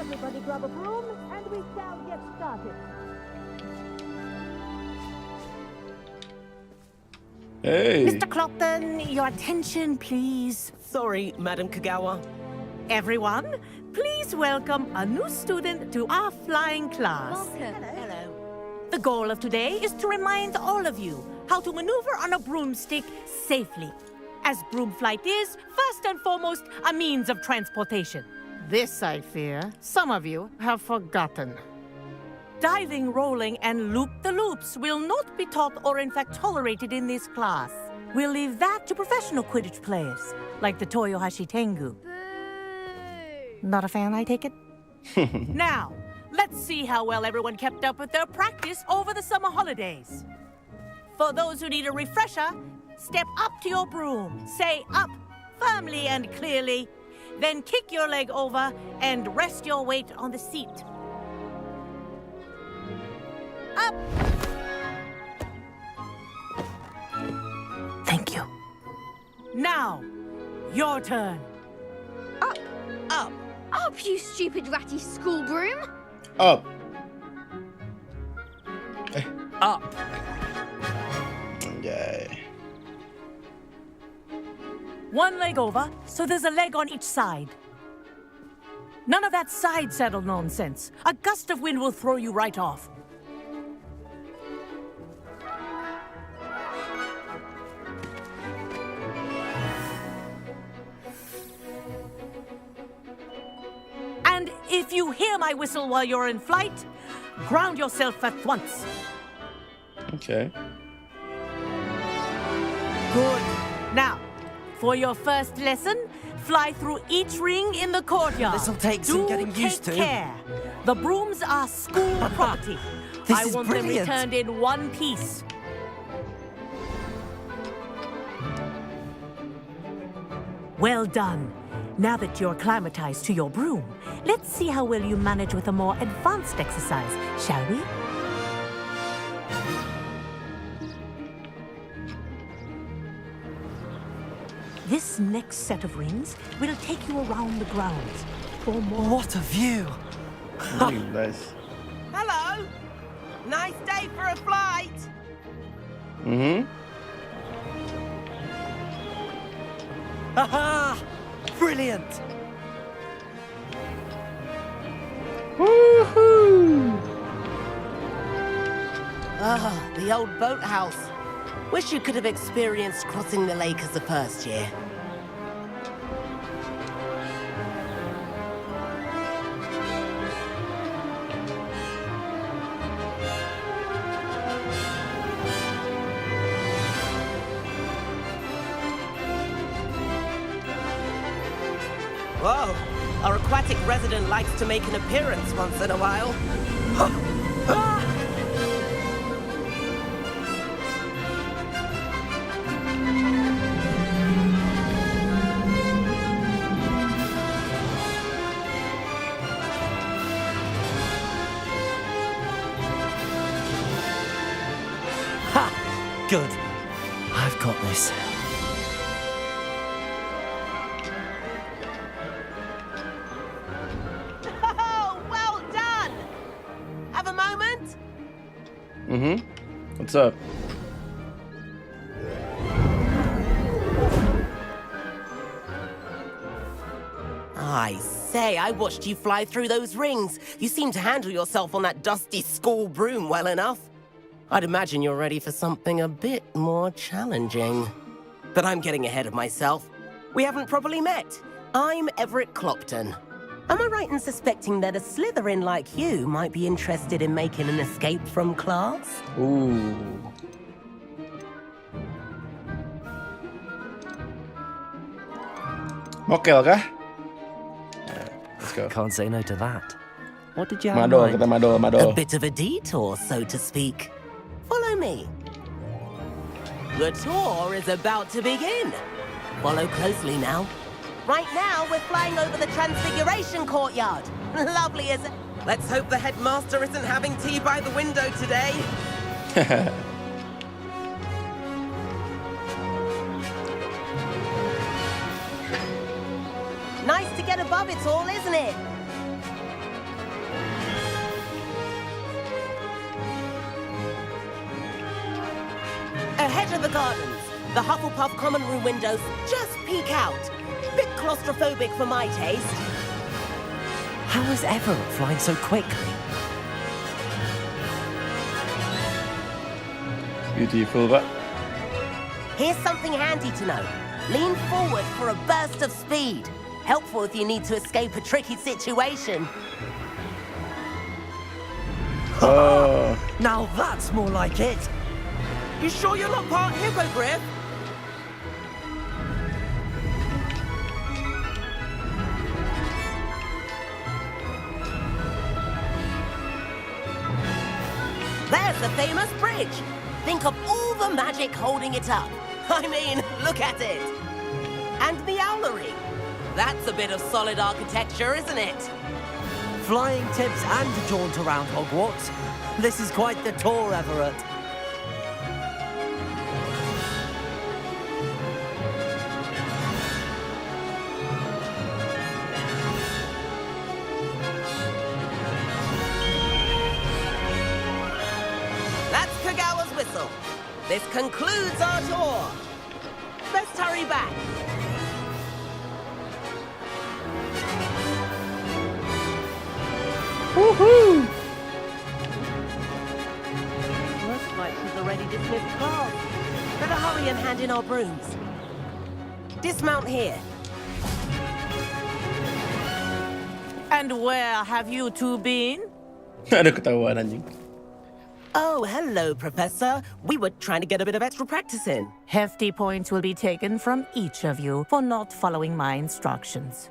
Everybody grab a broom, and we shall get started. Hey. Mr. Clopton, your attention, please. Sorry, Madam Kagawa. Everyone, please welcome a new student to our flying class. Hello. The goal of today is to remind all of you how to maneuver on a broomstick safely. As broom flight is, first and foremost, a means of transportation. This, I fear, some of you have forgotten. Diving, rolling, and loop-the-loops will not be taught or in fact tolerated in this class. We'll leave that to professional Quidditch players, like the Toyohashi Tengu. Not a fan, I take it? Now, let's see how well everyone kept up with their practice over the summer holidays. For those who need a refresher, step up to your broom, say up firmly and clearly, then kick your leg over and rest your weight on the seat. Up! Thank you. Now, your turn. Up. Up. Up, you stupid ratty school broom. Up. Up. Yay. One leg over, so there's a leg on each side. None of that side saddle nonsense. A gust of wind will throw you right off. And if you hear my whistle while you're in flight, ground yourself at once. Okay. Good. Now, for your first lesson, fly through each ring in the courtyard. This'll take some getting used to. Take care. The brooms are school property. This I is want them brilliant. returned in one piece. Well done. Now that you're acclimatized to your broom, let's see how well you manage with a more advanced exercise, shall we? This next set of rings will take you around the grounds for more. What a view. Nice. Hello. Nice day for a flight. Mm-hmm. Aha! Brilliant. Woohoo! Ah, the old boathouse. Wish you could have experienced crossing the lake as a first year. Whoa, our aquatic resident likes to make an appearance once in a while. Ah! Ha! Good. I've got this. Oh, well done! Have a moment? Mm-hmm. What's up? I say, I watched you fly through those rings. You seem to handle yourself on that dusty school broom well enough. I'd imagine you're ready for something a bit more challenging. But I'm getting ahead of myself. We haven't properly met. I'm Everett Clopton. Am I right in suspecting that a Slytherin like you might be interested in making an escape from class? Ooh. Mokel kah? Let's go. Can't say no to that. What did you have in Mado, mind? kita mado, A mado. bit of a detour, so to speak. Follow me. The tour is about to begin. Follow closely now. Right now, we're flying over the Transfiguration Courtyard. Lovely, isn't it? Let's hope the headmaster isn't having tea by the window today. Nice to get above it all, isn't it? Ahead of the gardens, the Hufflepuff common room windows just peek out. Bit claustrophobic for my taste. How is Everett flying so quickly? Beautiful, but Here's something handy to know. Lean forward for a burst of speed. Helpful if you need to escape a tricky situation. oh, Now that's more like it. You sure you're not part hippogriff? There's the famous bridge. Think of all the magic holding it up. I mean, look at it. And the owlery. That's a bit of solid architecture, isn't it? Flying tips and a jaunt around Hogwarts. This is quite the tour, Everett. That's Kagawa's whistle. This concludes our tour. Let's hurry back. woohoo! Looks like she's already dismissed class. Better hurry and hand in our brooms. Dismount here. And where have you two been? Ano katawanan yun? Oh, hello, Professor. We were trying to get a bit of extra practice in. Hefty points will be taken from each of you for not following my instructions.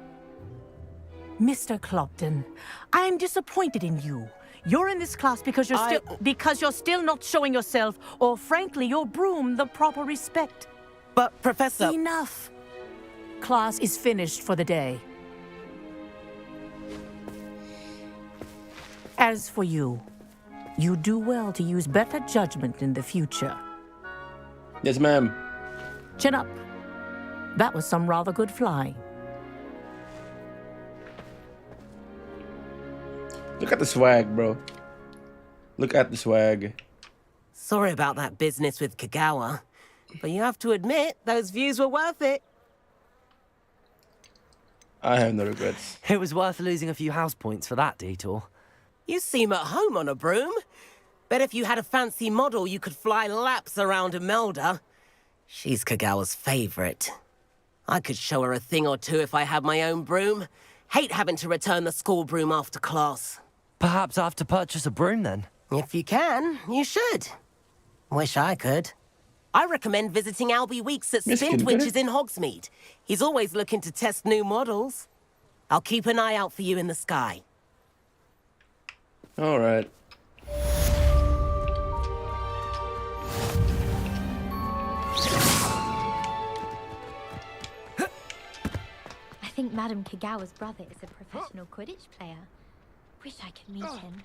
Mr. Clopton, I'm disappointed in you. You're in this class because you're still not showing yourself, or frankly, your broom the proper respect. But, Professor... Enough. Class is finished for the day. As for you, you do well to use better judgment in the future. Yes, ma'am. Chin up. That was some rather good flying. Look at the swag, bro. Look at the swag. Sorry about that business with Kagawa, but you have to admit, those views were worth it. I have no regrets. It was worth losing a few house points for that detour. You seem at home on a broom. Bet if you had a fancy model, you could fly laps around Imelda. She's Kagawa's favorite. I could show her a thing or two if I had my own broom. Hate having to return the school broom after class. Perhaps I have to purchase a broom then. If you can, you should. Wish I could. I recommend visiting Albie Weeks at Miss Spintwitches Kincaid? in Hogsmeade. He's always looking to test new models. I'll keep an eye out for you in the sky. All right. I think Madam Kagawa's brother is a professional Quidditch player. Wish I could meet him.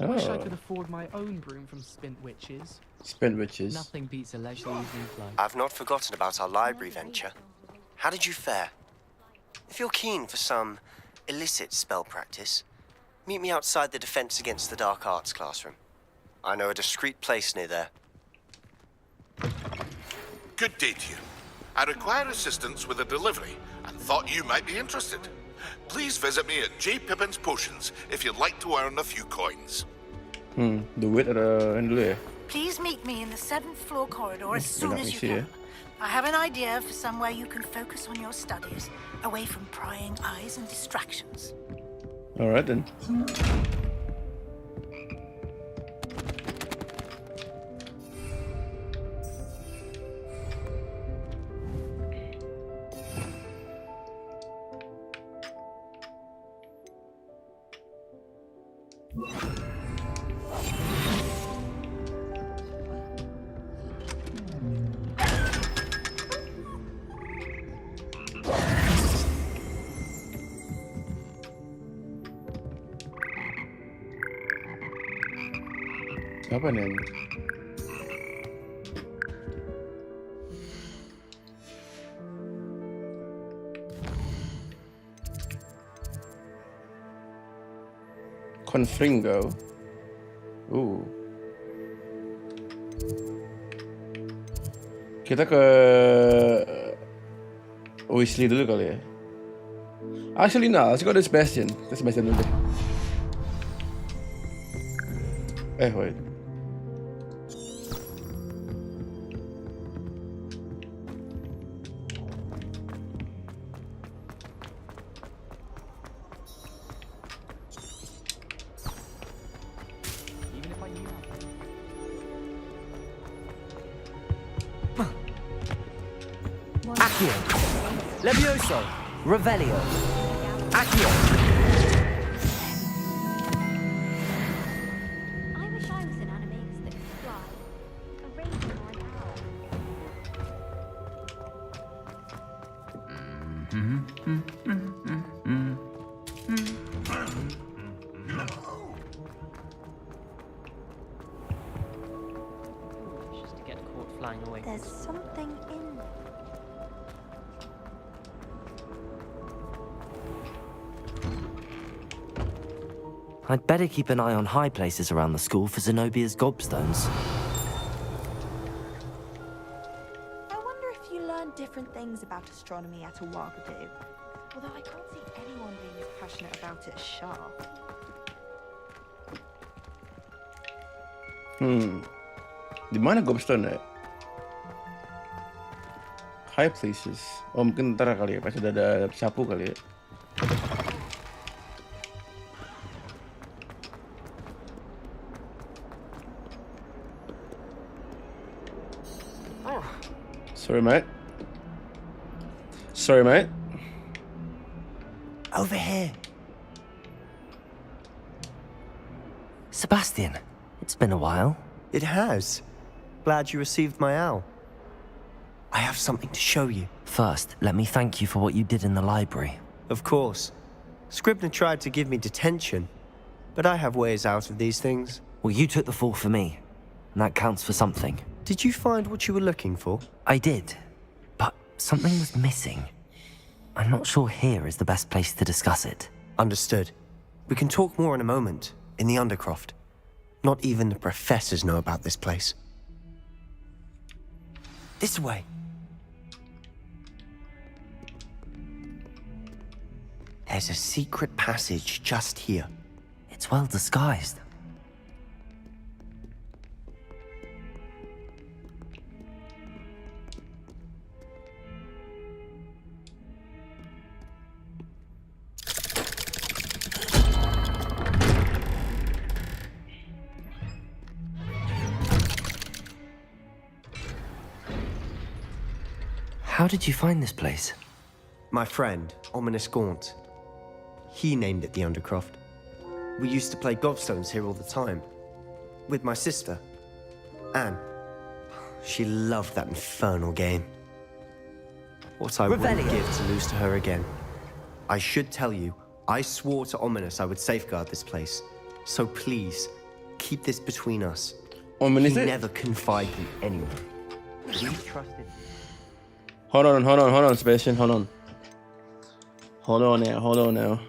Wish I Oh, could afford my own broom from Spintwitches. Spintwitches. Nothing beats a leisurely evening flight. I've not forgotten about our library venture. How did you fare? If you're keen for some illicit spell practice, meet me outside the Defense Against the Dark Arts classroom. I know a discreet place near there. Good day to you. I require assistance with a delivery and thought you might be interested. Please visit me at J. Pippin's Potions if you'd like to earn a few coins. Duit ada ini dulu ya. Please meet me in the 7th floor corridor as Mesti soon nak as you misi ya. can. I have an idea for somewhere you can focus on your studies, away from prying eyes and distractions. All right then. Apa nih? Confringo. Ooh. Kita ke Weasley dulu kali ya. Actually, nah, let's go to Sebastian. Kita Sebastian dulu deh. Wait. Accio. Levioso. Revelio. Accio. I wish I was an animagus that could fly. A raven or an owl. Just to get caught flying away. There's something in there. I'd better keep an eye on high places around the school for Zenobia's gobstones. I wonder if you learn different things about astronomy at Ouagadougou. Although I can't see anyone being as passionate about it as Shah. Di mana gobstone ya? High places. Oh, mungkin ntar kali ya, pas udah ada sapu kali ya. Sorry, mate. Over here. Sebastian, it's been a while. It has. Glad you received my owl. I have something to show you. First, let me thank you for what you did in the library. Of course. Scribner tried to give me detention, but I have ways out of these things. Well, you took the fall for me, and that counts for something. Did you find what you were looking for? I did, but something was missing. I'm not sure here is the best place to discuss it. Understood. We can talk more in a moment, in the Undercroft. Not even the professors know about this place. This way. There's a secret passage just here. It's well disguised. How did you find this place? My friend, Ominous Gaunt. He named it the Undercroft. We used to play gobstones here all the time. With my sister, Anne. She loved that infernal game. What I wouldn't give to lose to her again. I should tell you, I swore to Ominous I would safeguard this place. So please, keep this between us. Ominous? He never confided in anyone. We trusted. Hold on, Sebastian, hold on. Hold on now.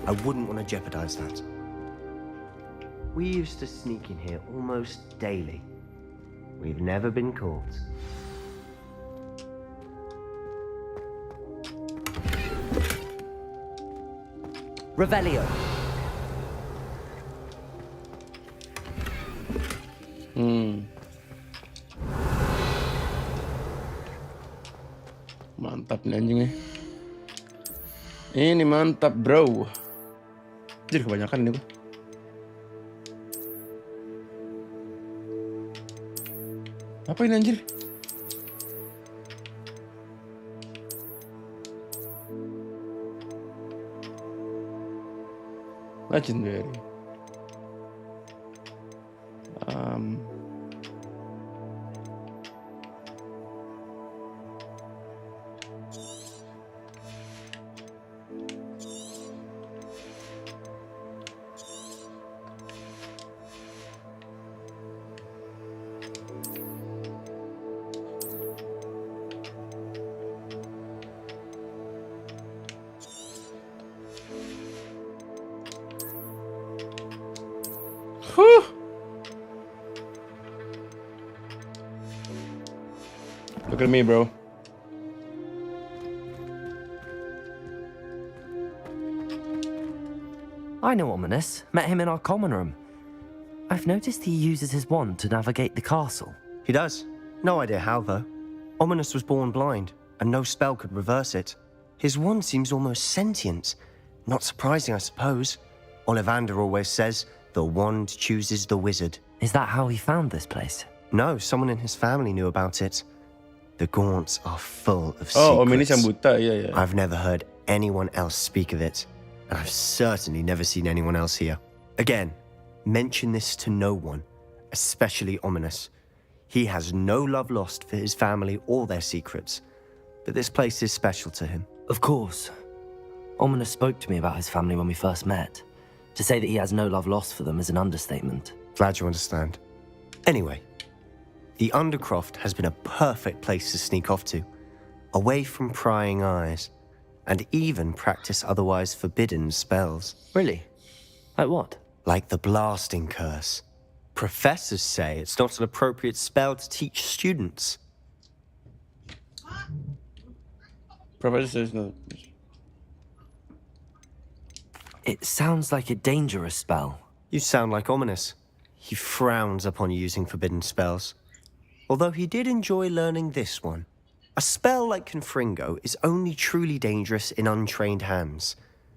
I wouldn't want to jeopardize that. We used to sneak in here almost daily. We've never been caught. Revelio. Mantap nih anjingnya. Ini mantap, bro. Jadi kebanyakan ini gua. Apa ini anjir? Legendary. Look at me, bro. I know Ominous. Met him in our common room. I've noticed he uses his wand to navigate the castle. He does. No idea how, though. Ominous was born blind, and no spell could reverse it. His wand seems almost sentient. Not surprising, I suppose. Ollivander always says, the wand chooses the wizard. Is that how he found this place? No, someone in his family knew about it. The Gaunts are full of Oh, Om ini secrets. buta, yeah. I've never heard anyone else speak of it, and I've certainly never seen anyone else here. Again, mention this to no one, especially Ominous. He has no love lost for his family or their secrets, but this place is special to him. Of course. Ominous spoke to me about his family when we first met. To say that he has no love lost for them is an understatement. Glad you understand. Anyway, the Undercroft has been a perfect place to sneak off to, away from prying eyes, and even practice otherwise forbidden spells. Really? Like what? Like the blasting curse. Professors say it's not an appropriate spell to teach students. Professor says no. It sounds like a dangerous spell. You sound like Ominous. He frowns upon using forbidden spells. Although he did enjoy learning this one. A spell like Confringo is only truly dangerous in untrained hands.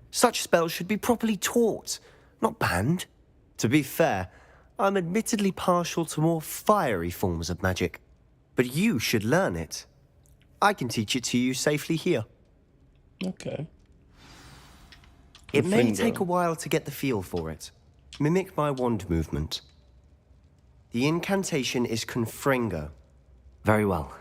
Such spells should be properly taught, not banned. To be fair, I'm admittedly partial to more fiery forms of magic. But you should learn it. I can teach it to you safely here. Okay. It may Confringo. take a while to get the feel for it. Mimic my wand movement. The incantation is Confringo. Very well.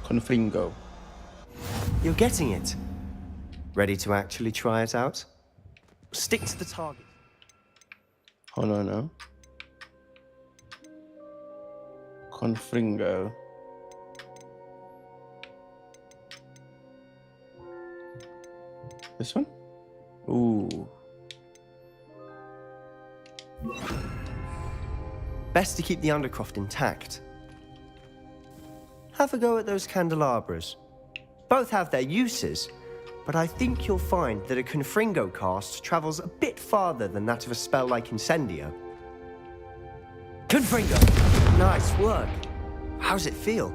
Confringo. You're getting it. Ready to actually try it out? Stick to the target. Hold on now. Confringo. This one? Ooh. Best to keep the Undercroft intact. Have a go at those candelabras. Both have their uses, but I think you'll find that a Confringo cast travels a bit farther than that of a spell like Incendio. Confringo! Nice work. How's it feel?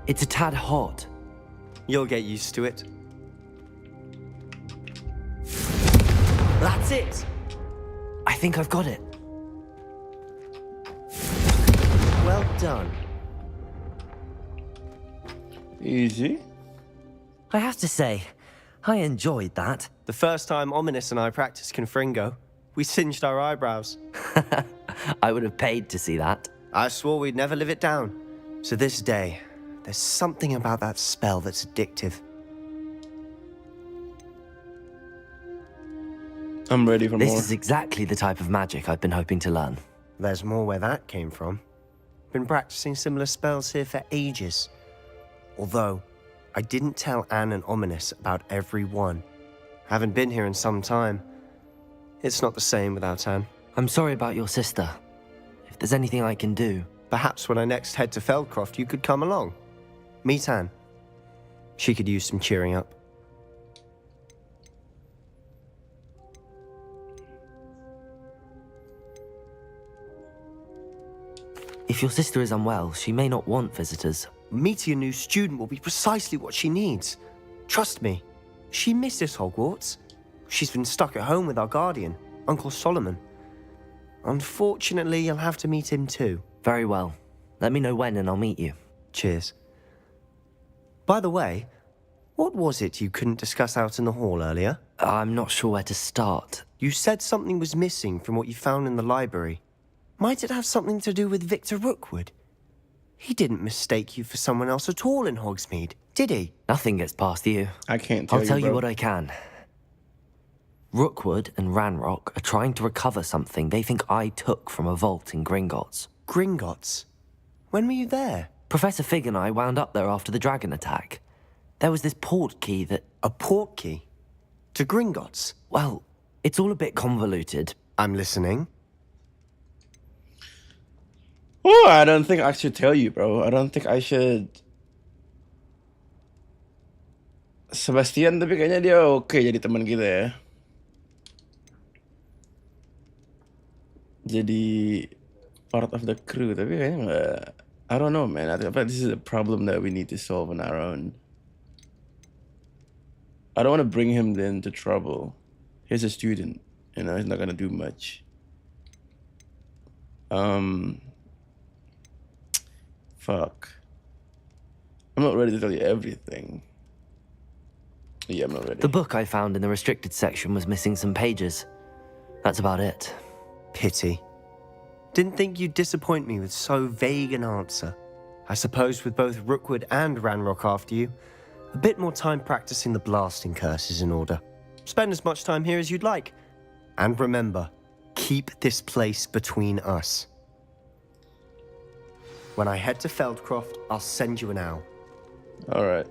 It's a tad hot. You'll get used to it. That's it! I think I've got it. Well done. Easy. I have to say, I enjoyed that. The first time Ominous and I practiced Confringo, we singed our eyebrows. I would have paid to see that. I swore we'd never live it down. To this day, there's something about that spell that's addictive. I'm ready for This more. is exactly the type of magic I've been hoping to learn. There's more where that came from. Been practicing similar spells here for ages. Although, I didn't tell Anne and Ominous about every one. Haven't been here in some time. It's not the same without Anne. I'm sorry about your sister. If there's anything I can do... Perhaps when I next head to Feldcroft, you could come along. Meet Anne. She could use some cheering up. If your sister is unwell, she may not want visitors. Meeting a new student will be precisely what she needs. Trust me, she misses Hogwarts. She's been stuck at home with our guardian, Uncle Solomon. Unfortunately, you'll have to meet him too. Very well. Let me know when and I'll meet you. Cheers. By the way, what was it you couldn't discuss out in the hall earlier? I'm not sure where to start. You said something was missing from what you found in the library. Might it have something to do with Victor Rookwood? He didn't mistake you for someone else at all in Hogsmeade, did he? Nothing gets past you. I can't tell I'll tell you bro. what I can. Rookwood and Ranrock are trying to recover something they think I took from a vault in Gringotts. Gringotts? When were you there? Professor Fig and I wound up there after the dragon attack. There was this port key that... A port key? To Gringotts? Well, it's all a bit convoluted. I'm listening. Oh, I don't think I should tell you, bro. I don't think I should. Sebastian, tapi kayaknya dia oke jadi teman kita ya. Jadi part of the crew, tapi kayaknya nggak. I don't know, man. I think this is a problem that we need to solve on our own. I don't want to bring him into trouble. He's a student, you know. He's not gonna do much. Fuck. I'm not ready to tell you everything. Yeah, I'm not ready. The book I found in the restricted section was missing some pages. That's about it. Pity. Didn't think you'd disappoint me with so vague an answer. I suppose with both Rookwood and Ranrock after you, a bit more time practicing the blasting curse is in order. Spend as much time here as you'd like. And remember, keep this place between us. When I head to Feldcroft, I'll send you an owl. All right.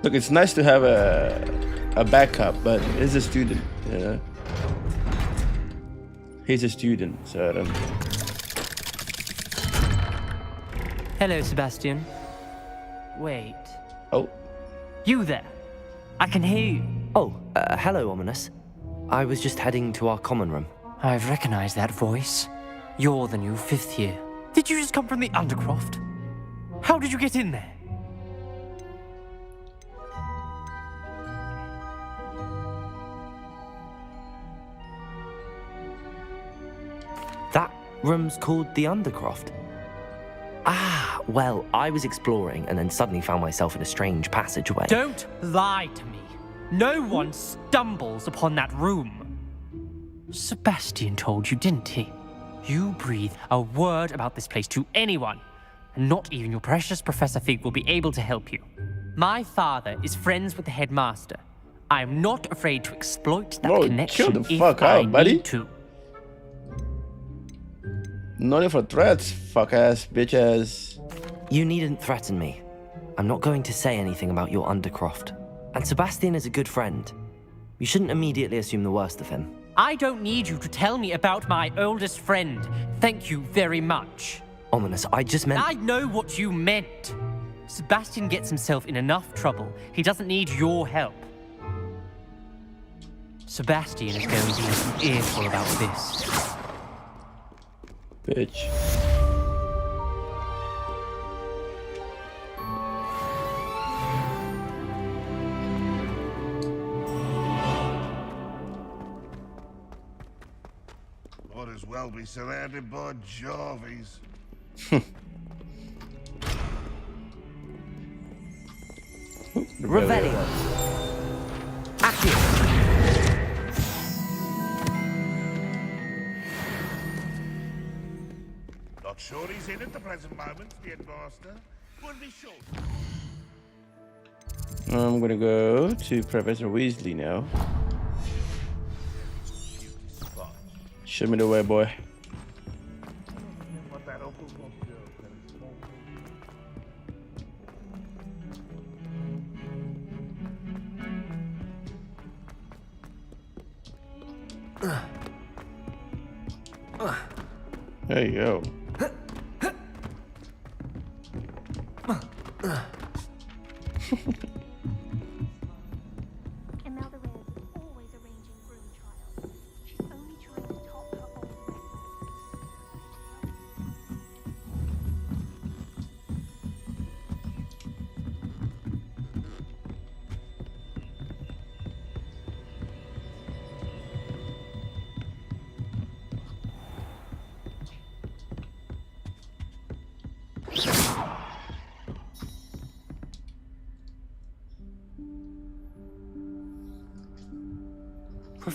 Look, it's nice to have a backup, but he's a student, you know. He's a student, so I don't. Hello, Sebastian. Wait. Oh. You there? I can hear you. Oh, hello, Ominous. I was just heading to our common room. I've recognized that voice. You're the new 5th year. Did you just come from the Undercroft? How did you get in there? That room's called the Undercroft. Ah, well, I was exploring and then suddenly found myself in a strange passageway. Don't lie to me. No one stumbles upon that room. Sebastian told you, didn't he? You breathe a word about this place to anyone, and not even your precious Professor Fig will be able to help you. My father is friends with the headmaster. I am not afraid to exploit that connection chill the if fuck I out, buddy. need to. No need for threats, fuck ass, bitch ass. You needn't threaten me. I'm not going to say anything about your Undercroft. And Sebastian is a good friend. You shouldn't immediately assume the worst of him. I don't need you to tell me about my oldest friend. Thank you very much. Ominous, I just meant... I know what you meant. Sebastian gets himself in enough trouble. He doesn't need your help. Sebastian is going to be some earful about this. Bitch. Might as well be surrounded by Jarvies. Revelio. Accio. Not sure he's in at the present moment, the headmaster. Wouldn't be sure. I'm gonna go to Professor Weasley now. Show me the way, boy. There you go. Imelda Reyes is always arranging broom trials. She's only trying to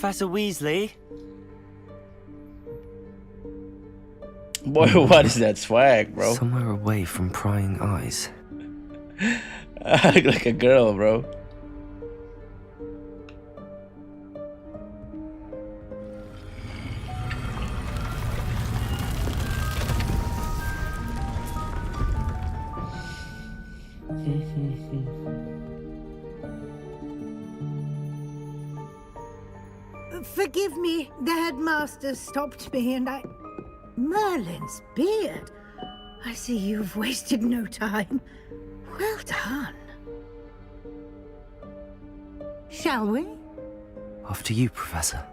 Professor Weasley. Boy, what is that swag, bro? Somewhere away from prying eyes. I look like a girl, bro. Forgive me, the headmaster stopped me and I... Merlin's beard. I see you've wasted no time. Well done. Shall we? After you, Professor.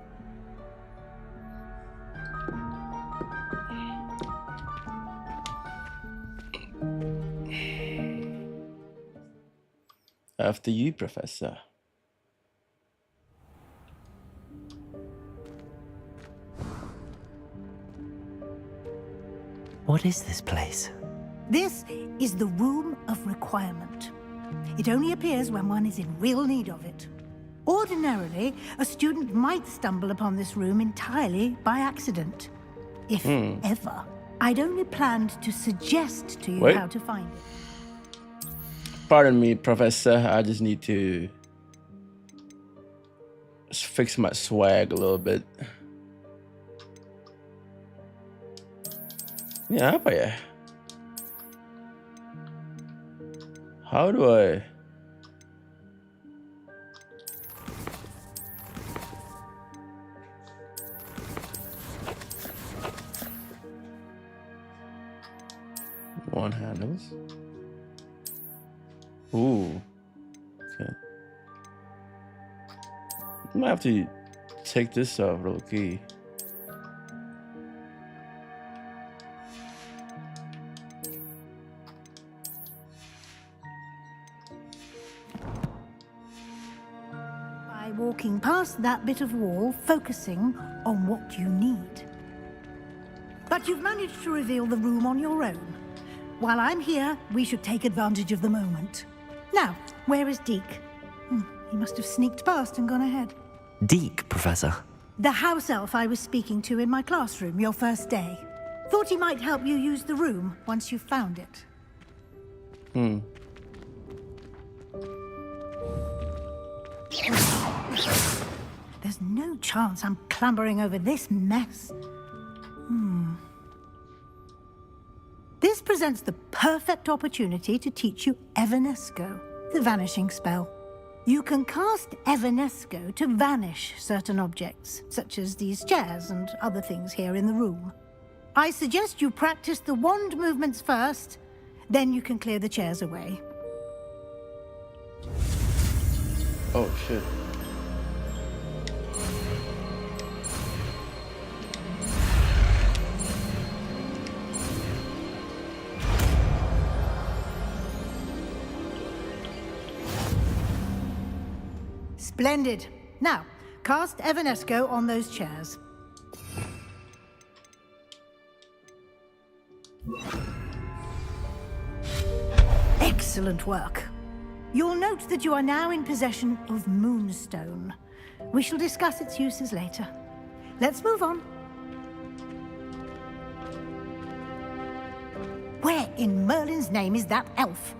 After you, Professor. What is this place? This is the Room of Requirement. It only appears when one is in real need of it. Ordinarily, a student might stumble upon this room entirely by accident. If ever. I'd only planned to suggest to you how to find it. Pardon me, Professor. I just need to fix my swag a little bit. Ya, apa ya? How do I... One handles. Ooh. Okay. I might have to take this off real key. Walking past that bit of wall, focusing on what you need. But you've managed to reveal the room on your own. While I'm here, we should take advantage of the moment. Now, where is Deke? He must have sneaked past and gone ahead. Deke, Professor. The house elf I was speaking to in my classroom your first day. Thought he might help you use the room once you've found it. There's no chance I'm clambering over this mess. This presents the perfect opportunity to teach you Evanesco, the vanishing spell. You can cast Evanesco to vanish certain objects, such as these chairs and other things here in the room. I suggest you practice the wand movements first, then you can clear the chairs away. Oh, shit. Splendid. Now, cast Evanesco on those chairs. Excellent work. You'll note that you are now in possession of Moonstone. We shall discuss its uses later. Let's move on. Where in Merlin's name is that elf?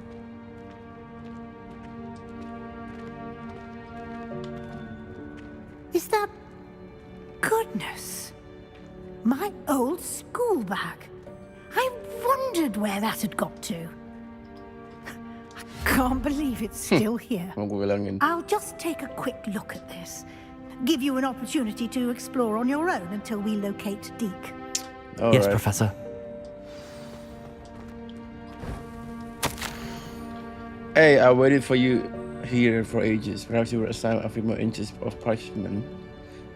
Is that... Goodness. My old school bag. I wondered where that had got to. I can't believe it's still here. I'll just take a quick look at this. Give you an opportunity to explore on your own until we locate Deke. Yes, Professor. Hey, I waited for you here for ages. Perhaps you were assigned a few more inches of parchment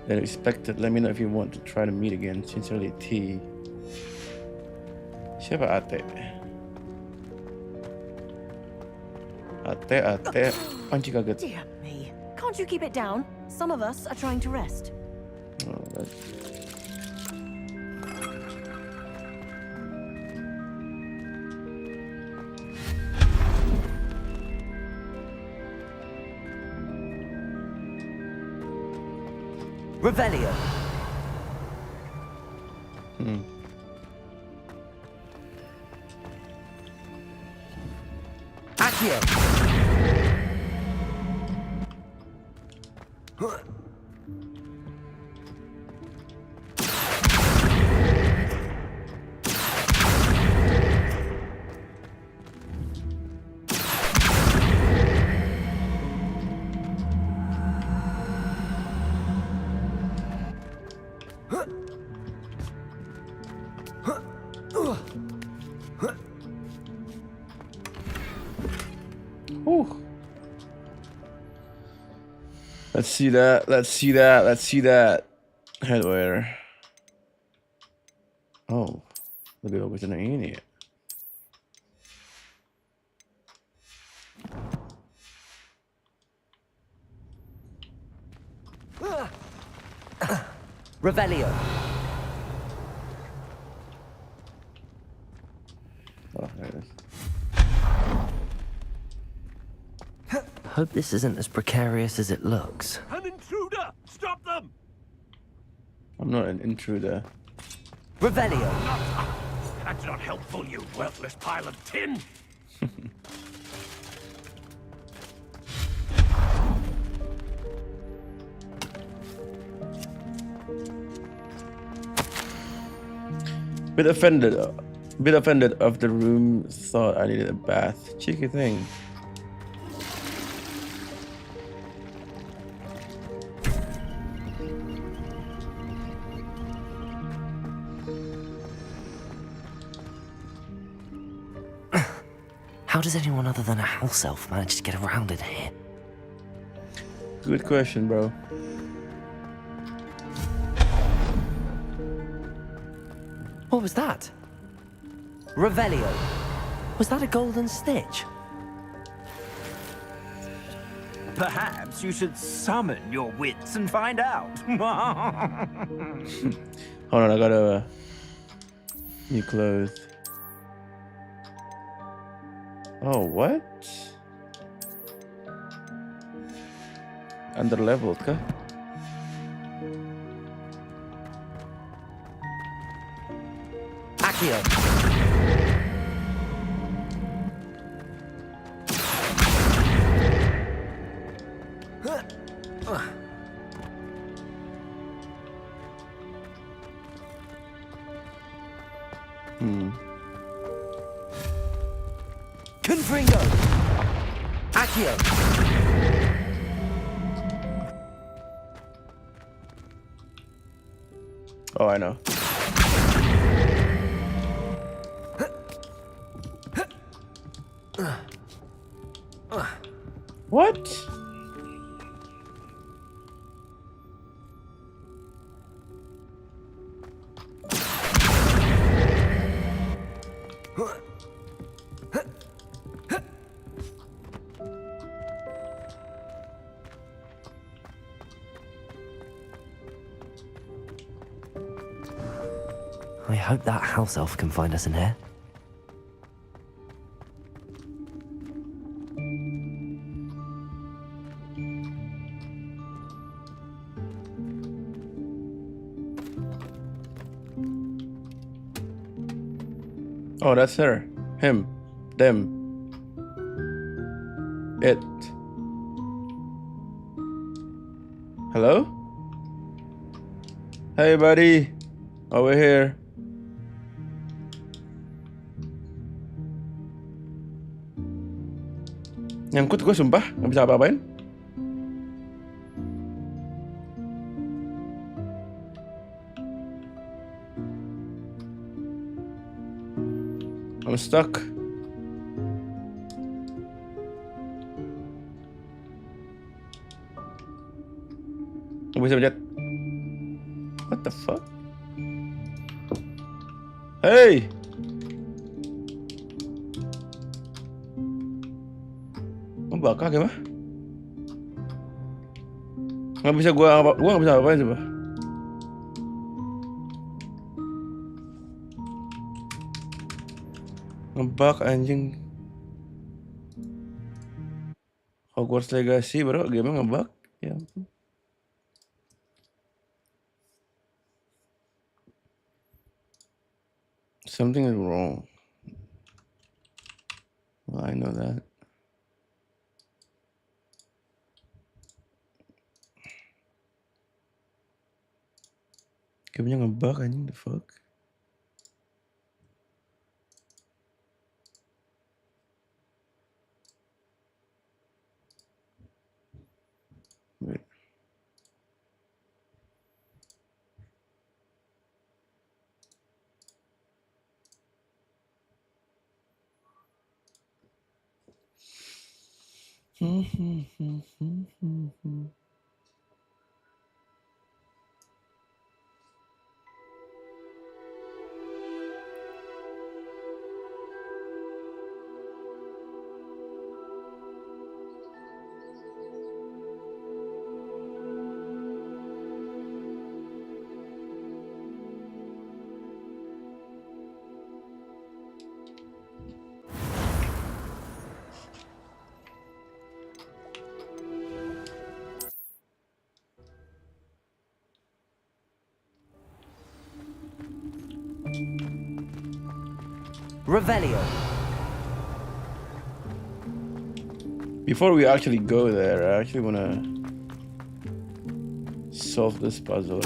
than expected. Let me know if you want to try to meet again. Sincerely, T. Siapa Ate? Ate. Panci kaget. Dear me. Can't you keep it down? Some of us are trying to rest. Oh, that's... Revelio. Accio. Whew. Let's see that. Let's see that. Let's see that. Headwear. Oh, lebih bagus dari ini. Revelio. Oh, there it is. Hope this isn't as precarious as it looks. An intruder! Stop them! I'm not an intruder. Revelio. That's not helpful, you worthless pile of tin! Bit offended of the room. Thought I needed a bath. Cheeky thing. How does anyone other than a house elf manage to get around in here? Good question, bro. What was that? Revelio. Was that a golden stitch? Perhaps you should summon your wits and find out. Hold on, I got a new clothes. Oh, what? Under leveled, kah? Accio. Confringo. Accio. Oh, I know. What? I hope that house elf can find us in here. Oh, that's her. Him. Them. It. Hello? Hey, buddy. Over here. Nyangkut gue sumpah. Gak bisa apa-apain. I'm stuck. Gak bisa pencet. What the fuck? Hey! Bakar ke mah? Gak bisa gua gak bisa apa-apain coba. Ngebug anjing. Hogwarts Legacy bro, game ngebug. Ya ampun. Something is wrong. Well, I know that. Gamenya ngebug anjing, the fuck. Wait. Revelio. Before we actually go there, I actually want to solve this puzzle.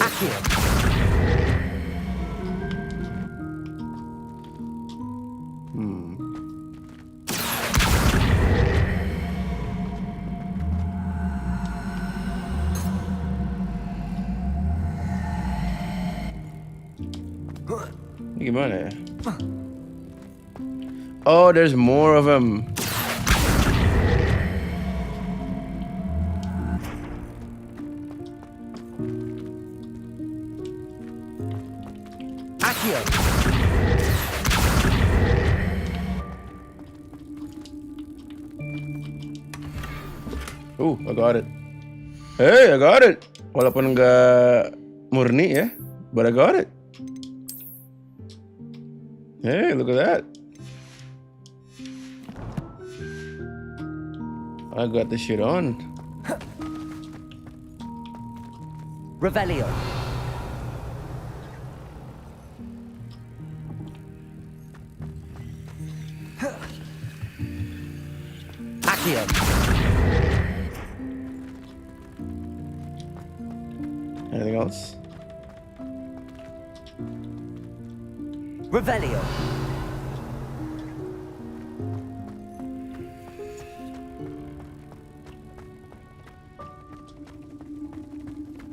Gimana ya? Oh, there's more of them. Accio. I got it. Hey, I got it. Walaupun nggak murni ya, but I got it. Hey, look at that. I got this shit on. Revelio. Accio. Anything else? Revelio.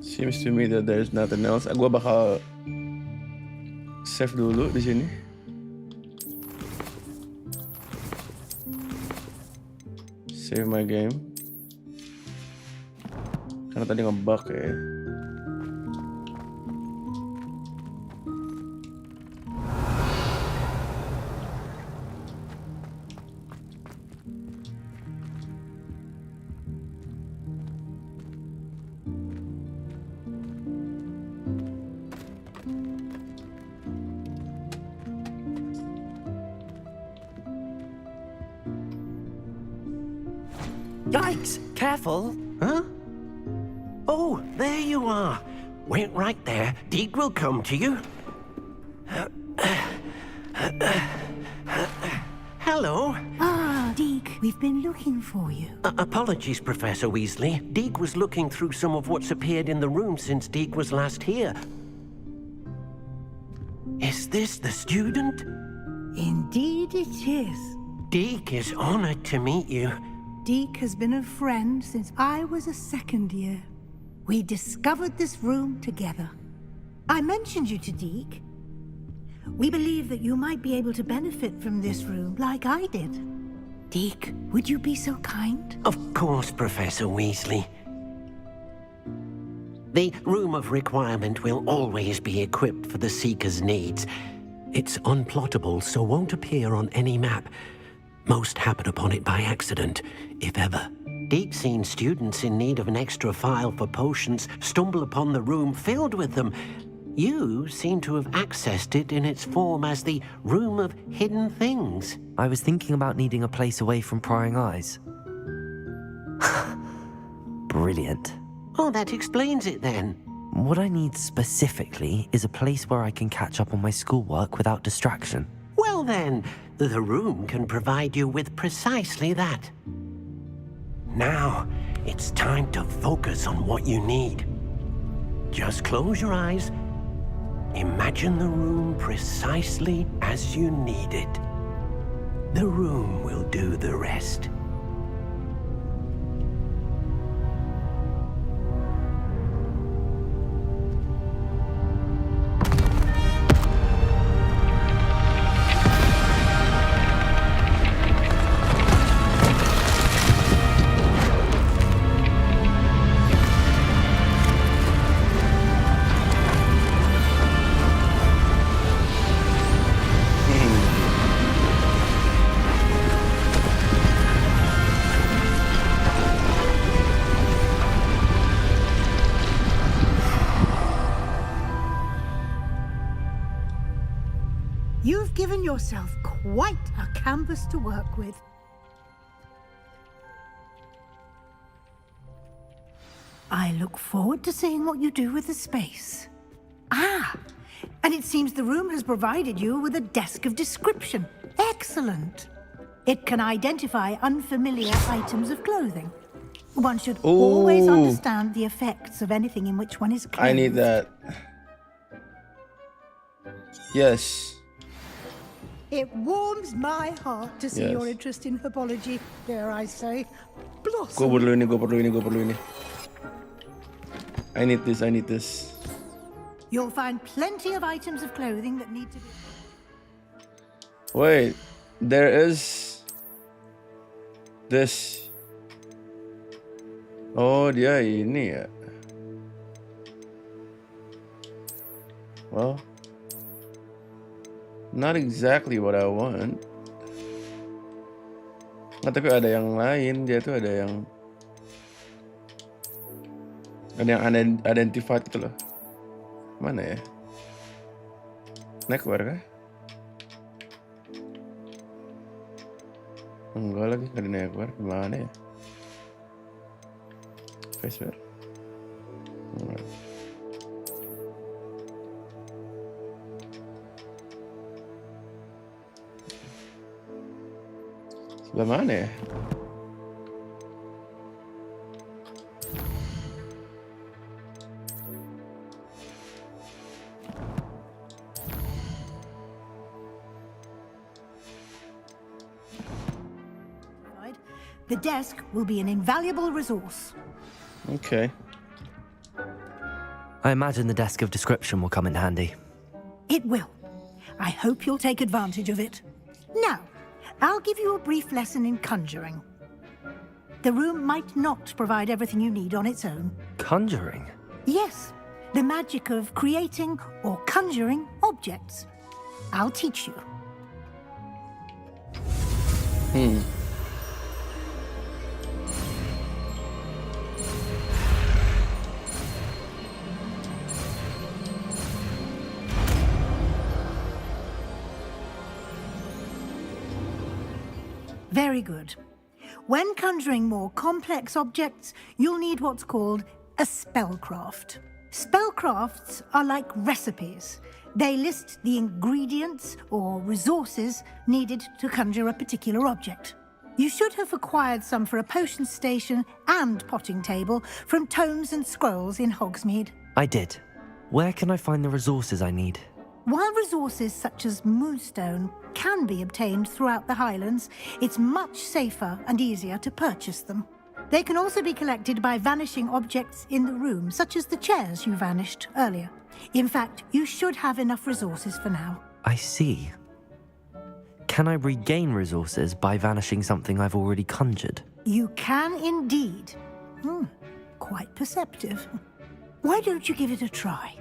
Seems to me that there's nothing else. Gua bakal save dulu di sini. Save my game. Karena tadi ngebug ya. Yikes! Careful! Huh? Oh, there you are. Wait right there. Deke will come to you. Hello. Ah, Deke, we've been looking for you. Apologies, Professor Weasley. Deke was looking through some of what's appeared in the room since Deke was last here. Is this the student? Indeed it is. Deke is honored to meet you. Deke has been a friend since I was a second year. We discovered this room together. I mentioned you to Deke. We believe that you might be able to benefit from this room like I did. Deke, would you be so kind? Of course, Professor Weasley. The Room of Requirement will always be equipped for the Seeker's needs. It's unplottable, so won't appear on any map. Most happen upon it by accident, if ever. Deke's seen students in need of an extra file for potions stumble upon the room filled with them. You seem to have accessed it in its form as the Room of Hidden Things. I was thinking about needing a place away from prying eyes. Brilliant. Oh, that explains it then. What I need specifically is a place where I can catch up on my schoolwork without distraction. Well then, the room can provide you with precisely that. Now, it's time to focus on what you need. Just close your eyes. Imagine the room precisely as you need it. The room will do the rest. You've given yourself quite a canvas to work with. I look forward to seeing what you do with the space. Ah, and it seems the room has provided you with a desk of description. Excellent. It can identify unfamiliar items of clothing. One should always understand the effects of anything in which one is clothed. I need that. Yes. It warms my heart to see Yes. your interest in herbology, dare I say. Blossom. Go perlu ini, go perlu ini, go perlu ini. I need this, I need this. You'll find plenty of items of clothing that need to be... Wait, there is this. Oh, dia ini ya. Well, not exactly what I want. Nah, tapi ada yang lain. Dia tuh ada yang identified gitu loh. Mana ya? Neckwear kah? Enggak lagi, nggak di neckwear. Gimana ya? Facewear. Alright. Sebelah mana ya? The desk will be an invaluable resource. Okay. I imagine the desk of description will come in handy. It will. I hope you'll take advantage of it. Now, I'll give you a brief lesson in conjuring. The room might not provide everything you need on its own. Conjuring? Yes, the magic of creating or conjuring objects. I'll teach you. Very good. When conjuring more complex objects, you'll need what's called a spellcraft. Spellcrafts are like recipes. They list the ingredients or resources needed to conjure a particular object. You should have acquired some for a potion station and potting table from tomes and scrolls in Hogsmeade. I did. Where can I find the resources I need? While resources such as moonstone can be obtained throughout the Highlands, it's much safer and easier to purchase them. They can also be collected by vanishing objects in the room, such as the chairs you vanished earlier. In fact, you should have enough resources for now. I see. Can I regain resources by vanishing something I've already conjured? You can indeed. Quite perceptive. Why don't you give it a try?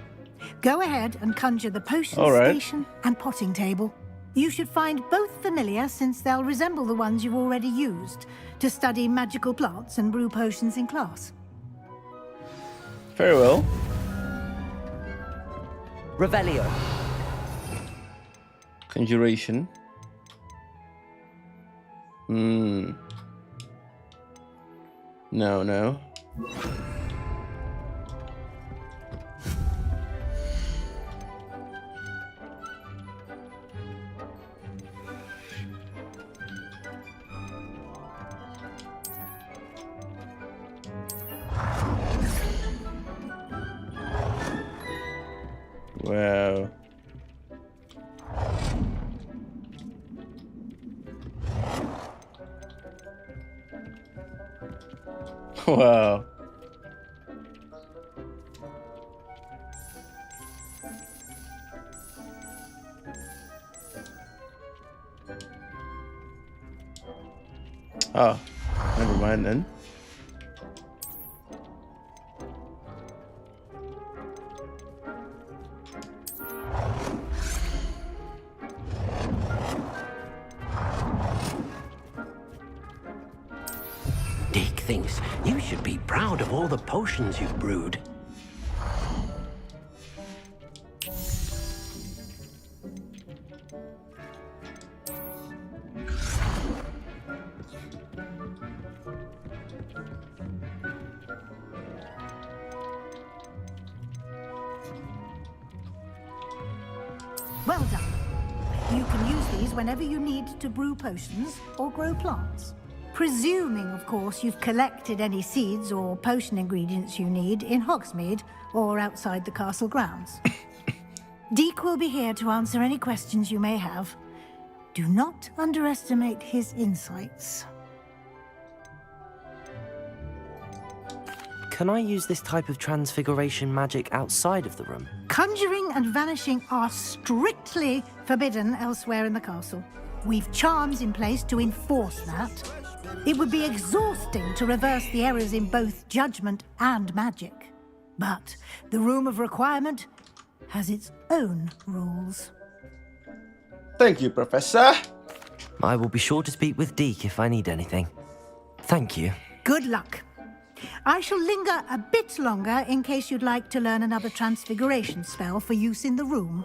Go ahead and conjure the potion station and potting table. You should find both familiar, since they'll resemble the ones you've already used to study magical plants and brew potions in class. Very well. Revelio. Conjuration. No. Wow. Oh, never mind then. Dick thinks you should be proud of all the potions you've brewed. Well done. You can use these whenever you need to brew potions or grow plants. Presuming, of course, you've collected any seeds or potion ingredients you need in Hogsmeade or outside the castle grounds. Deke will be here to answer any questions you may have. Do not underestimate his insights. Can I use this type of transfiguration magic outside of the room? Conjuring and vanishing are strictly forbidden elsewhere in the castle. We've charms in place to enforce that. It would be exhausting to reverse the errors in both judgment and magic. But the Room of Requirement has its own rules. Thank you, Professor. I will be sure to speak with Deke if I need anything. Thank you. Good luck. I shall linger a bit longer in case you'd like to learn another transfiguration spell for use in the room.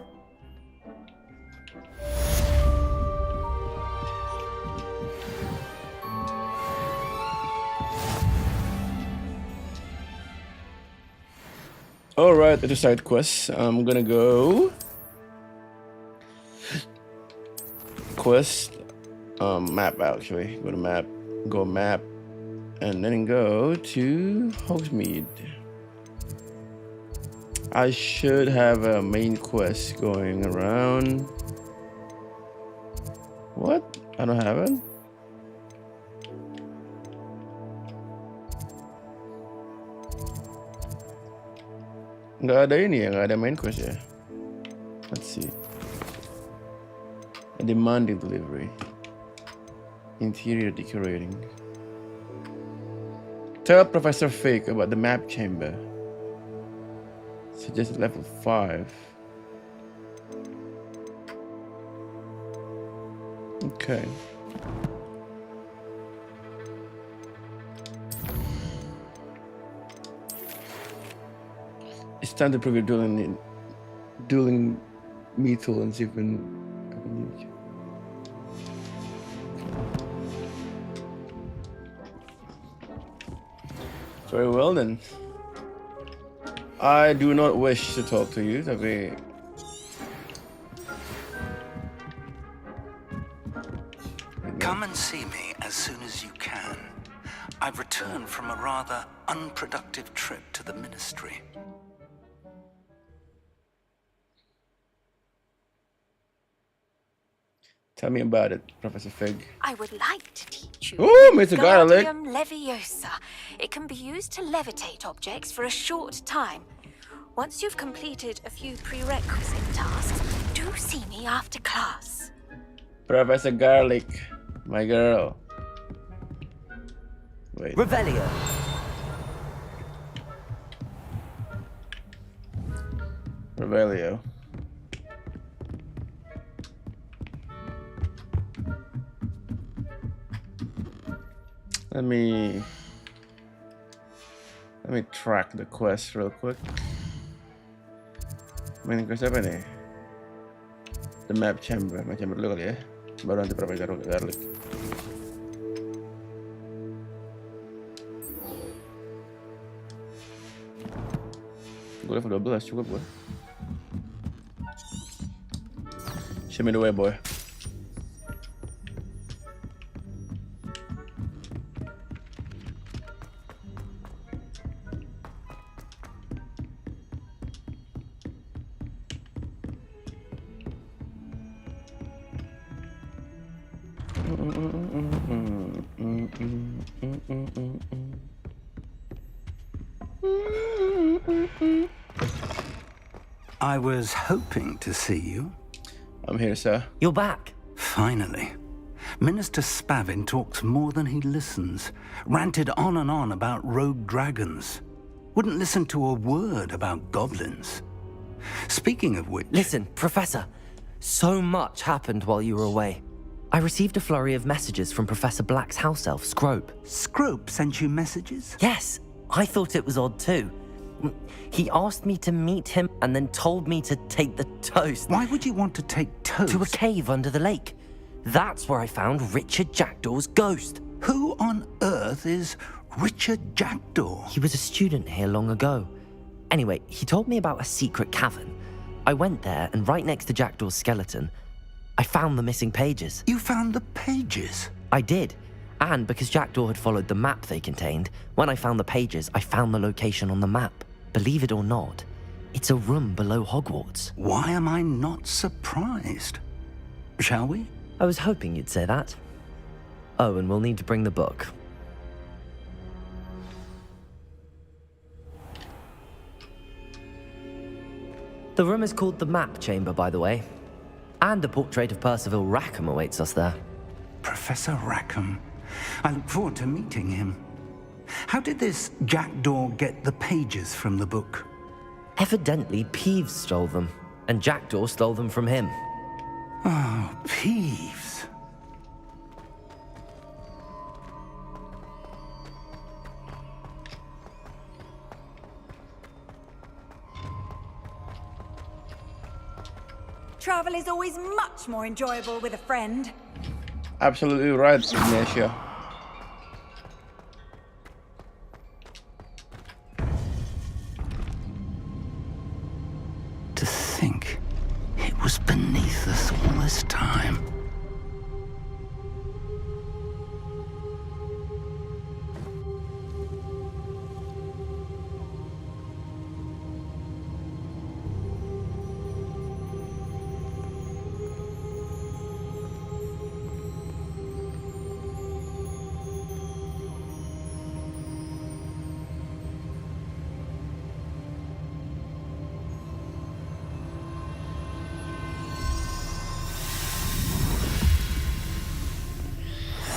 Alright, the side quests. I'm gonna go quest map actually. Go to map, go map, and then go to Hogsmeade. I should have a main quest going around. What? I don't have it? Nggak ada ini ya, nggak ada main quest ya. Let's see. A demanding delivery. Interior decorating. Tell Professor Fake about the map chamber. Suggested level 5. Okay. It's time to prove your dueling metal and see if I can use you. Very well then. I do not wish to talk to you, tapi come and see me as soon as you can. I've returned from a rather unproductive trip to the Ministry. Tell me about it, Professor Fig. I would like to teach you. Oh, Mr. Garlic. Wingardium Leviosa. It can be used to levitate objects for a short time. Once you've completed a few prerequisite tasks, do see me after class. Professor Garlic, my girl. Wait. Revelio. Revelio. Let me track the quest real quick. Main quest apa nih? The map chamber dulu kali ya. Baru nanti Professor Garlic. Gue level 12 cukup gue. Show me the way, boy. I was hoping to see you. I'm here, sir. You're back. Finally. Minister Spavin talks more than he listens. Ranted on and on about rogue dragons. Wouldn't listen to a word about goblins. Speaking of which... Listen, Professor. So much happened while you were away. I received a flurry of messages from Professor Black's house elf, Scrope. Scrope sent you messages? Yes. I thought it was odd too. He asked me to meet him and then told me to take the toast. Why would you want to take toast? To a cave under the lake. That's where I found Richard Jackdaw's ghost. Who on earth is Richard Jackdaw? He was a student here long ago. Anyway, he told me about a secret cavern. I went there, and right next to Jackdaw's skeleton, I found the missing pages. You found the pages? I did. And because Jackdaw had followed the map they contained, when I found the pages, I found the location on the map. Believe it or not, it's a room below Hogwarts. Why am I not surprised? Shall we? I was hoping you'd say that. Oh, and we'll need to bring the book. The room is called the Map Chamber, by the way. And a portrait of Percival Rackham awaits us there. Professor Rackham. I look forward to meeting him. How did this Jackdaw get the pages from the book? Evidently, Peeves stole them, and Jackdaw stole them from him. Oh, Peeves. Travel is always much more enjoyable with a friend. Absolutely right, Ignacio. To think it was beneath us all this time.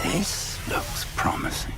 This looks promising.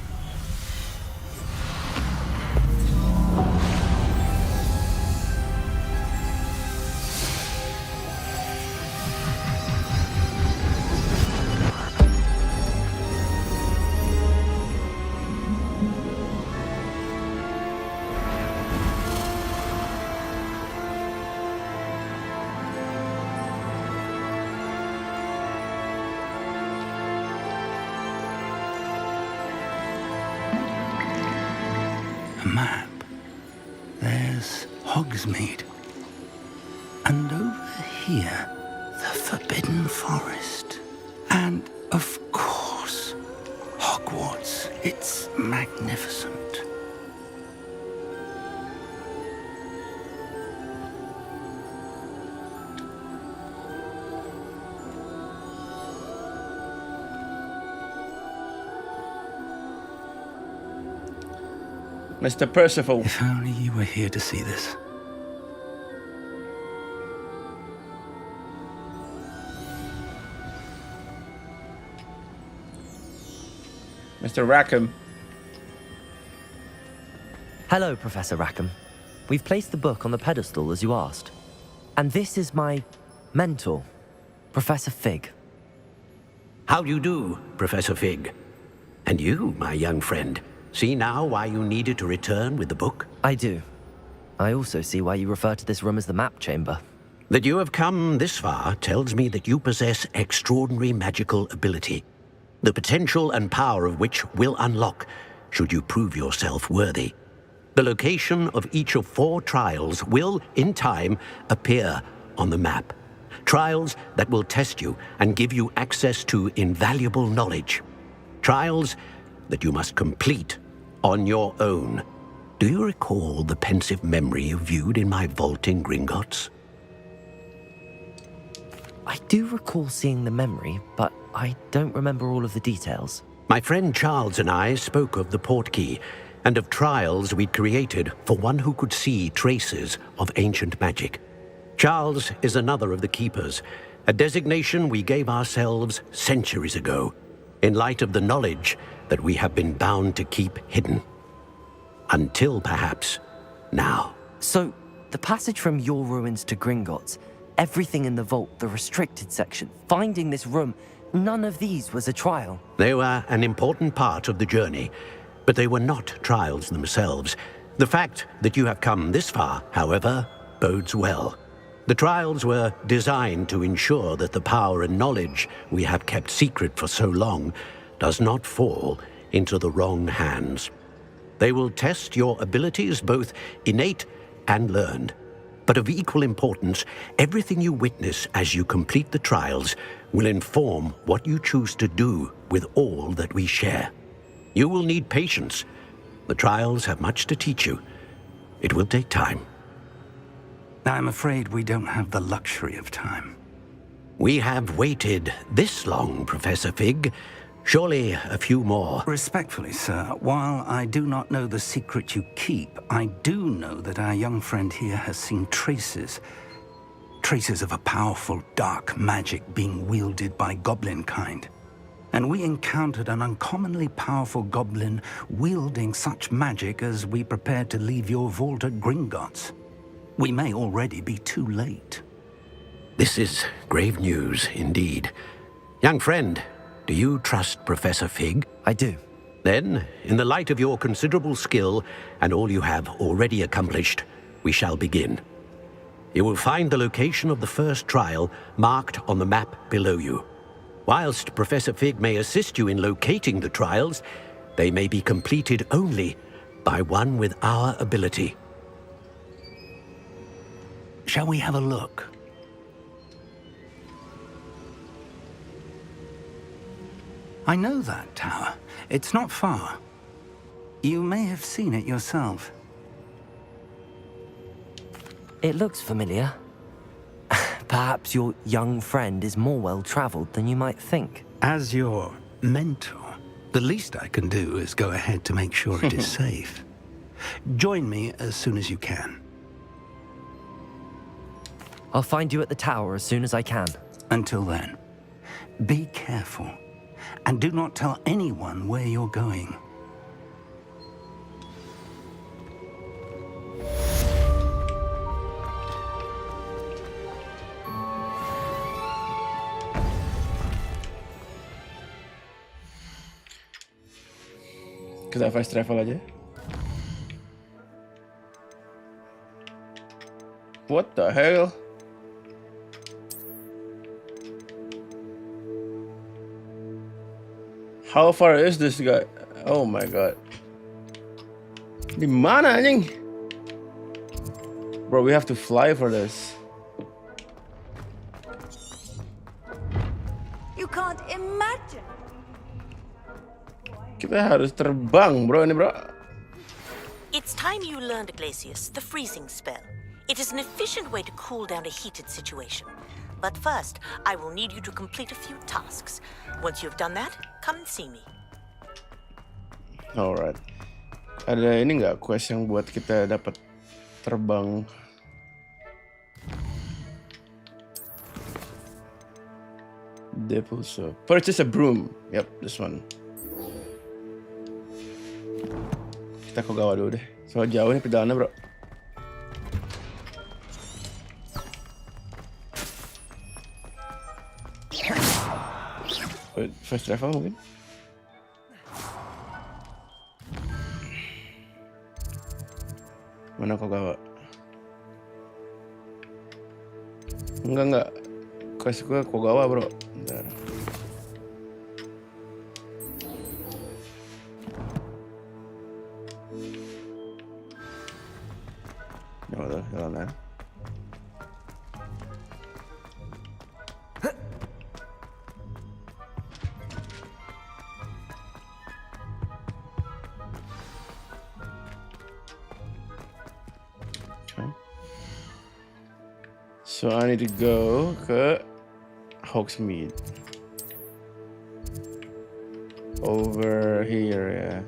A map. There's Hogsmeade. And over here, the Forbidden Forest. And, of course, Hogwarts. It's magnificent. Mr. Percival. If only you were here to see this. Mr. Rackham. Hello, Professor Rackham. We've placed the book on the pedestal as you asked. And this is my mentor, Professor Fig. How do you do, Professor Fig? And you, my young friend, see now why you needed to return with the book? I do. I also see why you refer to this room as the Map Chamber. That you have come this far tells me that you possess extraordinary magical ability, the potential and power of which will unlock should you prove yourself worthy. The location of each of 4 trials will, in time, appear on the map. Trials that will test you and give you access to invaluable knowledge. Trials that you must complete on your own. Do you recall the pensive memory you viewed in my vault in Gringotts? I do recall seeing the memory, but I don't remember all of the details. My friend Charles and I spoke of the portkey and of trials we'd created for one who could see traces of ancient magic. Charles is another of the keepers, a designation we gave ourselves centuries ago, in light of the knowledge that we have been bound to keep hidden. Until perhaps now. So, the passage from your ruins to Gringotts, everything in the vault, the restricted section, finding this room, none of these was a trial. They were an important part of the journey, but they were not trials themselves. The fact that you have come this far, however, bodes well. The trials were designed to ensure that the power and knowledge we have kept secret for so long does not fall into the wrong hands. They will test your abilities, both innate and learned. But of equal importance, everything you witness as you complete the trials will inform what you choose to do with all that we share. You will need patience. The trials have much to teach you. It will take time. I'm afraid we don't have the luxury of time. We have waited this long, Professor Fig. Surely a few more. Respectfully, sir, while I do not know the secret you keep, I do know that our young friend here has seen traces of a powerful dark magic being wielded by goblin kind. And we encountered an uncommonly powerful goblin wielding such magic as we prepared to leave your vault at Gringotts. We may already be too late. This is grave news indeed. Young friend, do you trust Professor Fig? I do. Then, in the light of your considerable skill and all you have already accomplished, we shall begin. You will find the location of the first trial marked on the map below you. Whilst Professor Fig may assist you in locating the trials, they may be completed only by one with our ability. Shall we have a look? I know that tower. It's not far. You may have seen it yourself. It looks familiar. Perhaps your young friend is more well-traveled than you might think. As your mentor, the least I can do is go ahead to make sure it is safe. Join me as soon as you can. I'll find you at the tower as soon as I can. Until then, be careful. And do not tell anyone where you're going. Kita fast travel aja. What the hell? How far is this guy? Oh my god. Di mana anjing? Bro, we have to fly for this. You can't imagine. Kita harus terbang, bro, ini, bro. It's time you learned, Glacius, the freezing spell. It is an efficient way to cool down a heated situation. But first, I will need you to complete a few tasks. Once you've done that, come and see me. Alright. Ada ini nggak quest yang buat kita dapat terbang? Depulso. Purchase a broom. Yep, this one. Kita Kogawa dulu deh. Soal jauh nih perjalanannya, bro. First travel mungkin? Mana Kogawa? Enggak. Quest gue Kogawa, bro. Bentar. Ya udah, jalan ya. So I need to go ke Hogsmeade. Over here, yeah.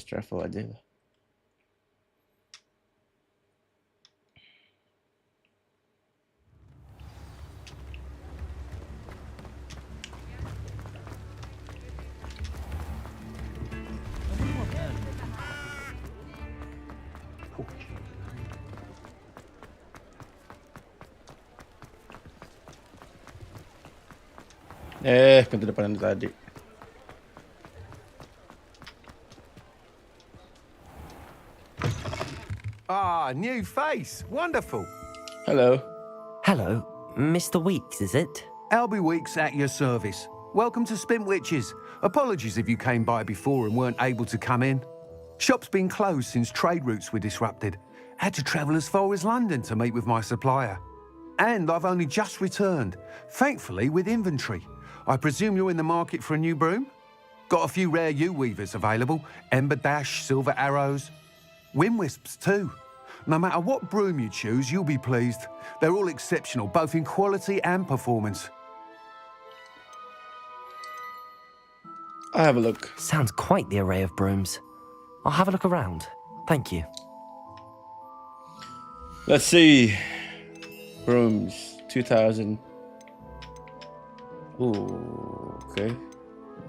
fast travel aja lah. Pintu depan tadi. Ah, new face. Wonderful. Hello. Hello. Mr. Weeks, is it? Albie Weeks at your service. Welcome to Spint Witches. Apologies if you came by before and weren't able to come in. Shop's been closed since trade routes were disrupted. Had to travel as far as London to meet with my supplier. And I've only just returned, thankfully with inventory. I presume you're in the market for a new broom? Got a few rare U-weavers available. Ember Dash, Silver Arrows. Wind Wisps too. No matter what broom you choose, you'll be pleased. They're all exceptional, both in quality and performance. I'll have a look. Sounds quite the array of brooms. I'll have a look around. Thank you. Let's see. Brooms, 2000. Ooh, okay.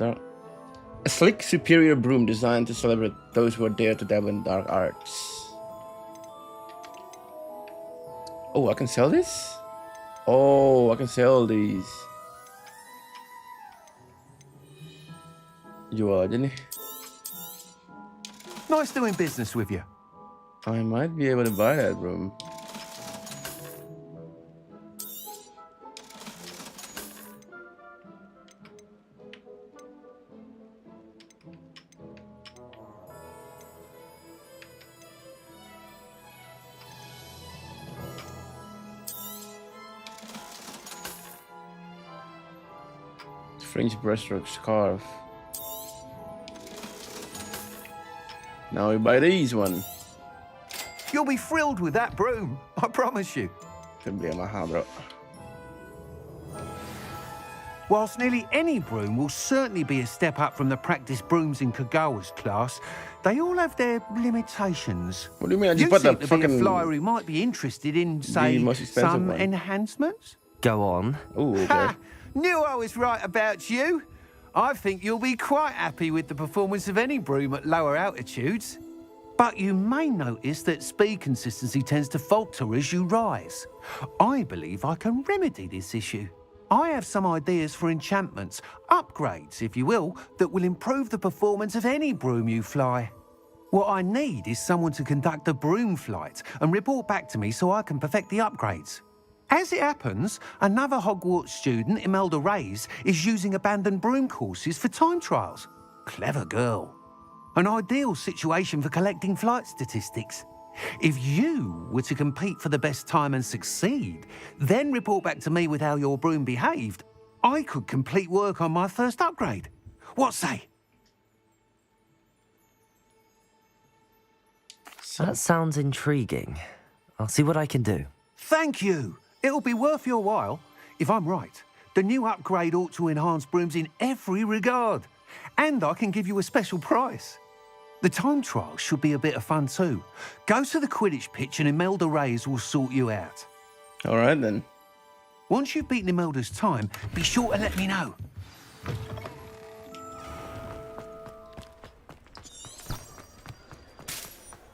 A sleek, superior broom designed to celebrate those who are dare to dabble in dark arts. Oh, I can sell this? Oh, I can sell these. Jual aja nih. Nice doing business with you. I might be able to buy that broom. Fringe breaststroke scarf. Now we buy these one. You'll be thrilled with that broom, I promise you. Beli yang mahal, bro. Whilst nearly any broom will certainly be a step up from the practice brooms in Kagawa's class, they all have their limitations. What do you mean? I just You bought seem the to be a fucking flyer who might be interested in, say, most expensive some one. enhancements? Go on. Oh, okay. Knew I was right about you. I think you'll be quite happy with the performance of any broom at lower altitudes. But you may notice that speed consistency tends to falter as you rise. I believe I can remedy this issue. I have some ideas for enchantments, upgrades, if you will, that will improve the performance of any broom you fly. What I need is someone to conduct a broom flight and report back to me so I can perfect the upgrades. As it happens, another Hogwarts student, Imelda Reyes, is using abandoned broom courses for time trials. Clever girl. An ideal situation for collecting flight statistics. If you were to compete for the best time and succeed, then report back to me with how your broom behaved, I could complete work on my first upgrade. What say? That sounds intriguing. I'll see what I can do. Thank you. It'll be worth your while. If I'm right, the new upgrade ought to enhance brooms in every regard. And I can give you a special price. The time trial should be a bit of fun too. Go to the Quidditch pitch and Imelda Reyes will sort you out. All right, then. Once you've beaten Imelda's time, be sure to let me know.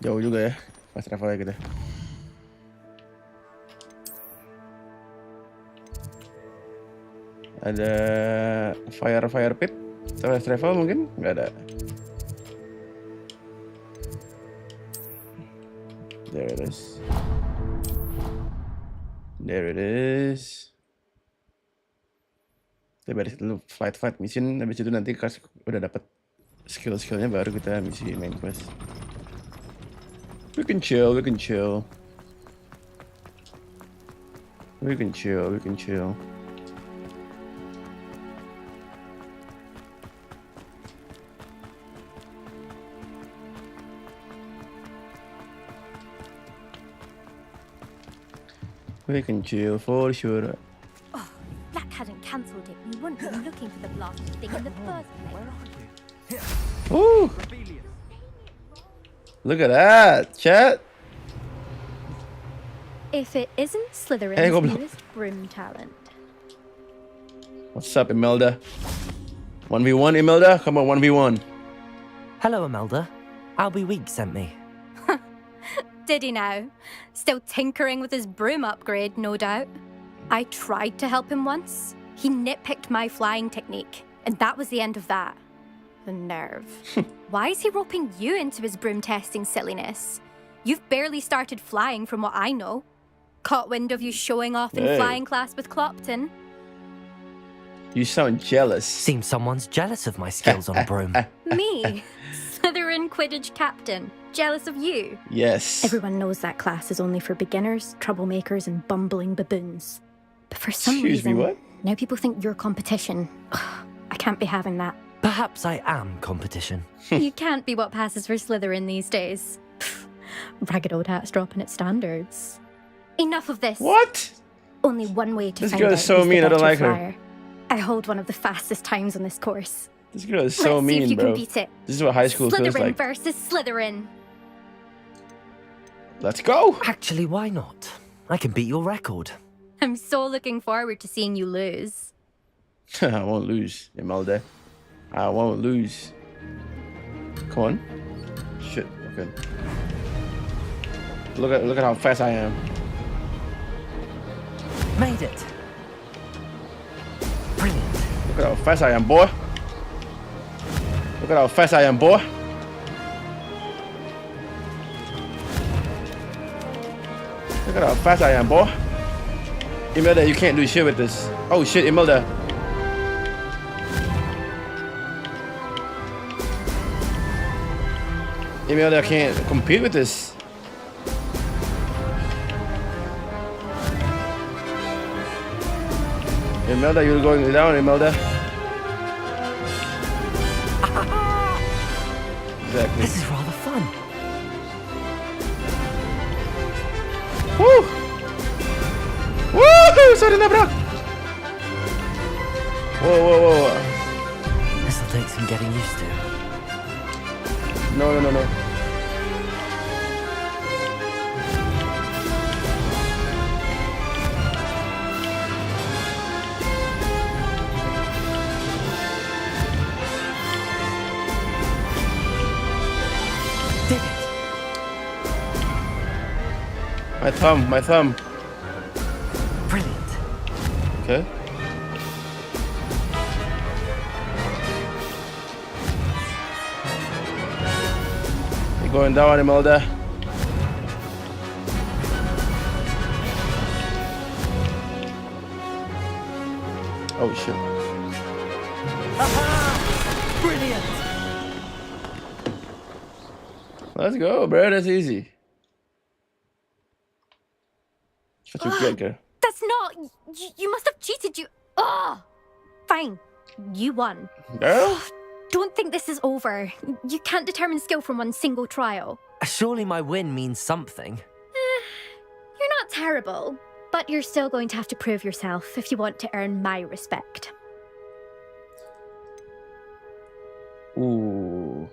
Jauh juga ya, fast travel kita. Ada fire pit, fast travel mungkin nggak ada. There it is. There it is. Kita beres dulu flight mission, habis itu nanti pas udah dapat skill-skillnya baru kita misi main quest. We can chill. We can chill. We can chill for sure. Oh, Black hadn't cancelled it. We wouldn't be looking for the blasted thing in the first place. Ooh! Look at that, chat. If it isn't Slytherin's Hey, go newest broom talent. What's up, Imelda? 1v1, Imelda? Come on, 1v1. Hello, Imelda. Albie Week sent me. Did he now? Still tinkering with his broom upgrade, no doubt. I tried to help him once. He nitpicked my flying technique, and that was the end of that. The nerve. Why is he roping you into his broom testing silliness? You've barely started flying from what I know. Caught wind of you showing off in Hey. flying class with Clopton. You sound jealous. Seems someone's jealous of my skills on a broom. Me? Slytherin Quidditch captain. Jealous of you? Yes. Everyone knows that class is only for beginners, troublemakers, and bumbling baboons. But for some Excuse me, reason, what? now people think you're competition. I can't be having that. Perhaps I am competition. You can't be what passes for Slytherin these days. Pfft, ragged old hat's dropping its standards. Enough of this. What? Only one way to This find girl out is so who's the mean, I don't better like her. flyer. I hold one of the fastest times on this course. This girl is so Let's see if mean, you bro. can beat it. This is what high school feels Slytherin like. versus Slytherin. Let's go. Actually, why not? I can beat your record. I'm so looking forward to seeing you lose. I won't lose, Imelda. I won't lose. Come on. Shit. Okay. Look at how fast I am. Made it. Brilliant. Look at how fast I am, boy. Look at how fast I am, boy. Look at how fast I am, boy. Imelda, you can't do shit with this. Oh shit, Imelda. Imelda can't compete with this. Imelda, you're going down, Imelda. Exactly. This is rather fun. Woo! Woo! Sorry, nabrak. Whoa. This'll take some getting used to. No. Did it? My thumb. Brilliant. Okay. You're going down, Imelda. Oh shit. Brilliant. Let's go, bro. That's easy. That's what you get, girl. That's not. You must have cheated. Fine. You won. Girl? Don't think this is over. You can't determine skill from one single trial. Surely my win means something. You're not terrible, but you're still going to have to prove yourself if you want to earn my respect. Ooh.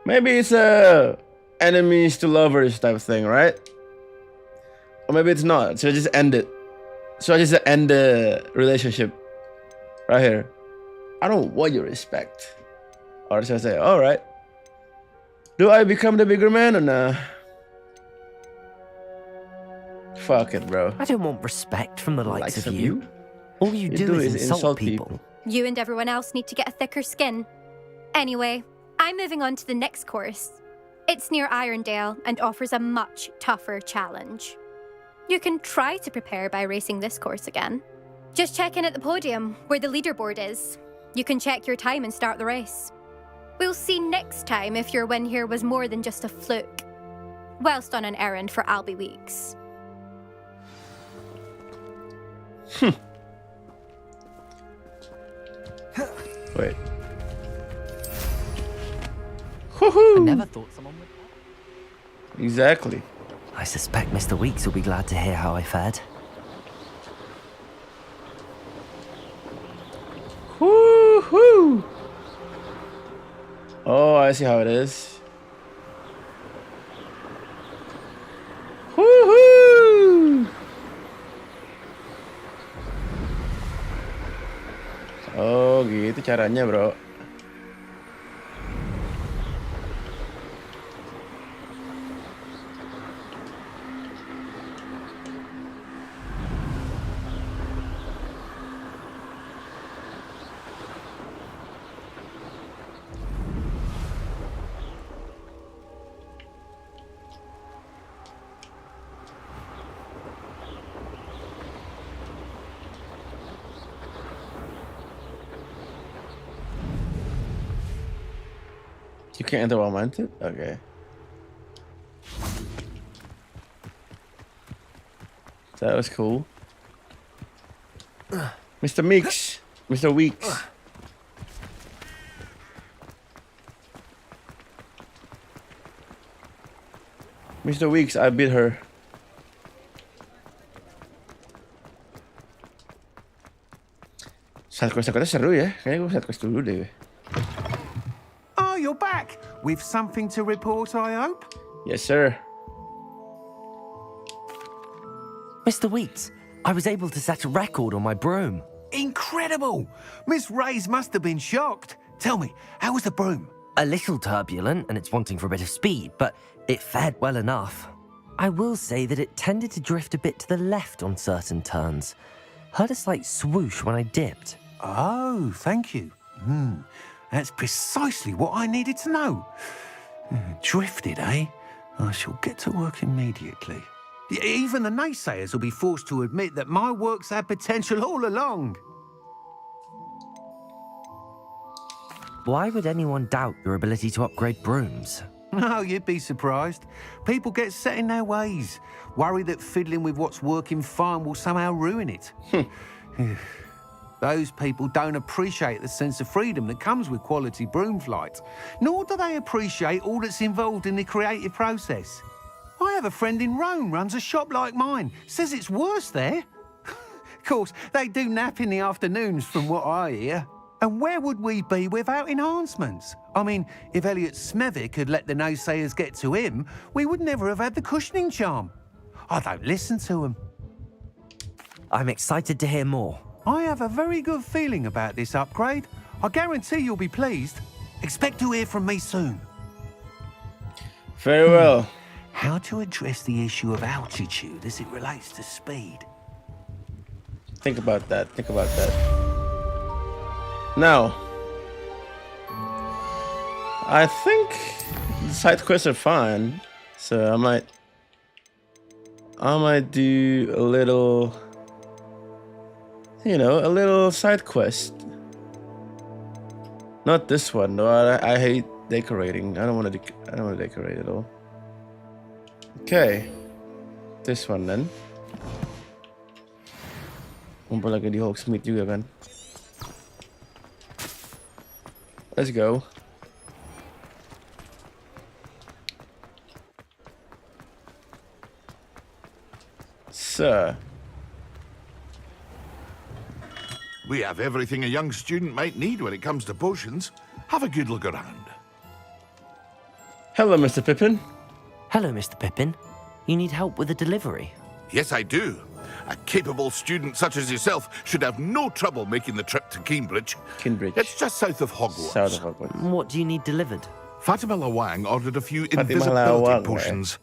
Maybe it's a enemies to lovers type of thing, right? Or maybe it's not. So I just end it. So I just end the relationship right here. I don't want your respect. Or should I say, all right. Do I become the bigger man or nah? Fuck it, bro. I don't want respect from the likes of you. All you do is insult people. You and everyone else need to get a thicker skin. Anyway, I'm moving on to the next course. It's near Irondale and offers a much tougher challenge. You can try to prepare by racing this course again. Just check in at the podium, where the leaderboard is. You can check your time and start the race. We'll see next time if your win here was more than just a fluke. Whilst on an errand for Albie Weeks. Wait. I never thought someone would. Exactly. I suspect Mr. Weeks will be glad to hear how I fared. Woo-hoo! Oh, I see how it is. Oh, gitu caranya, bro. You can't enter while mounted? Okay. That was cool. Mr. Meeks. Mr. Weeks. Mr. Weeks, I beat her. Sidequest seru ya. Kayaknya gue sidequest dulu deh. Oh, you're back. With something to report, I hope? Yes, sir. Mr. Weeks, I was able to set a record on my broom. Incredible! Miss Reyes must have been shocked. Tell me, how was the broom? A little turbulent, and it's wanting for a bit of speed, but it fared well enough. I will say that it tended to drift a bit to the left on certain turns. Heard a slight swoosh when I dipped. Oh, thank you. That's precisely what I needed to know. Drifted, eh? I shall get to work immediately. Even the naysayers will be forced to admit that my work's had potential all along. Why would anyone doubt your ability to upgrade brooms? Oh, you'd be surprised. People get set in their ways, worry that fiddling with what's working fine will somehow ruin it. Those people don't appreciate the sense of freedom that comes with quality broom flight, nor do they appreciate all that's involved in the creative process. I have a friend in Rome runs a shop like mine, says it's worse there. Of course, they do nap in the afternoons from what I hear. And where would we be without enhancements? I mean, if Elliot Smethwick had let the naysayers get to him, we would never have had the cushioning charm. I don't listen to them. I'm excited to hear more. I have a very good feeling about this upgrade. I guarantee you'll be pleased. Expect to hear from me soon. Very well. How to address the issue of altitude as it relates to speed? Think about that. Think about that. Now, I think the side quests are fine, so I might do a little, you know, a little side quest. Not this one though. I hate decorating. I don't want to decorate at all. Okay, this one then. Mumpung lagi di Hogsmeade juga kan. Let's go. Sir. We have everything a young student might need when it comes to potions. Have a good look around. Hello, Mr. Pippin. Hello, Mr. Pippin. You need help with a delivery? Yes, I do. A capable student such as yourself should have no trouble making the trip to Cambridge. It's just south of Hogwarts. South of Hogwarts. What do you need delivered? Fatima Lawang ordered a few Fatima invisibility Lawang, potions.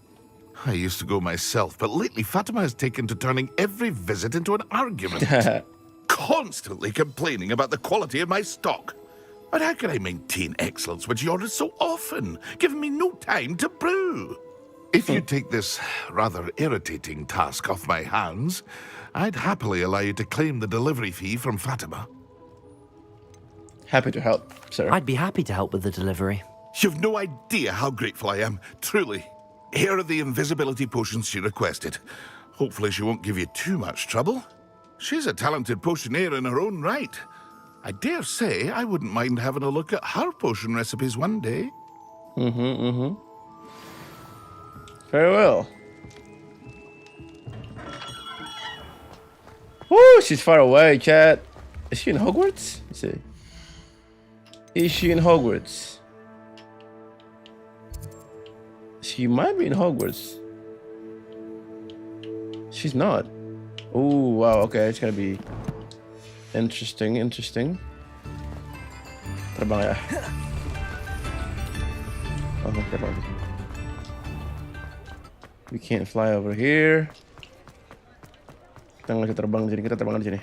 I used to go myself, but lately Fatima has taken to turning every visit into an argument. Constantly complaining about the quality of my stock. But how can I maintain excellence when she orders so often, giving me no time to brew? If you take this rather irritating task off my hands, I'd happily allow you to claim the delivery fee from Fatima. Happy to help, sir. I'd be happy to help with the delivery. You've no idea how grateful I am, truly. Here are the invisibility potions she requested. Hopefully she won't give you too much trouble. She's a talented potioneer in her own right. I dare say I wouldn't mind having a look at her potion recipes one day. Very well. Woo, she's far away, chat. Is she in Hogwarts? Let's see. Is she in Hogwarts? She might be in Hogwarts. She's not. Oh, wow, okay, it's gonna be interesting. Terbang ya. Oh, terbang. We can't fly over here. Kita nggak bisa terbang di sini. Kita terbang di sini.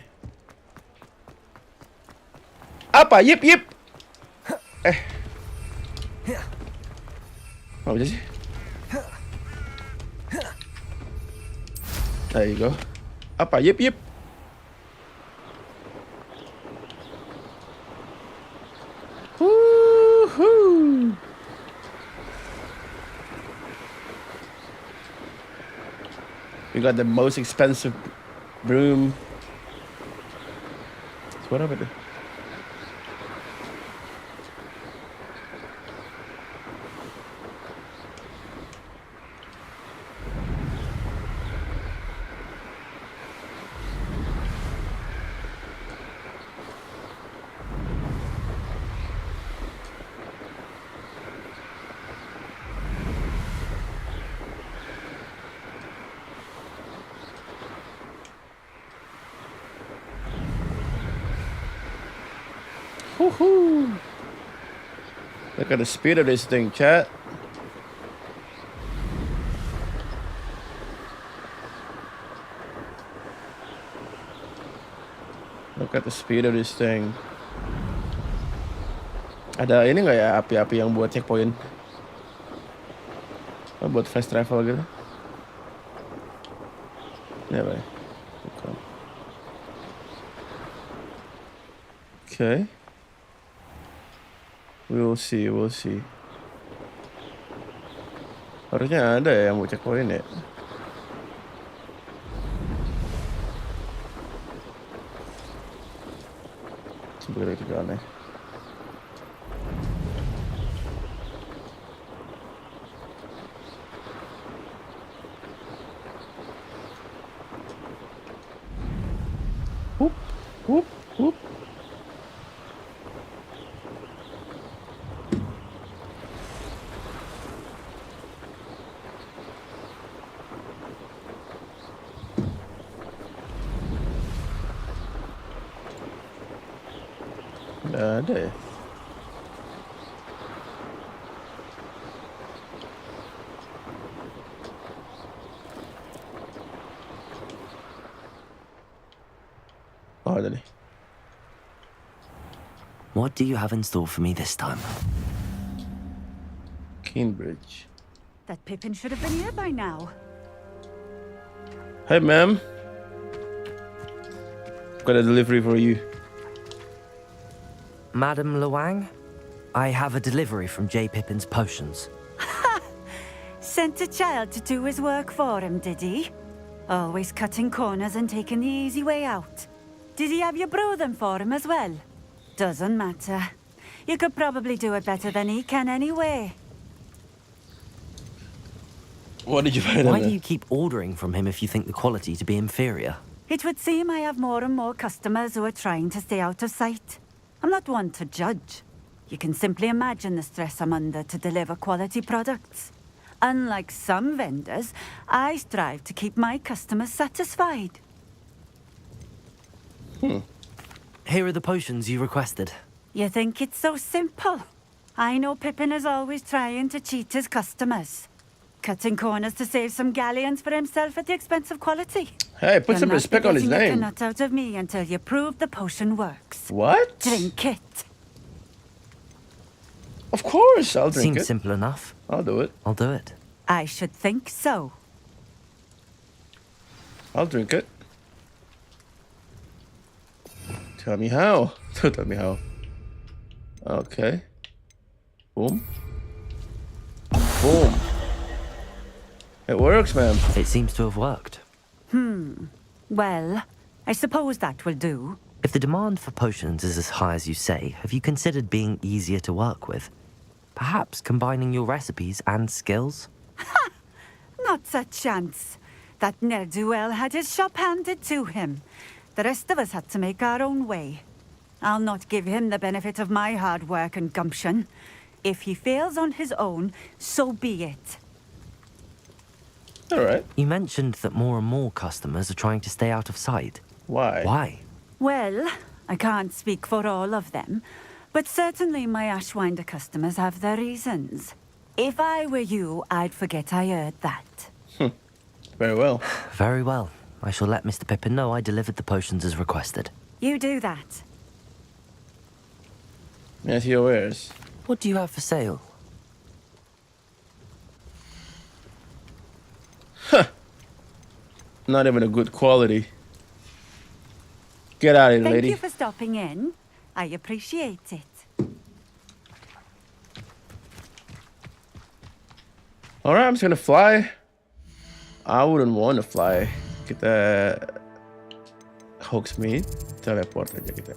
Apa? Yip. Apa aja sih? There you go. Apa? Yip. Woohoo! We got the most expensive broom. What happened? Woohoo! Look at the speed of this thing, chat. Look at the speed of this thing. Ada ini nggak ya api-api yang buat checkpoint? Buat fast travel gitu? Ya, baik. Okay. We'll see. Harusnya ada ya yang mau checkpoint ya. Coba kita jalan ya. Whoop. Nggak ada ya. Oh, ada nih. What do you have in store for me this time? Cambridge. That Pippin should have been here by now. Hey, ma'am. Got a delivery for you. Madam Luang, I have a delivery from J. Pippin's Potions. Sent a child to do his work for him, did he? Always cutting corners and taking the easy way out. Did he have you brew them for him as well? Doesn't matter. You could probably do it better than he can anyway. What did you find? Why do you keep ordering from him if you think the quality to be inferior? It would seem I have more and more customers who are trying to stay out of sight. I'm not one to judge. You can simply imagine the stress I'm under to deliver quality products. Unlike some vendors, I strive to keep my customers satisfied. Here are the potions you requested. You think it's so simple? I know Pippin is always trying to cheat his customers. Cutting corners to save some galleons for himself at the expense of quality. Hey, put some respect on his name. You're not getting a nut out of me until you prove the potion works. What? Drink it. Of course, I'll drink it. Seems simple enough. I'll do it. I'll do it. I should think so. I'll drink it. Tell me how. Tell me how. Okay. Boom. Boom. It works, ma'am. It seems to have worked. Well, I suppose that will do. If the demand for potions is as high as you say, have you considered being easier to work with? Perhaps combining your recipes and skills? Not a chance. That ne'er-do-well had his shop handed to him. The rest of us had to make our own way. I'll not give him the benefit of my hard work and gumption. If he fails on his own, so be it. All right. You mentioned that more and more customers are trying to stay out of sight. Why? Why? Well, I can't speak for all of them, But certainly my Ashwinder customers have their reasons. If I were you, I'd forget I heard that. Very well. Very well. I shall let Mr. Pippin know I delivered the potions as requested. You do that. Yes, he wears. What do you have for sale? Huh. Not even a good quality. Get out of here, Thank lady. you for stopping in. I appreciate it. Alright, I'm just gonna fly. I wouldn't want to fly. Kita Hogsmeade, teleport aja kita.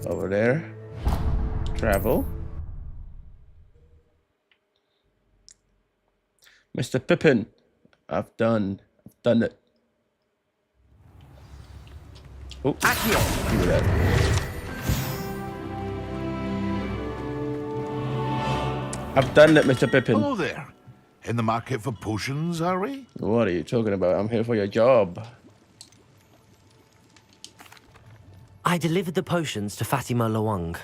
Over there. Travel. Mr. Pippin, I've done it. Oh, give me that. I've done it, Mr. Pippin. Hello there. In the market for potions, are we? What are you talking about? I'm here for your job. I delivered the potions to Fatima Lawang.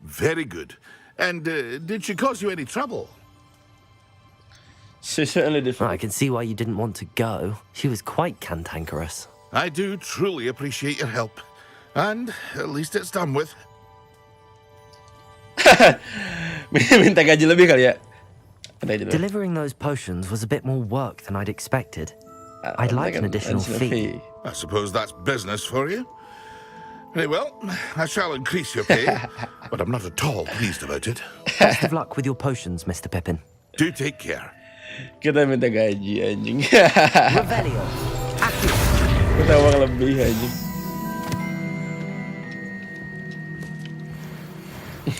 Very good. And did she cause you any trouble? She certainly did. I can see why you didn't want to go. She was quite cantankerous. I do truly appreciate your help. And at least it's done with. Minta gaji lebih kali ya. Delivering those potions was a bit more work than I'd expected. I'd like an additional fee. I suppose that's business for you. Very well, I shall increase your pay, but I'm not at all pleased about it. Best of luck with your potions, Mr. Pippin. Do take care. Kita minta gaji, anjing. Revelio. Kita uang lebih, anjing.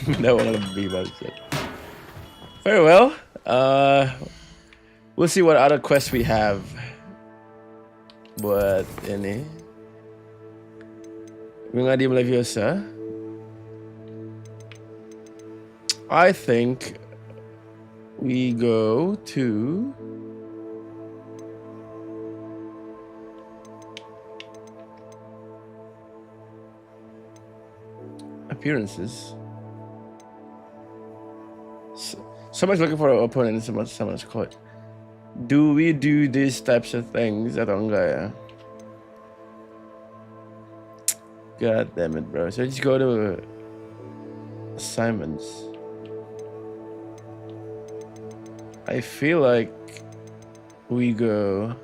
Minta uang lebih, bangsat. Very well. We'll see what other quests we have. Buat ini. Wingardium Leviosa. I think we go to appearances. Someone's looking for an opponent. Someone's caught. Do we do these types of things? Atau enggak ya? God damn it, bro. So just go to assignments. I feel like we go.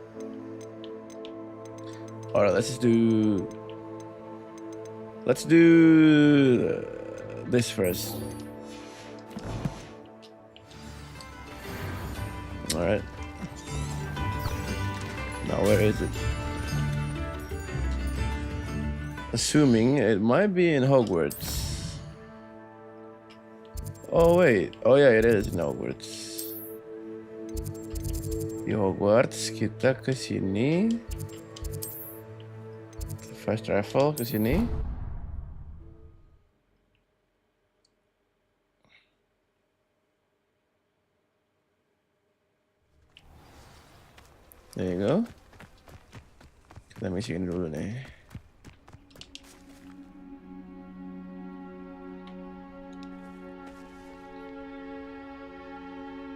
Alright, let's do this first. Alright. Now where is it? Assuming it might be in Hogwarts. Oh wait. Oh yeah, it is in Hogwarts. Di Hogwarts kita ke sini. Fast travel ke sini. There you go. Kita misiin dulu nih.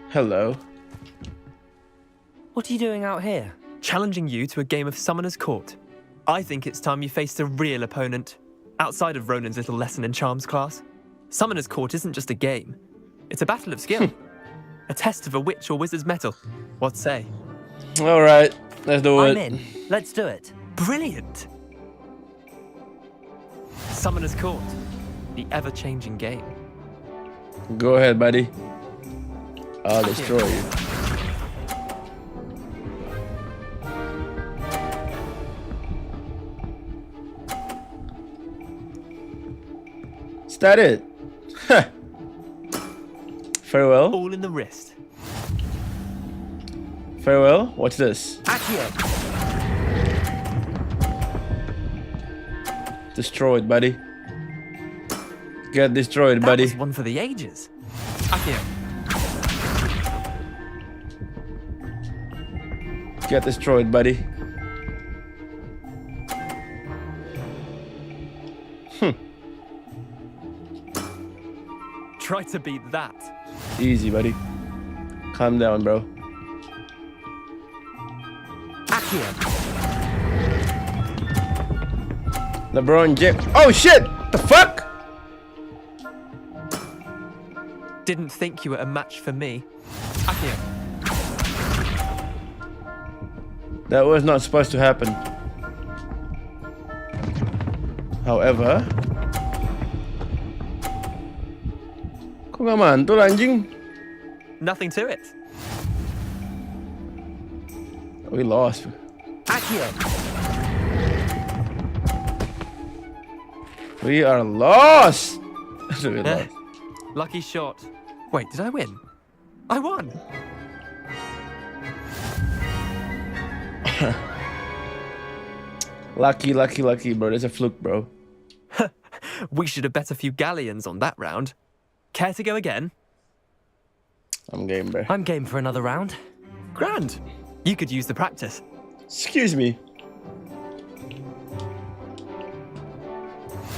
Hello. What are you doing out here? Challenging you to a game of Summoner's Court. I think it's time you faced a real opponent, outside of Ronan's little lesson in charms class. Summoner's Court isn't just a game. It's a battle of skill. A test of a witch or wizard's mettle. What say? All right, let's do it. I'm in. Let's do it. Brilliant. Summoner's Court. The ever-changing game. Go ahead, buddy. I'll destroy you. Is that it? Huh. Farewell. All in the wrist. Farewell. What's this? Destroyed, buddy. Get destroyed, buddy. That was one for the ages. Accio. Get destroyed, buddy. Try to beat that. Easy, buddy. Calm down, bro. LeBron James. Oh shit! The fuck? Didn't think you were a match for me. Akio. That was not supposed to happen. However, kok gak mantul anjing? Nothing to it. We lost. Akio. We are lost. We lost. Lucky shot. Wait, did I win? I won. Lucky, bro. There's a fluke, bro. We should have bet a few galleons on that round. Care to go again? I'm game, bro. I'm game for another round. Grand. You could use the practice. Excuse me.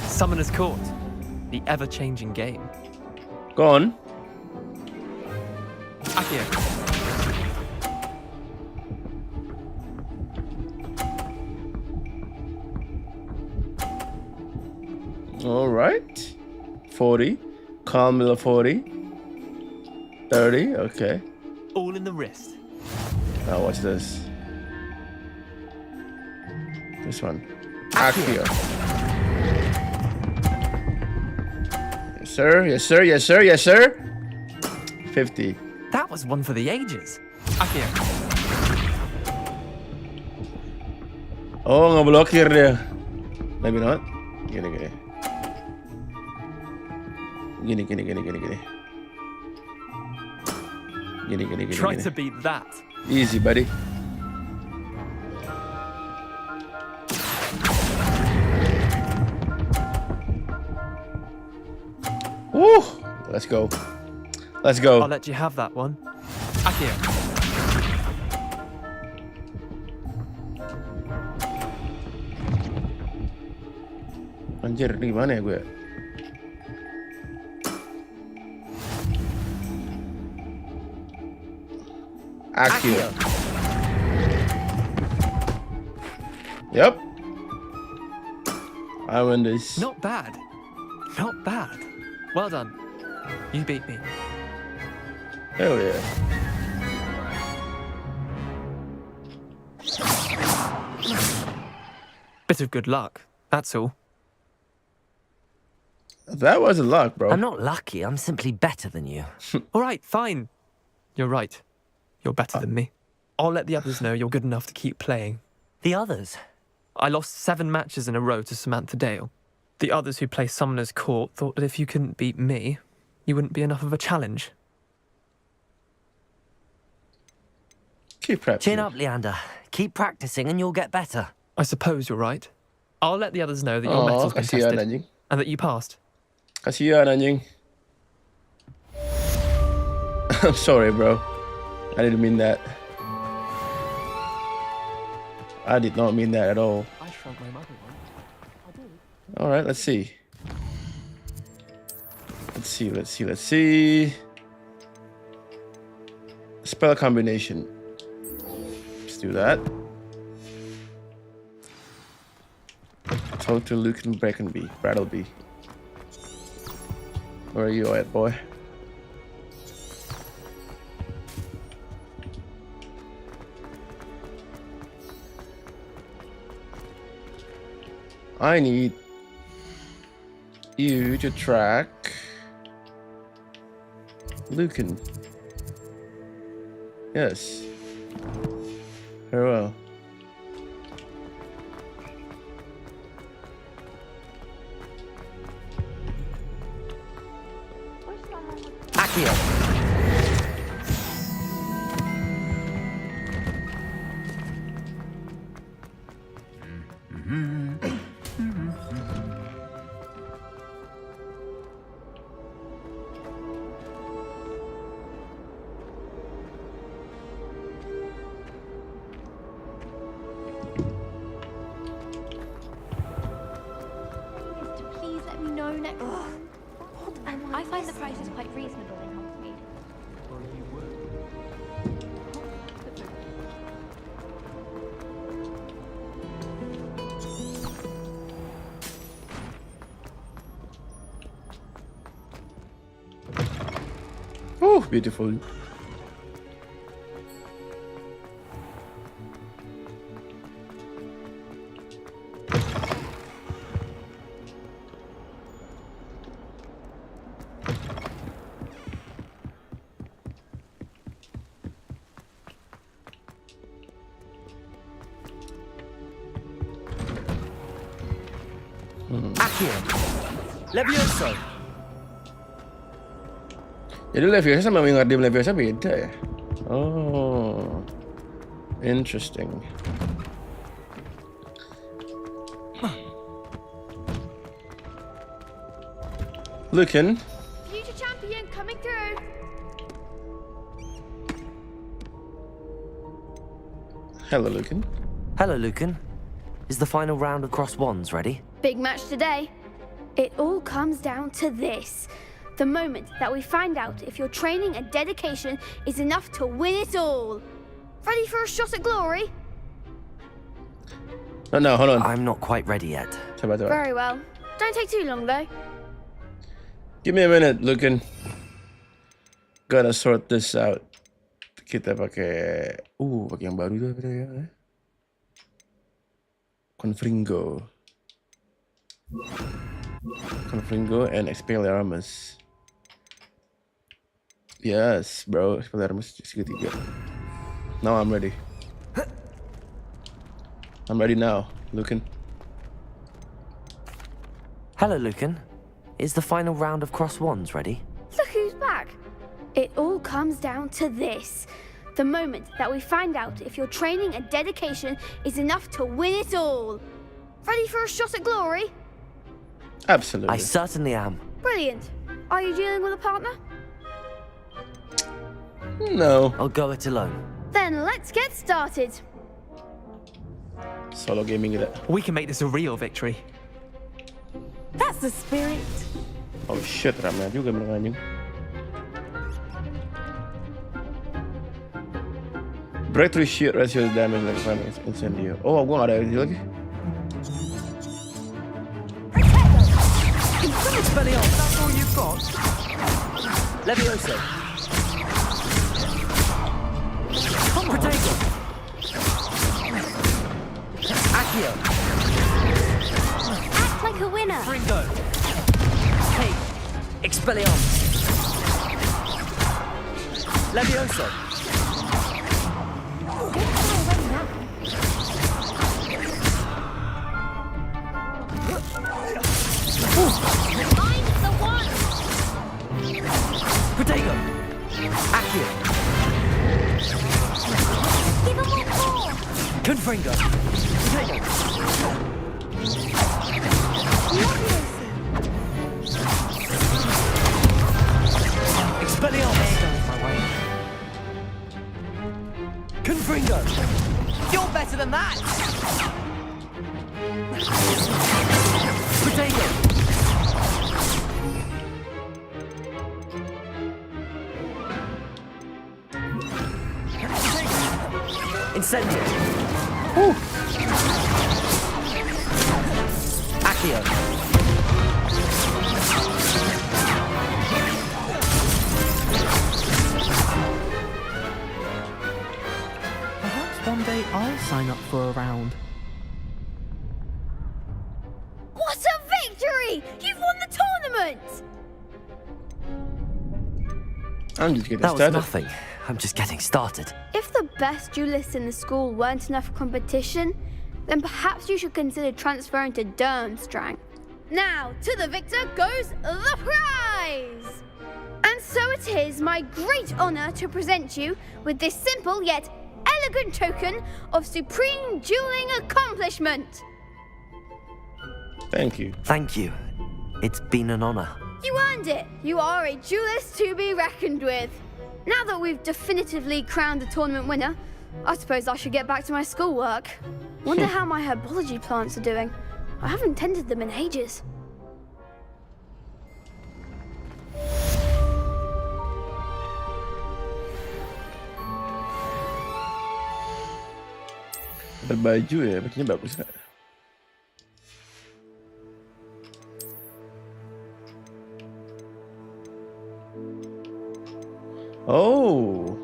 Summoner's Court. The ever-changing game. Go on. Akio. All right. 40. Calm Miller 40. 30. Okay. All in the wrist. Now watch this. This one. Akio. Yes, sir. Yes, sir. Yes, sir. Yes, sir. 50. That was one for the ages. Akio. Oh, ngeblokir dia. Maybe not. Gini. Try to beat that. Easy, buddy. Woo! Let's go. Let's go. I'll let you have that one. Akio. Anjir, di mana ya gue? Akio. Yep. I win this. Not bad. Not bad. Well done. You beat me. Hell yeah. Bit of good luck, that's all. That wasn't luck, bro. I'm not lucky, I'm simply better than you. All right, fine. You're right. You're better than me. I'll let the others know you're good enough to keep playing. The others? I lost 7 matches in a row to Samantha Dale. The others who play Summoner's Court thought that if you couldn't beat me, you wouldn't be enough of a challenge. Keep practicing. Chin up, Leander. Keep practicing and you'll get better. I suppose you're right. I'll let the others know that your metal's been tested anjing. and that you passed. Kasihan anjing. I'm sorry, bro. I didn't mean that. I did not mean that at all. I shrunk my mother one. All right, let's see. Let's see. Spell combination. Let's do that. Total Lucan Brattleby. Where are you at, boy? I need you to track Lucan. Yes. Very well. Akio. Please let me know next time. I find the prizes quite Whew, beautiful. Accio. Levioso. Jadi Leviosa sama Wingardium Leviosa beda ya? Oh, interesting. Lucan. Future champion coming through. Hello, Lucan. Hello, Lucan. Is the final round of Cross Wands ready? Big match today. It all comes down to this. The moment that we find out if your training and dedication is enough to win it all. Ready for a shot at glory? No, hold on. I'm not quite ready yet. Very well. Don't take too long, though. Give me a minute, Lucan. Gotta sort this out. Kita pakai pakai yang baru tuh apa ya? Confringo and Expelliarmus. Yes, bro. Expelliarmus segitiga. Now I'm ready. I'm ready now, Lucan. Hello, Lucan. Is the final round of Cross Wands ready? Look who's back. It all comes down to this. The moment that we find out if your training and dedication is enough to win it all. Ready for a shot at glory? Absolutely. I certainly am. Brilliant. Are you dealing with a partner? No. I'll go it alone. Then let's get started. Solo gaming it. We can make this a real victory. That's the spirit. Oh shit, ramai juga anjing. Breakthrough shield ratio damage like primary incendio. Oh, gua nggak ada ini lagi. Expellion, that's all you've got? Levioso. Potato. Accio. Act like a winner. Fringo. Hey, Expellion. Levioso. Find the one. Potato. Accio. Give him one more. Confringo. Potato. Expellion. Confringo. You're better than that. Potato. Incendio. Accio. Perhaps one day I'll sign up for a round. What a victory! You've won the tournament! I'm just getting That was started. nothing. I'm just getting started. If the best duelists in the school weren't enough competition, then perhaps you should consider transferring to Durmstrang. Now, to the victor goes the prize! And so it is my great honor to present you with this simple yet elegant token of supreme dueling accomplishment. Thank you. Thank you. It's been an honor. You earned it. You are a duelist to be reckoned with. Now that we've definitively crowned the tournament winner, I suppose I should get back to my schoolwork. Wonder how my herbology plants are doing. I haven't tended them in ages. Berbaju ya, bajunya bagus nggak? Oh.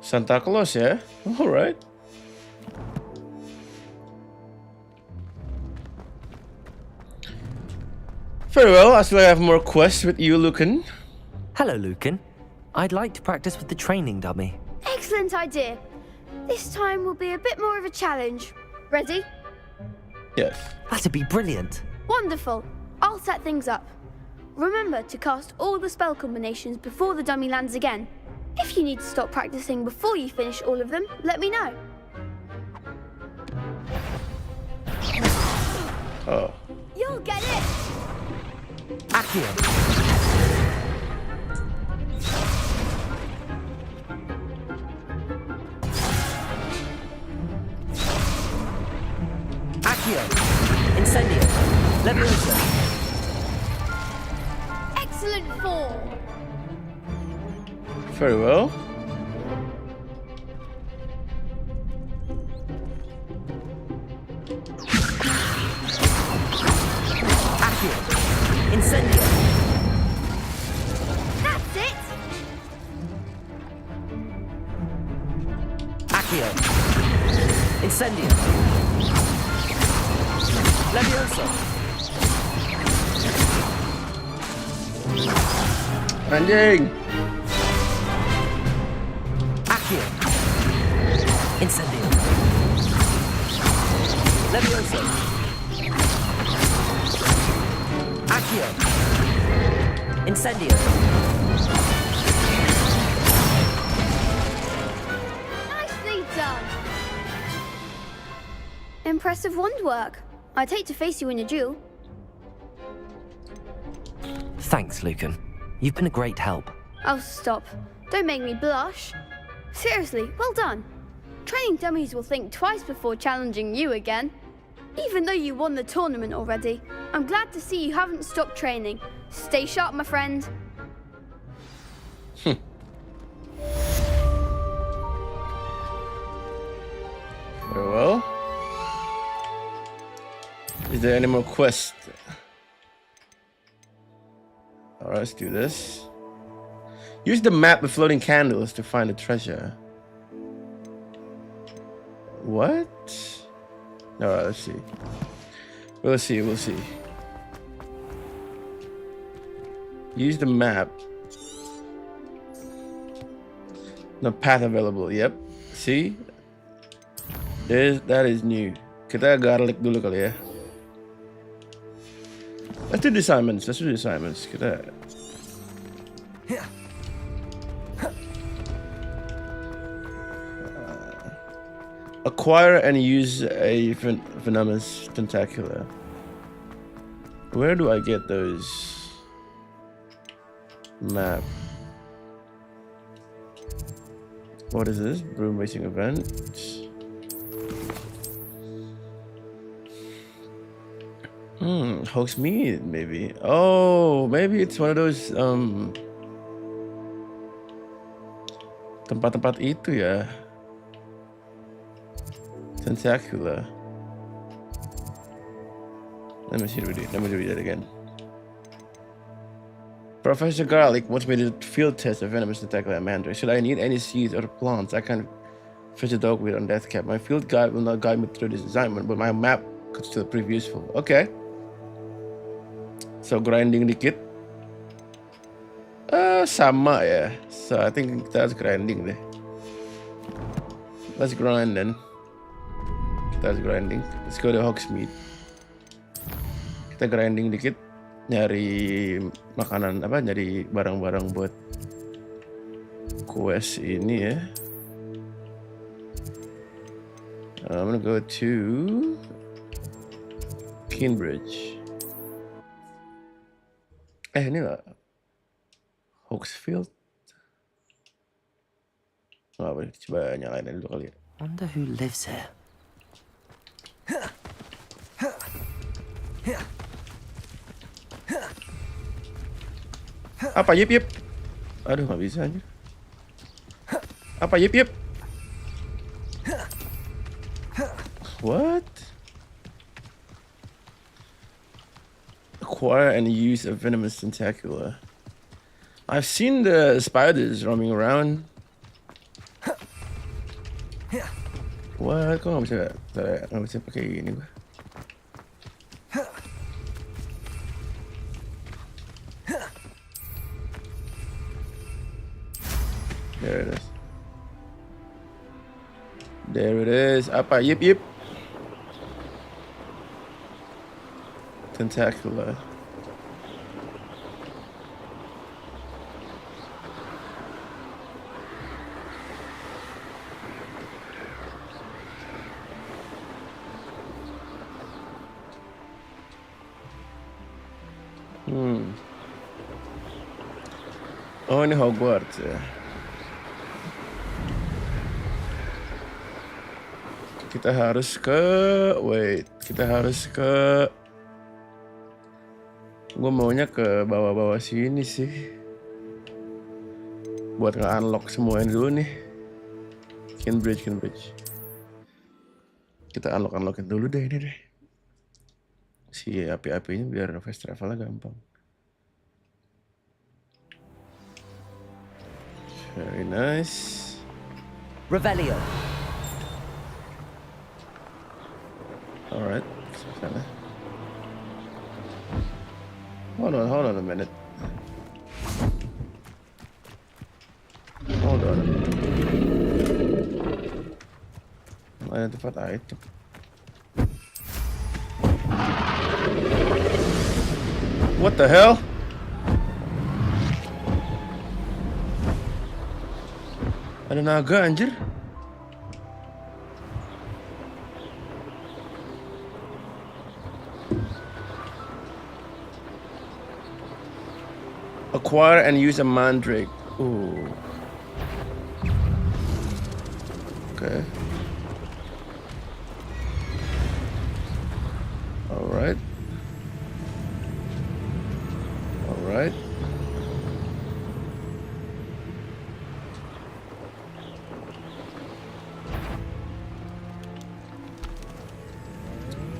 Santa Claus, yeah? Alright. Very well, I still have more quests with you, Lucan. Hello, Lucan. I'd like to practice with the training dummy. Excellent idea. This time will be a bit more of a challenge. Ready? Yes. That'd be brilliant. Wonderful. I'll set things up. Remember to cast all the spell combinations before the dummy lands again. If you need to stop practicing before you finish all of them, let me know. Oh. You'll get it! Accio. Accio. Incendio. Leviosa. Excellent form! Very well. Accio. Incendio. That's it! Accio. Incendio. Leviosa. Anjing. Accio. Incendio. Leviosa. Accio. Incendio. Nicely done! Impressive wand work. I'd hate to face you in a duel. Thanks, Lucan. You've been a great help. Oh, stop. Don't make me blush. Seriously, well done. Training dummies will think twice before challenging you again. Even though you won the tournament already, I'm glad to see you haven't stopped training. Stay sharp, my friend. Very well. Is there any more quests? Alright, let's do this. Use the map with floating candles to find the treasure. What? Alright, let's see. We'll see, we'll see. Use the map. The path available, yep. See? That is new. Kita garlic dulu kali ya. Let's do the assignments. Let's do the assignments. Kita. Acquire and use a venomous tentacular. Where do I get those? Map. What is this? Broom racing event. Hogsmeade, maybe. Oh, maybe it's one of those tempat-tempat itu ya. Tentacular. Let me read it again. Professor Garlic wants me to field test a venomous tentacular mandrake. Should I need any seeds or plants I can fish a dog with on Death Cap? My field guide will not guide me through this assignment, but my map could still prove useful. Okay. So grinding dikit. Sama ya. So I think kita harus grinding deh. Let's grind then. Kita harus grinding. Let's go to Hogsmeade. Kita grinding dikit. Nyari makanan apa? Nyari barang-barang buat quest ini ya. I'm gonna go to Cambridge. Ini lah Hogsfield. Oh, boleh coba nyalain dulu kali ya. Wonder who lives here. Apa yip yip? Aduh, nggak bisa aja. Apa yip yip? What? Acquire and use a venomous tentacular. I've seen the spiders roaming around. What? Kok nggak bisa pakai ini gua? There it is. There it is. Apa? Yip. Tentacular. Oh, ini Hogwarts ya. Kita harus ke... Gue maunya ke bawah-bawah sini sih. Buat nge-unlock semuanya dulu nih. Cambridge. Kita unlockin dulu deh ini deh. Si api-apinya biar fast travelnya gampang. Very nice. Revelio. Alright, sana. Hold on a minute. Hold on. Identified item. What the hell? Ada naga anjir. Acquire and use a mandrake. Ooh. Okay. Alright.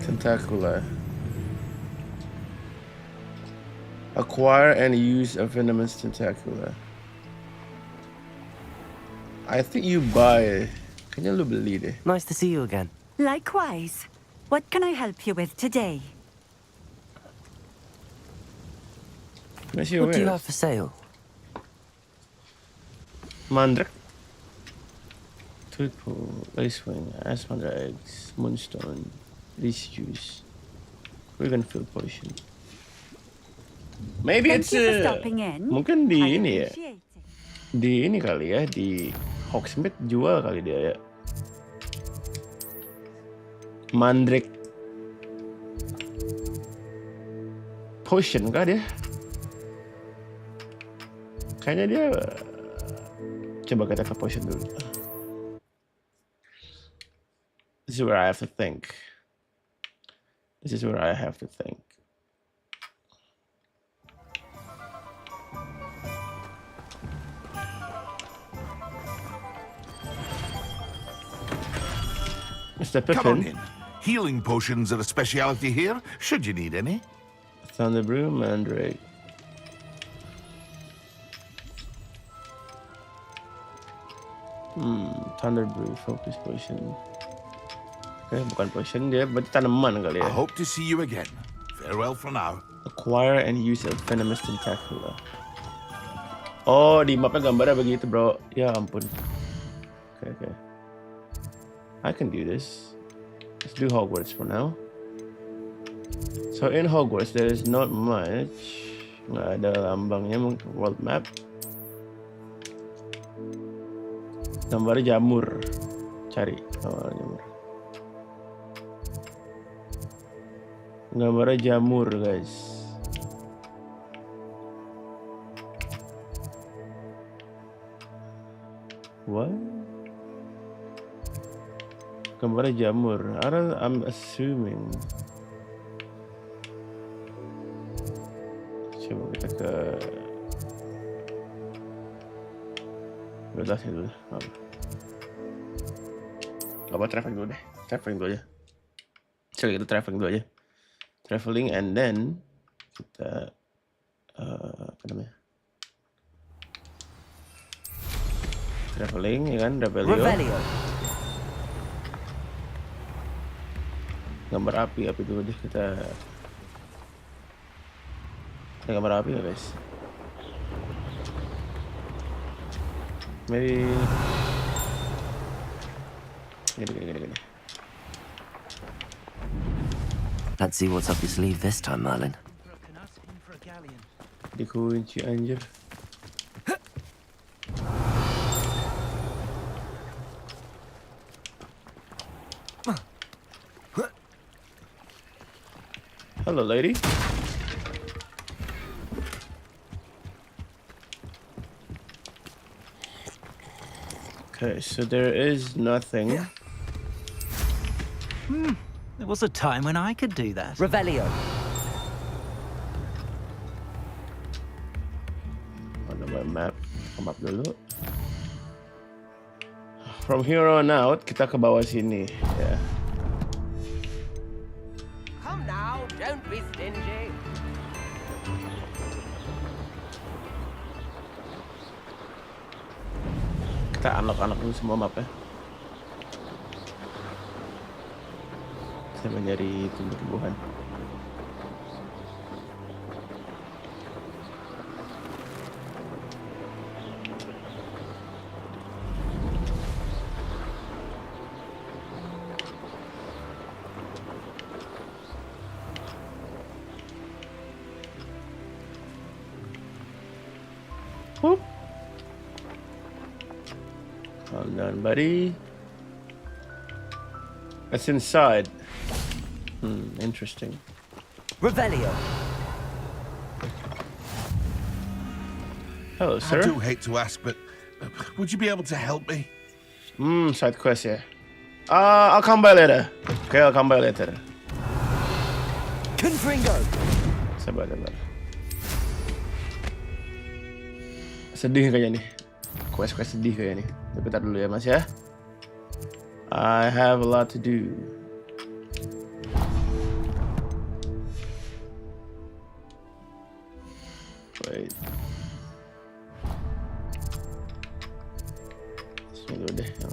Tentacular. Acquire and use a venomous tentacular. I think you buy. Kayaknya lu beli deh. Nice to see you again. Likewise. What can I help you with today? What do you have for sale? Mandrake. Toothpool, lacewing, asthma eggs, moonstone, leech juice, Ravenfield potion. Maybe Thank it's you for stopping in. mungkin di I ini ya. appreciate it. Di ini kali ya, di Hogsmeade jual kali dia ya. Mandrake potion kah dia? Kayaknya dia coba kita ke potion dulu. This is where I have to think. Mr. Pippin. Come on in. Healing potions are a speciality here, should you need any. Thunder Brew, Mandrake. Thunder Brew, Focus Potion. Bukan potion dia, berarti tanaman kali ya. I hope to see you again. Farewell for now. Acquire and use a venomous tentacular. Oh, di mapnya gambarnya begitu, bro. Ya ampun. Okay. I can do this. Let's do Hogwarts for now. So in Hogwarts there is not much. Nggak ada lambangnya, mungkin world map. Gambar jamur. Cari gambar jamur. Gambar jamur, guys. What? Gambar jamur. I'm assuming. Coba kita ke belas dulu. Apa traveling dulu deh. Traveling dulu aja. Coba kita traveling dulu aja. Traveling and then kita apa namanya? Traveling, ya kan? Revelio. Gambar api dulu deh kita. Ada gambar api nggak guys? Maybe. Gini. Let's see what's up your sleeve this time, Merlin. Dikunci anjir. Hello, lady. Okay, so there is nothing. There was a time when I could do that. Revelio. Mana map? Map dulu. From here on out, kita ke bawah sini, ya. Come now, don't be stingy. Kita unlock dulu semua map ya. Saya mencari tumbuh-tumbuhan. Whoop. Calm down, buddy. That's inside. Interesting. Revelio. Hello, sir. I do hate to ask, but would you be able to help me? Side quest, yeah. I'll come by later. Okay, I'll come by later. Confringo. Sabar. Sedih kayaknya nih. Quest sedih kayaknya nih. Tapi tar dulu ya, Mas ya. I have a lot to do. Wait. Sini dulu deh yang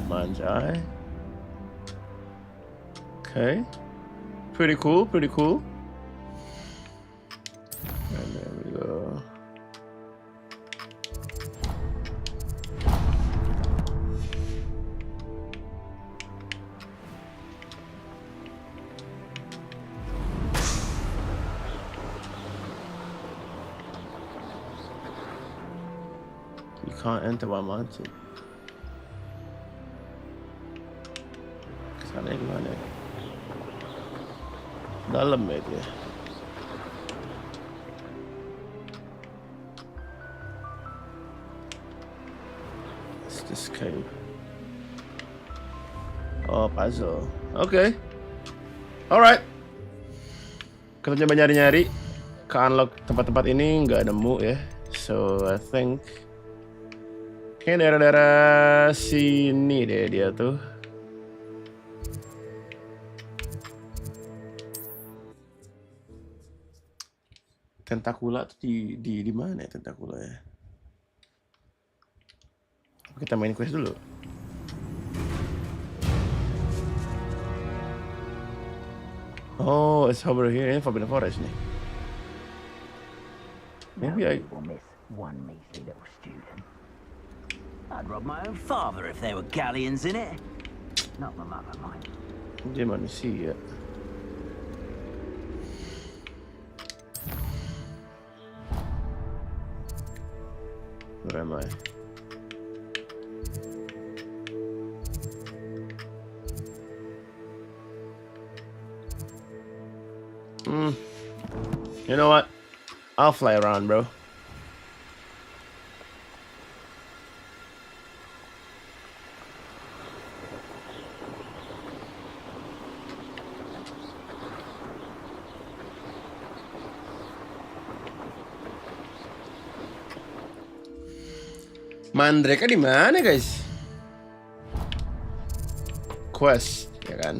Manjai. Okay. Pretty cool. And there we go. You can't enter while mounted. Sana gimana? Dalam ya dia. It's this cave. Oh, puzzle. Okay. Alright. Kita coba nyari-nyari. Ke unlock tempat-tempat ini nggak nemu ya. So I think kayaknya daerah-daerah sini deh dia tuh. Tentakula tuh di mana ya tentakula ya? Kita main quest dulu. Oh, it's over here in Forbidden Forest nih. Maybe I will miss one measly little student. I'd rob my own father if there were galleons in it. Not my mother, mind. Dia manusia. Where am I? You know what? I'll fly around, bro. Mandrake di mana, guys? Quest, ya kan?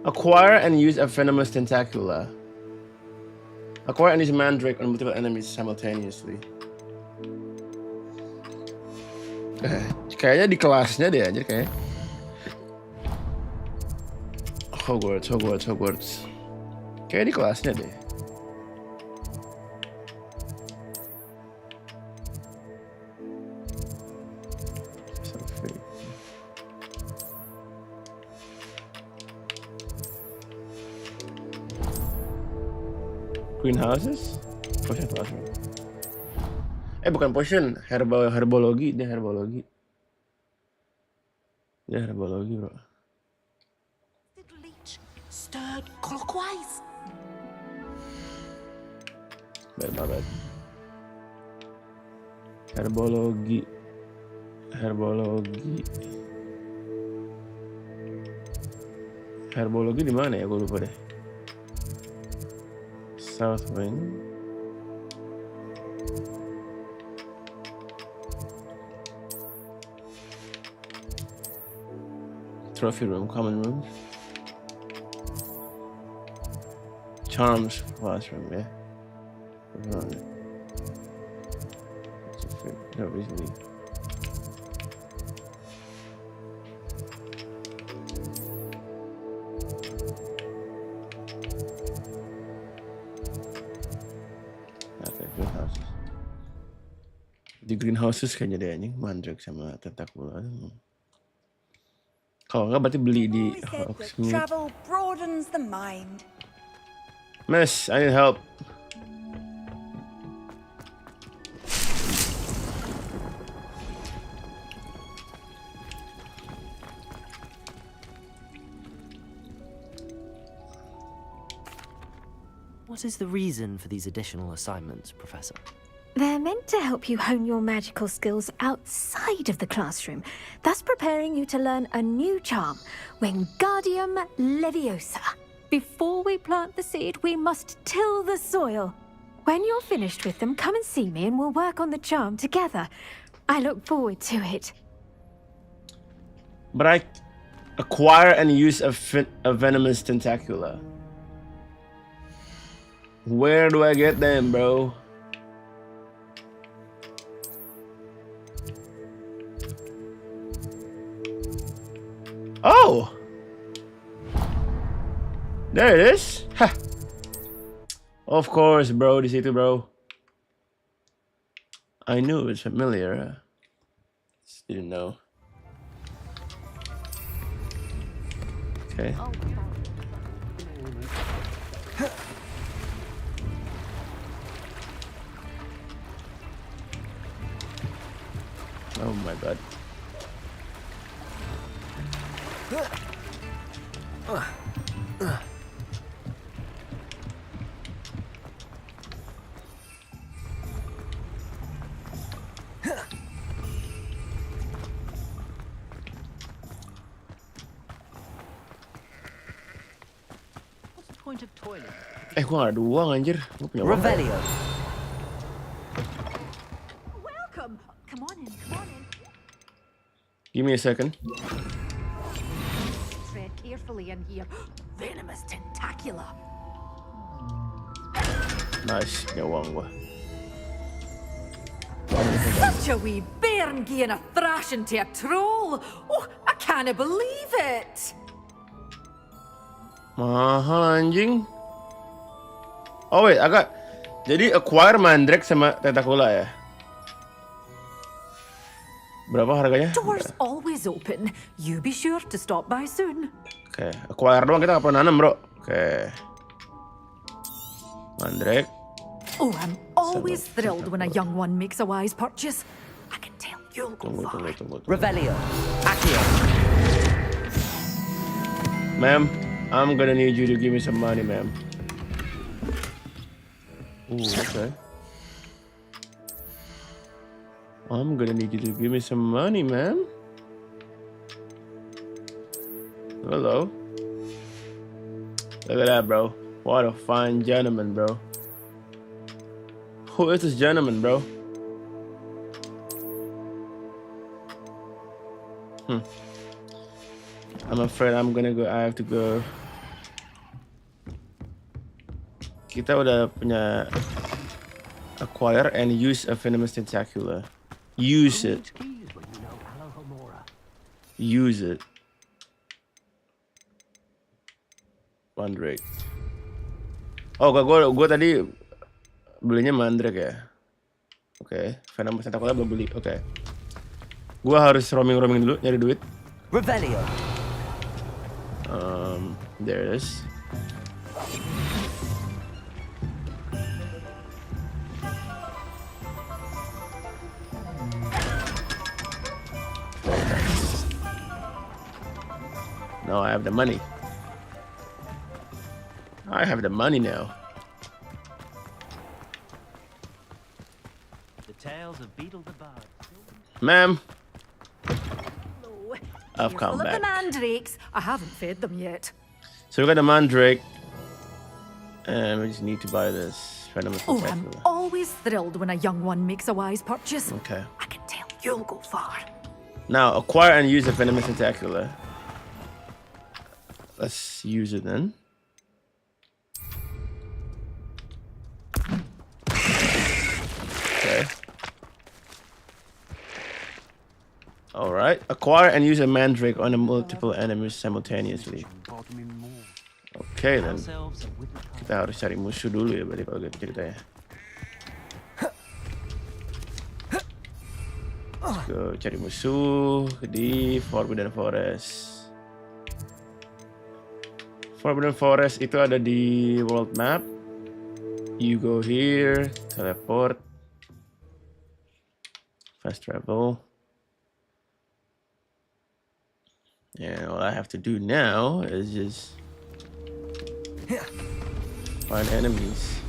Acquire and use a venomous tentacula. Acquire and use mandrake on multiple enemies simultaneously. Kayaknya di kelasnya deh aja kayak. Hogwarts. Kayaknya di kelasnya deh. Greenhouses? Potion classroom. Bukan potion, herbologi, dia herbologi. Dia herbologi, bro. Stirred clockwise. Bad. Herbologi. Herbologi di mana ya? Gue lupa deh. South Wing. Trophy room, common room. Charms classroom, yeah. No reason. Di greenhouses kayaknya deh anjing, mandrake sama tentacula. Kalau enggak berarti beli di Hogsmeade. Travel broadens the mind. Miss, I need help. What is the reason for these additional assignments, Professor? They're meant to help you hone your magical skills outside of the classroom, thus preparing you to learn a new charm, Wingardium Leviosa. Before we plant the seed, we must till the soil. When you're finished with them, come and see me and we'll work on the charm together. I look forward to it. But I acquire and use a venomous tentacula. Where do I get them, bro? Oh! There it is. Ha. Of course, bro. Di situ, bro. I knew it's familiar. Just didn't know. Okay. Oh my god. Point of toilet. Gua ada uang anjir. Gua punya uang. Revelio. Welcome. Come on in. Give me a second. Tread carefully in here. Venomous tentacula. Nice, punya uang gua. Such a wee bairn giving a thrashing to a troll. Oh, I can't believe it. Mahal anjing. Oh wait, jadi acquire mandrake sama tentacula ya. Berapa harganya? Doors always open. You be sure to stop by soon. Oke, acquire doang, kita nggak perlu nanam, bro. Oke. Mandrake. Oh, I'm always thrilled when a young one makes a wise purchase. I can tell you'll go far. Tunggu. Revelio. Accio. Ma'am, I'm gonna need you to give me some money, ma'am. Ooh, okay. I'm gonna need you to give me some money, ma'am. Hello. Look at that, bro. What a fine gentleman, bro. Who is this gentleman, bro? I'm afraid I'm gonna go. I have to go. Kita udah punya acquire and use a venomous tentacula. Use it. Use it. Mandrake. Oh, gue tadi belinya Mandrake ya. Oke, venomous tentacula belum beli. Oke. Gue harus roaming dulu, nyari duit. Revelio. There it is. Now I have the money. I have the money now. The tales of Beetle the Bard. Ma'am, Hello. I've come Full of the back. mandrakes. I haven't fed them yet. So we got the Mandrake, and we just need to buy this venomous Oh, I'm tentacula. always thrilled when a young one makes a wise purchase. Okay. I can tell you'll go far. Now acquire and use the venomous tentacula. Let's use it then. Okay. Alright. Acquire and use a Mandrake on multiple enemies simultaneously. Okay then. Kita harus cari musuh dulu ya berarti kalau gitu ceritanya. Let's go cari musuh di Forbidden Forest. Forbidden Forest itu ada di world map. You go here, teleport, fast travel. And all I have to do now is just find enemies.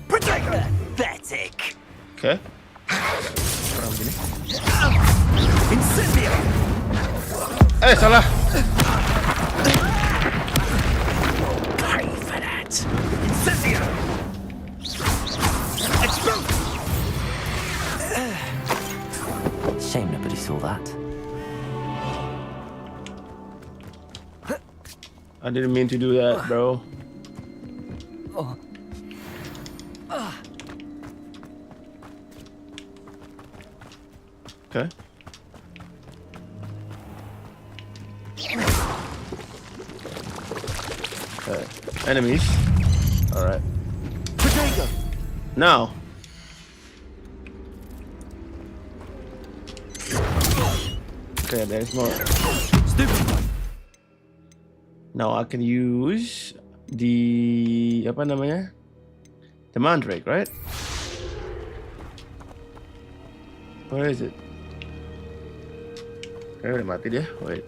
Pathetic. Okay. Incendio. Salah. Pay for that. Incendio. Explode. Shame nobody saw that. I didn't mean to do that, bro. Okay. Okay. Enemies. Alright. Now. Okay, there's more. Now I can use the apa namanya? The Mandrake, right? Where is it? Kayaknya udah mati dia. Wait.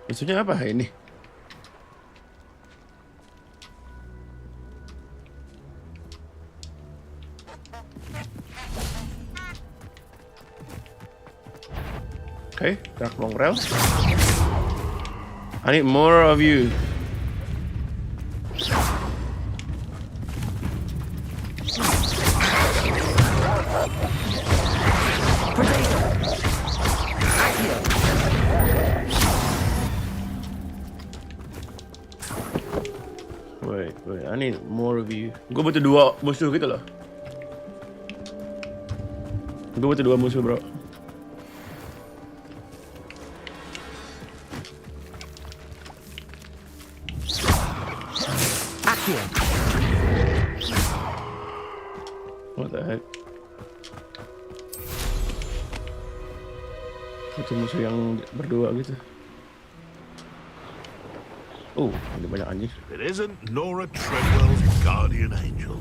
Isunya apa ini? Okay, dark long rail. I need more of you. Wait, I need more of you. Gue butuh 2 musuh gitu loh. Gue butuh 2 musuh, bro. What the heck? Butuh musuh yang berdua gitu. Oh, ada banyak anjing. It isn't Nora Treadwell's guardian angel.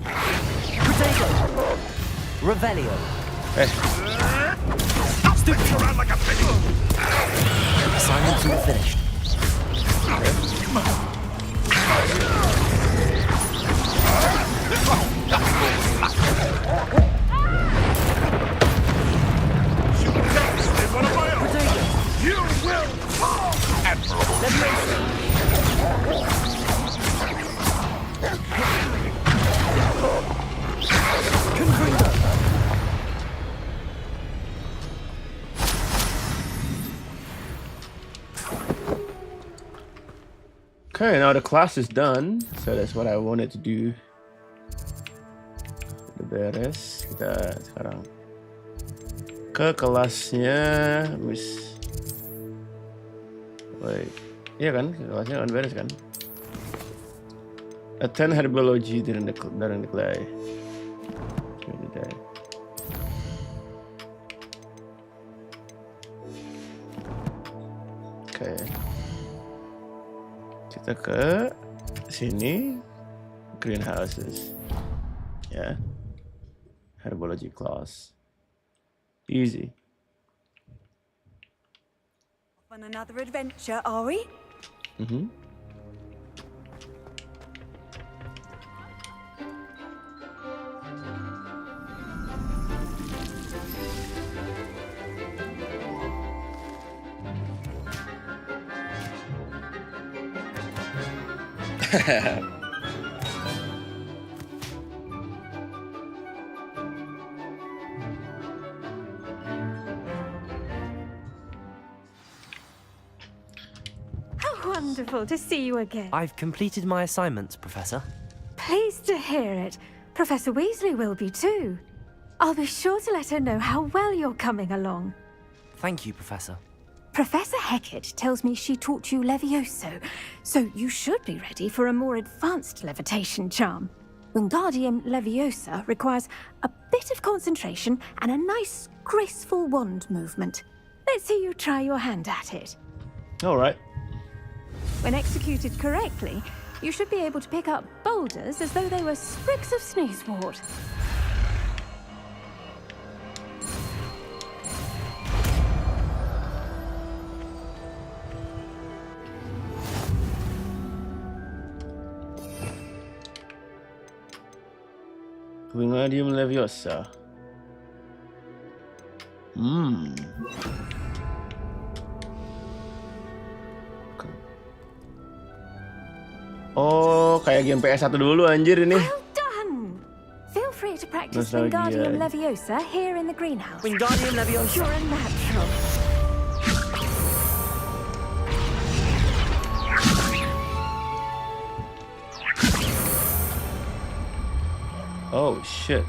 Revelio. Stop spinning around like a penny. Assignment finished. Okay, now the class is done, so that's what I wanted to do. Udah beres, kita sekarang ke kelasnya Miss. Wait, iya kan? Kelasnya kan beres kan? Attend herbology during the clay. Oke. Kita ke sini, greenhouses, ya, herbology class, easy. On another adventure, are we? Mm-hmm. How wonderful to see you again. I've completed my assignments, Professor. Pleased to hear it. Professor Weasley will be too. I'll be sure to let her know how well you're coming along. Thank you, Professor. Professor Hecat tells me she taught you Levioso, so you should be ready for a more advanced levitation charm. Wingardium Leviosa requires a bit of concentration and a nice, graceful wand movement. Let's see you try your hand at it. All right. When executed correctly, you should be able to pick up boulders as though they were sprigs of sneezewort. Wingardium Leviosa. Oh, kayak game PS1 dulu anjir ini. Well done! Feel free to practice Nostalgia. Wingardium Leviosa here in the greenhouse. Wingardium Leviosa. You're a natural. Oh shit.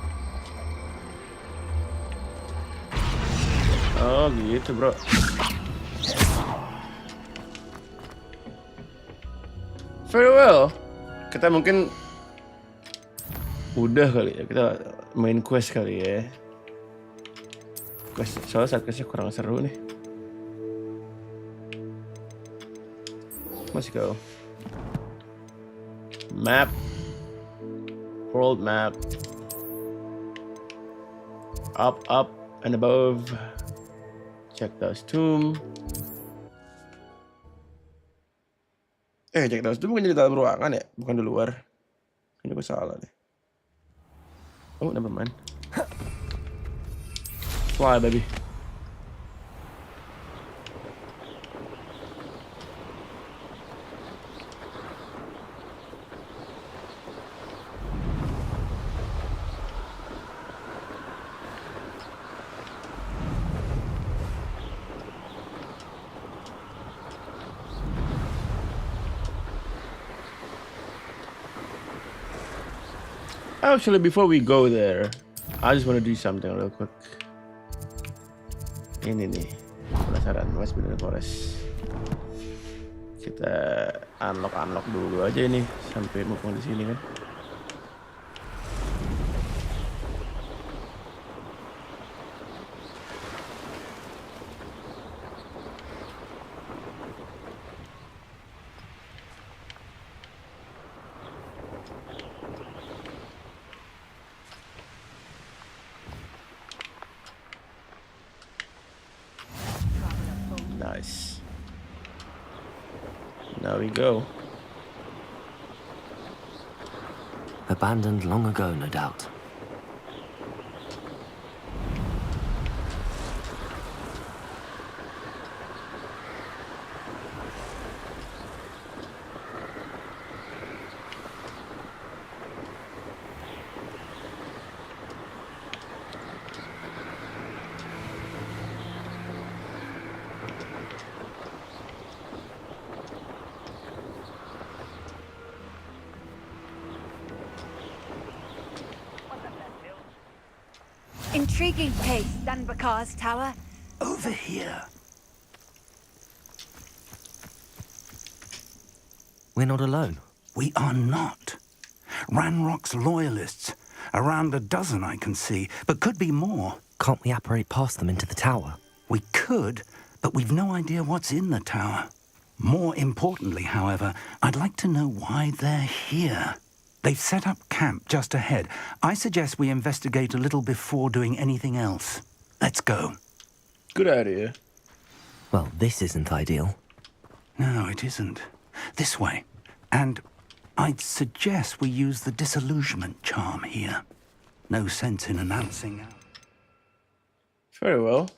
Oh gitu bro. Very well. Kita mungkin udah kali ya, kita main quest kali ya. Quest, soalnya saat questnya kurang seru nih. Let's go. Map. World map. Up, up, and above. Check those tomb. Check those tomb bukan di dalam ruangan ya? Bukan di luar. Ini gue salah deh. Oh, never mind. Fly, baby. Actually, before we go there, I just want to do something real quick. Ini nih, penasaran West Forbidden Forest. Kita unlock dulu aja ini sampai mumpung di sini kan. Nice. Now we go. Abandoned long ago, no doubt. Intriguing case, Danbakar's tower. Over here. We're not alone. We are not. Ranrock's loyalists. Around a dozen I can see, but could be more. Can't we apparate past them into the tower? We could, but we've no idea what's in the tower. More importantly, however, I'd like to know why they're here. They've set up camp just ahead. I suggest we investigate a little before doing anything else. Let's go. Good idea. Well, this isn't ideal. No, it isn't. This way. And I'd suggest we use the disillusionment charm here. No sense in announcing. Very well.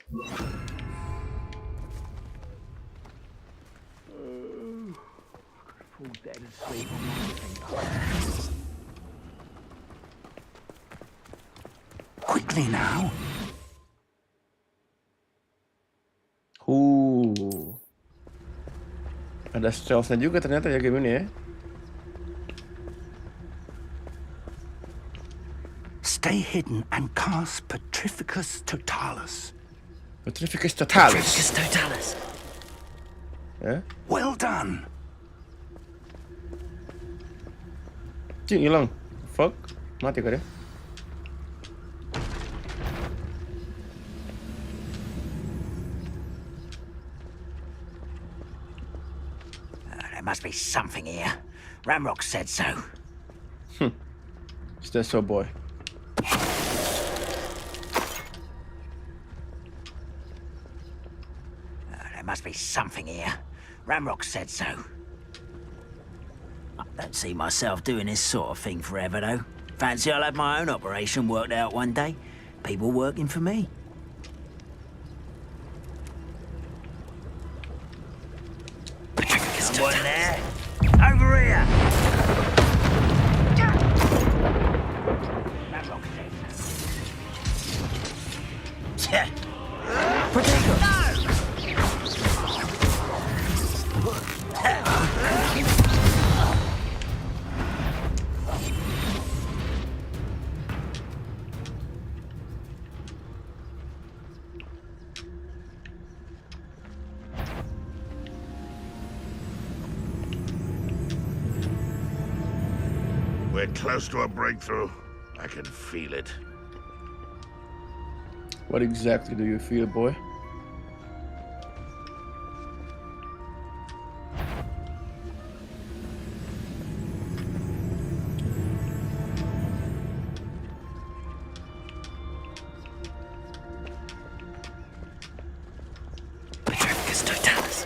Quickly now. Ada stealth-nya juga ternyata ya game ini ya. Stay hidden and cast Petrificus Totalis. Petrificus Totalis. Petrificus Totalis. Ya. Well done. Cing hilang. Fuck. Mati kan ya? There must be something here. Ramrock said so. Is that so, boy? There must be something here. Ramrock said so. I don't see myself doing this sort of thing forever, though. Fancy I'll have my own operation worked out one day. People working for me. Someone there? Over here! Ramrock said so. Potato! We're close to a breakthrough. I can feel it. What exactly do you feel, boy? Petrificus Totalis.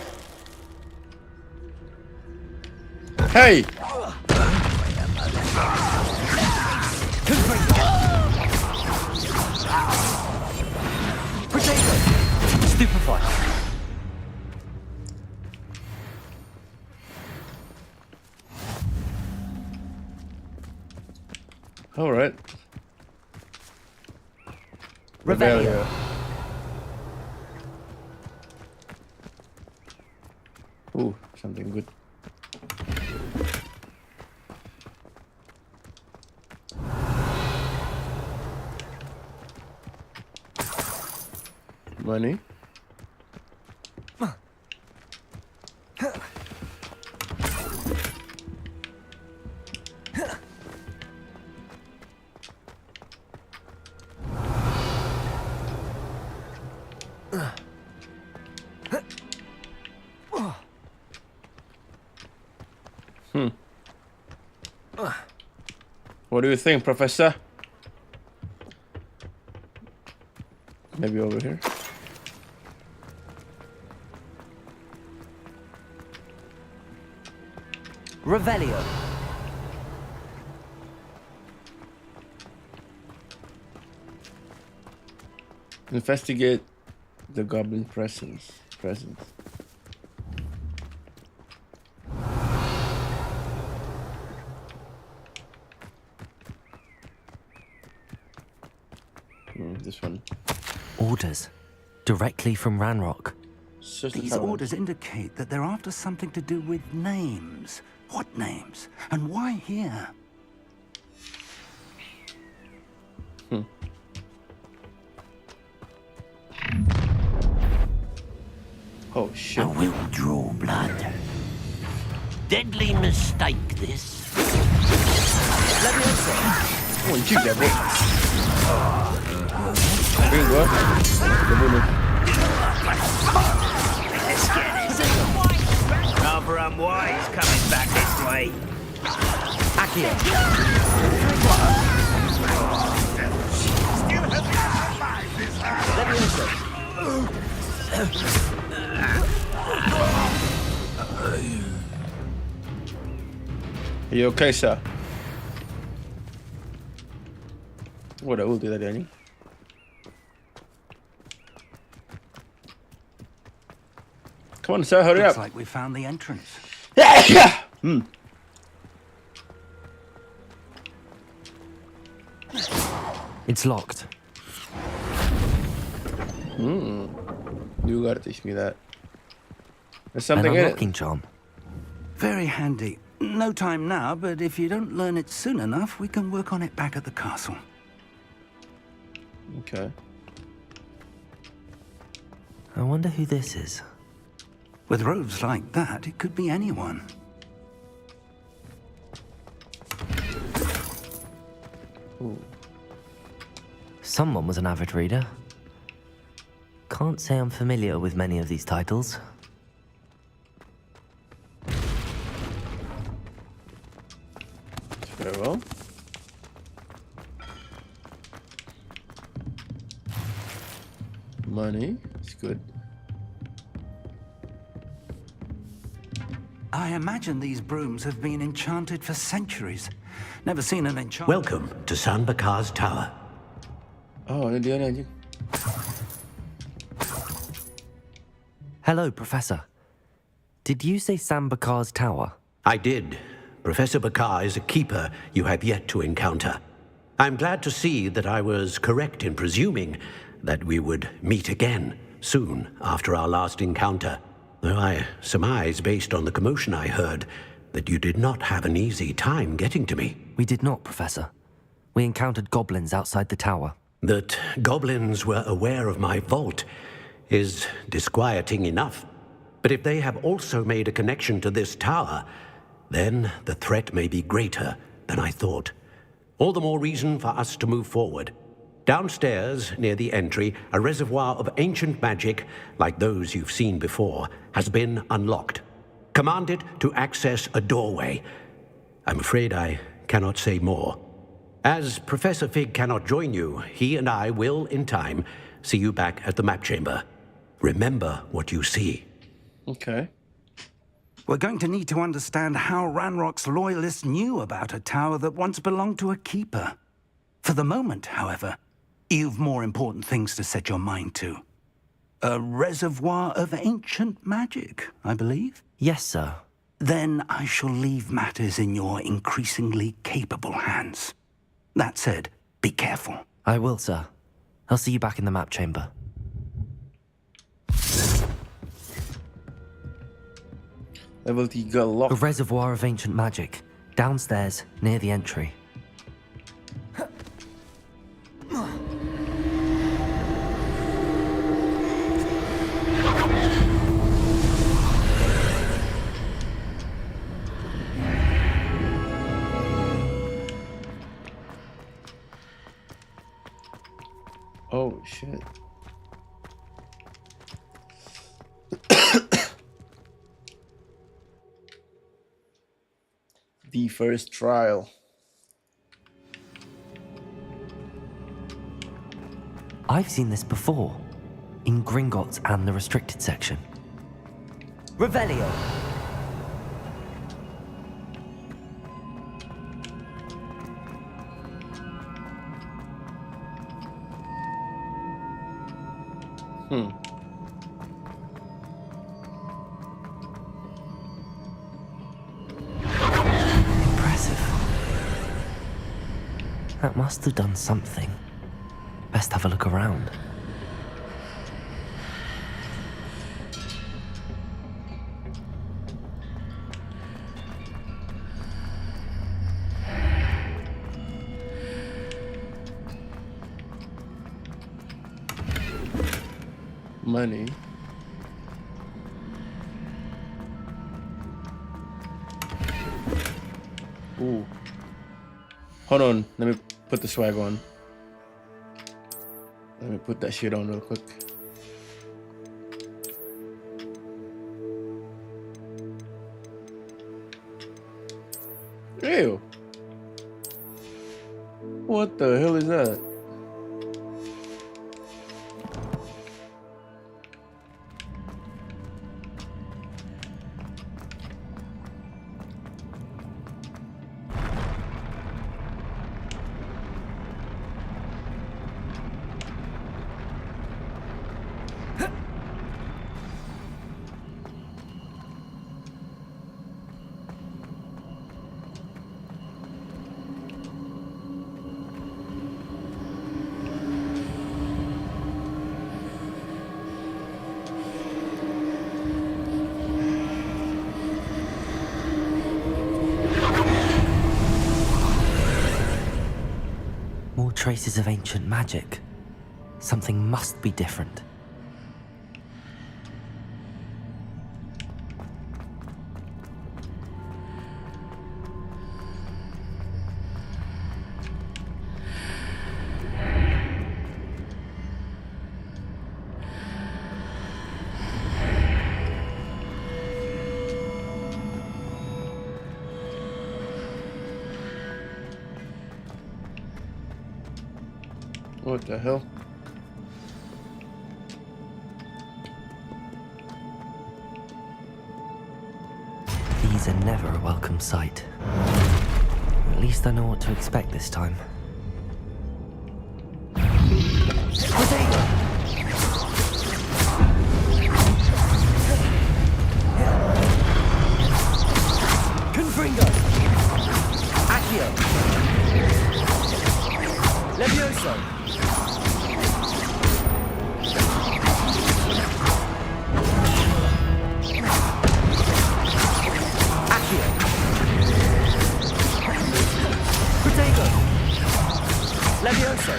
Hey! Stupefy. All right. Rebellion. Ooh, something good. Money. What do you think, Professor? Maybe over here. Revelio. Investigate the goblin presence. This one. Orders. Directly from Ranrock. These orders indicate that they're after something to do with names. What names? And why here? Oh shit. I will draw blood. Deadly mistake, this. Let me answer. Oh, you devil. Bring gua. Dibunuh. Rather unwise coming back this way. Akio. Let me answer. Are you okay, sir? What I will do that, Danny. Come on, sir, hurry Looks up. like we found the entrance. Hmm. It's locked. Hmm. You gotta teach me that. There's something An in unlocking it. charm. Very handy. No time now, but if you don't learn it soon enough, we can work on it back at the castle. Okay. I wonder who this is. With robes like that, it could be anyone. Ooh. Someone was an avid reader. Can't say I'm familiar with many of these titles. Very well. Money. It's good. I imagine these brooms have been enchanted for centuries. Never seen an enchant. Welcome to San Bakar's Tower. Oh, ini dia ni anjing. Hello, Professor. Did you say San Bakar's Tower? I did. Professor Bakar is a keeper you have yet to encounter. I'm glad to see that I was correct in presuming that we would meet again soon after our last encounter. Though I surmise, based on the commotion I heard, that you did not have an easy time getting to me. We did not, Professor. We encountered goblins outside the tower. That goblins were aware of my vault is disquieting enough. But if they have also made a connection to this tower, then the threat may be greater than I thought. All the more reason for us to move forward. Downstairs, near the entry, a reservoir of ancient magic, like those you've seen before, has been unlocked. Command it to access a doorway. I'm afraid I cannot say more. As Professor Fig cannot join you, he and I will, in time, see you back at the map chamber. Remember what you see. Okay. We're going to need to understand how Ranrock's loyalists knew about a tower that once belonged to a keeper. For the moment, however, you've more important things to set your mind to. A reservoir of ancient magic, I believe? Yes, sir. Then I shall leave matters in your increasingly capable hands. That said, be careful. I will, sir. I'll see you back in the map chamber. Level 3 lock. A reservoir of ancient magic. Downstairs, near the entry. Oh, shit. The first trial. I've seen this before. In Gringotts and the restricted section. Revelio! Impressive. That must have done something. Best have a look around. Money. Ooh. Hold on. Let me put the swag on. Let me put that shit on real quick. Ew. What the hell is that? More traces of ancient magic. Something must be different. What the hell? These are never a welcome sight. At least I know what to expect this time. Confringo! Accio! Levioso! Levioso.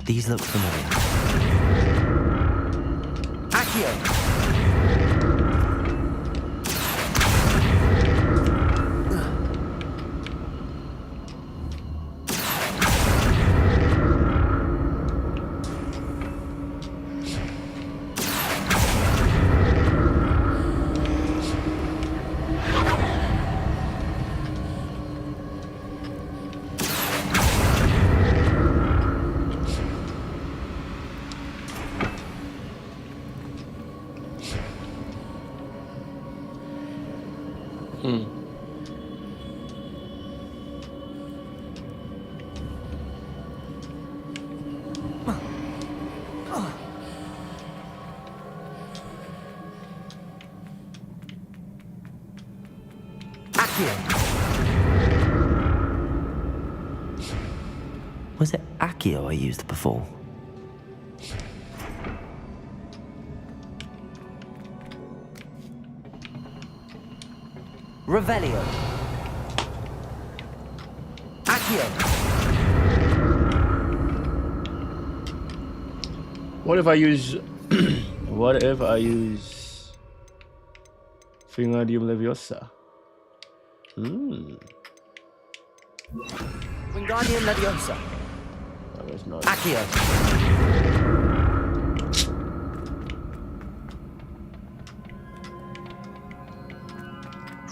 These look familiar. Accio. Was it Accio I used before? Revelio. Accio. What if I use what if I use Wingardium Leviosa? Wingardium Leviosa. That was not. Accio.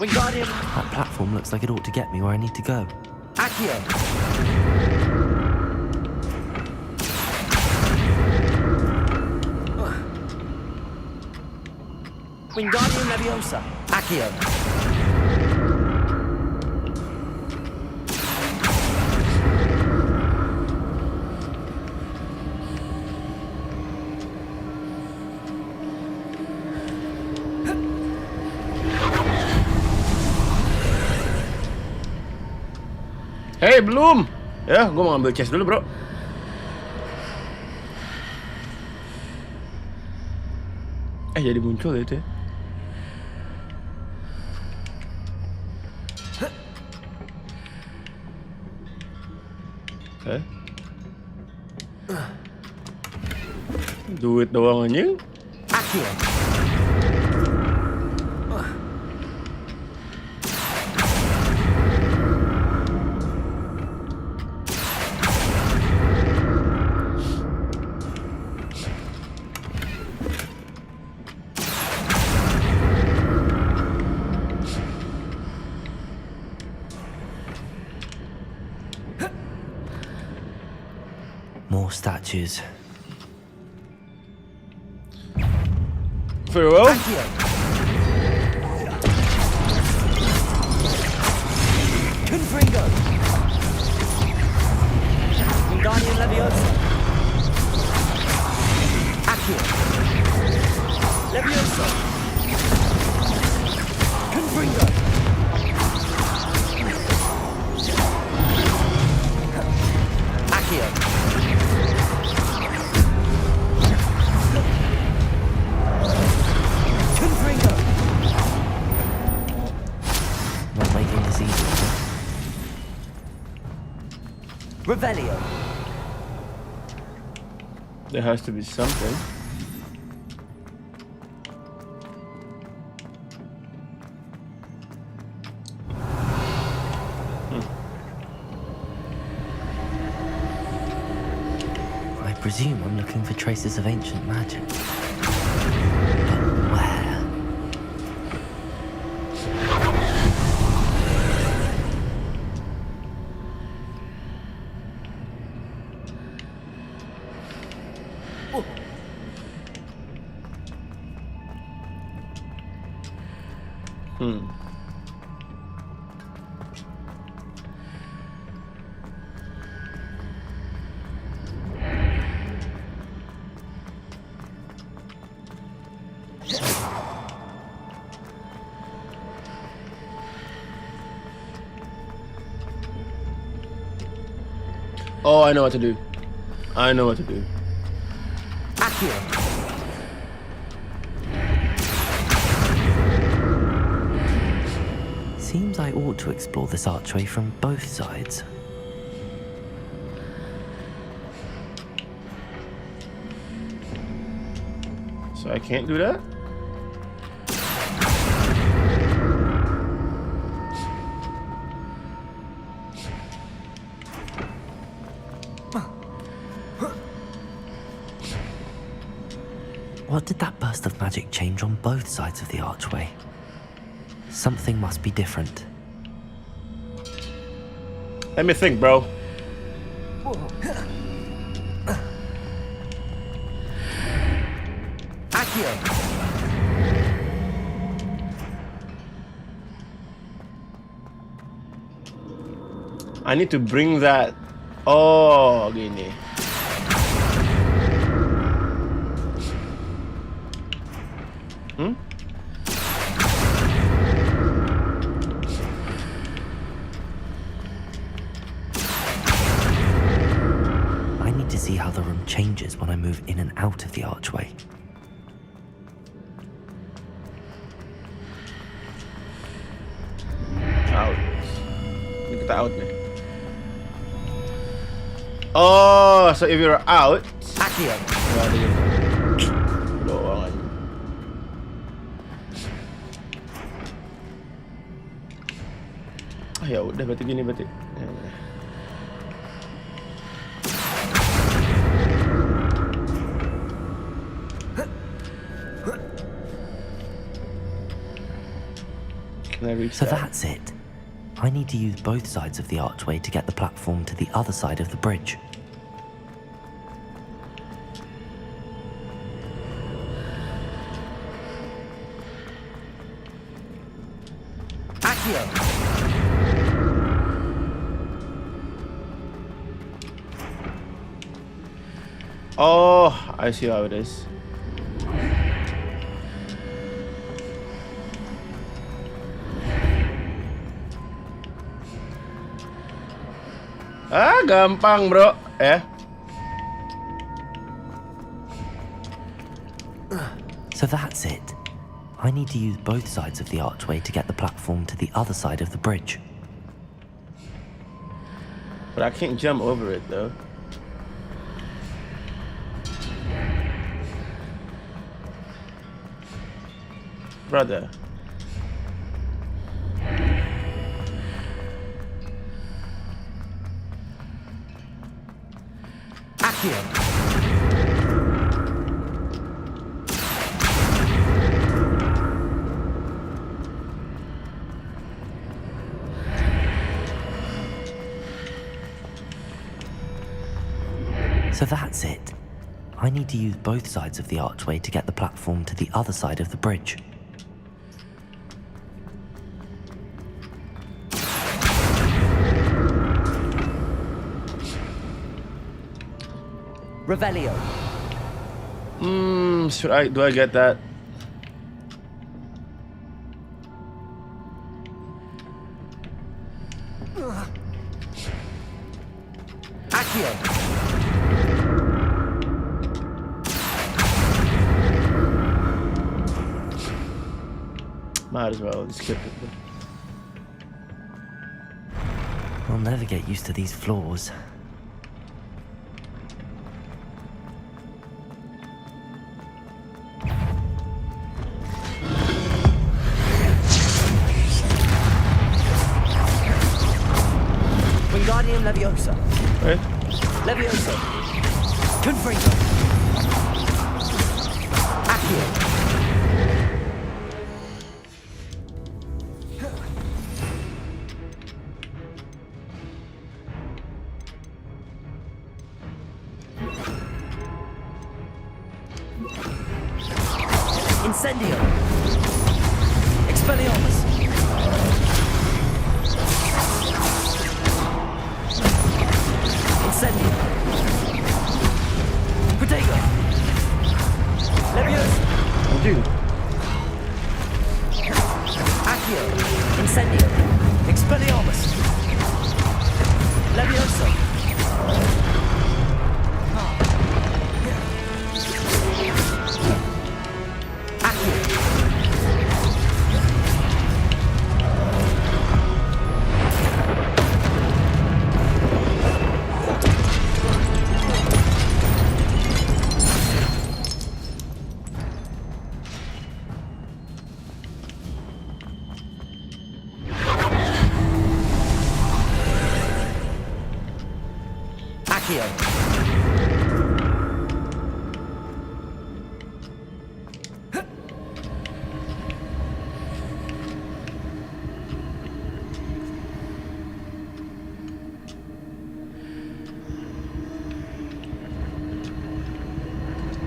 Wingardium. That platform looks like it ought to get me where I need to go. Accio. Wingardium Leviosa. Accio. Hey, belum. Ya, gue mau ambil chest dulu, bro. Jadi muncul itu ya. Duit doang anjing. More statues. Very well. Confringo. Wingardium Leviosa. Accio. Leviosa. Confringo. Accio. Not making this easy. Revelio. There has to be something. I presume I'm looking for traces of ancient magic. But where? Oh, I know what to do. I know what to do. Seems I ought to explore this archway from both sides. So I can't do that? What did that burst of magic change on both sides of the archway? Something must be different. Let me think, bro. I need to bring that. Oh, gini. I need to see how the room changes when I move in and out of the archway. Out. Ini kita out nih. Oh, so if you're out, Accio. Doang aja. Ah, ya udah berarti gini berarti. Ya, udah. Can I reach So that? that's it. I need to use both sides of the archway to get the platform to the other side of the bridge. Accio. Oh, I see how it is. Ah, gampang, bro. So that's it. I need to use both sides of the archway to get the platform to the other side of the bridge. But I can't jump over it, though. brother. Accio. So that's it. I need to use both sides of the archway to get the platform to the other side of the bridge. Revelio. Do I get that? Accio. Might as well just skip it. I'll never get used to these floors. Wingardium Leviosa. Right? Leviosa. Confringo. Accio. Incendio. Expelliarmus. Incendio. Protego. Leviosa. Oh, dude. Accio. Incendio. Expelliarmus. Leviosa.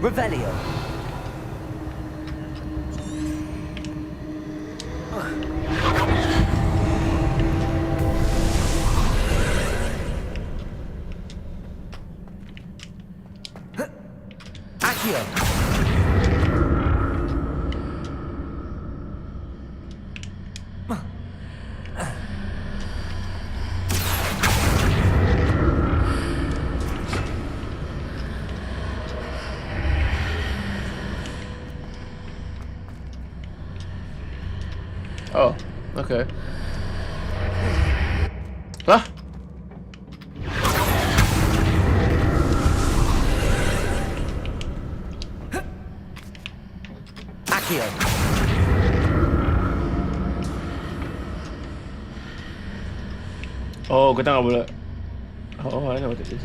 Revelio. Accio. Oh, okay. Ah! Accio. Oh, kita nggak boleh. Oh, I know what it is.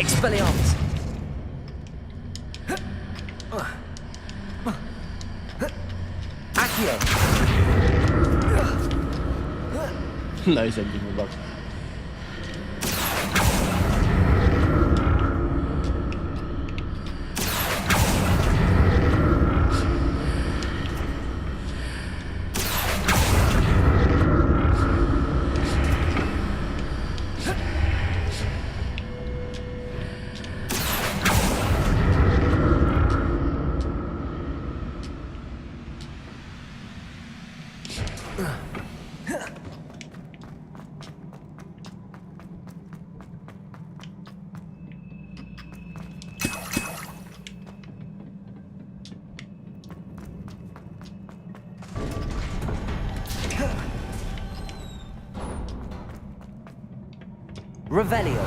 Expelliarmus. Accio. Nice ending the box. Revelio.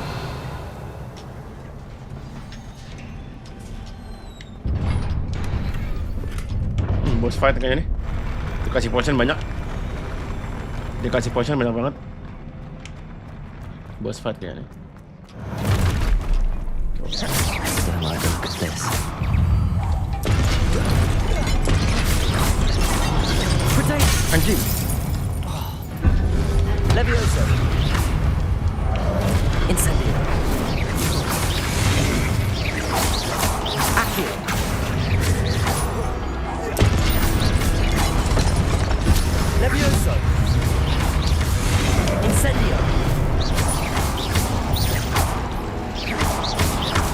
Boss fight kayaknya nih. Dikasih potion banyak. Dikasih potion banyak banget. Boss fight kayaknya nih. Don't like the look of this. Anjing. Levioso. Incendio. Accio. Levioso. Incendio.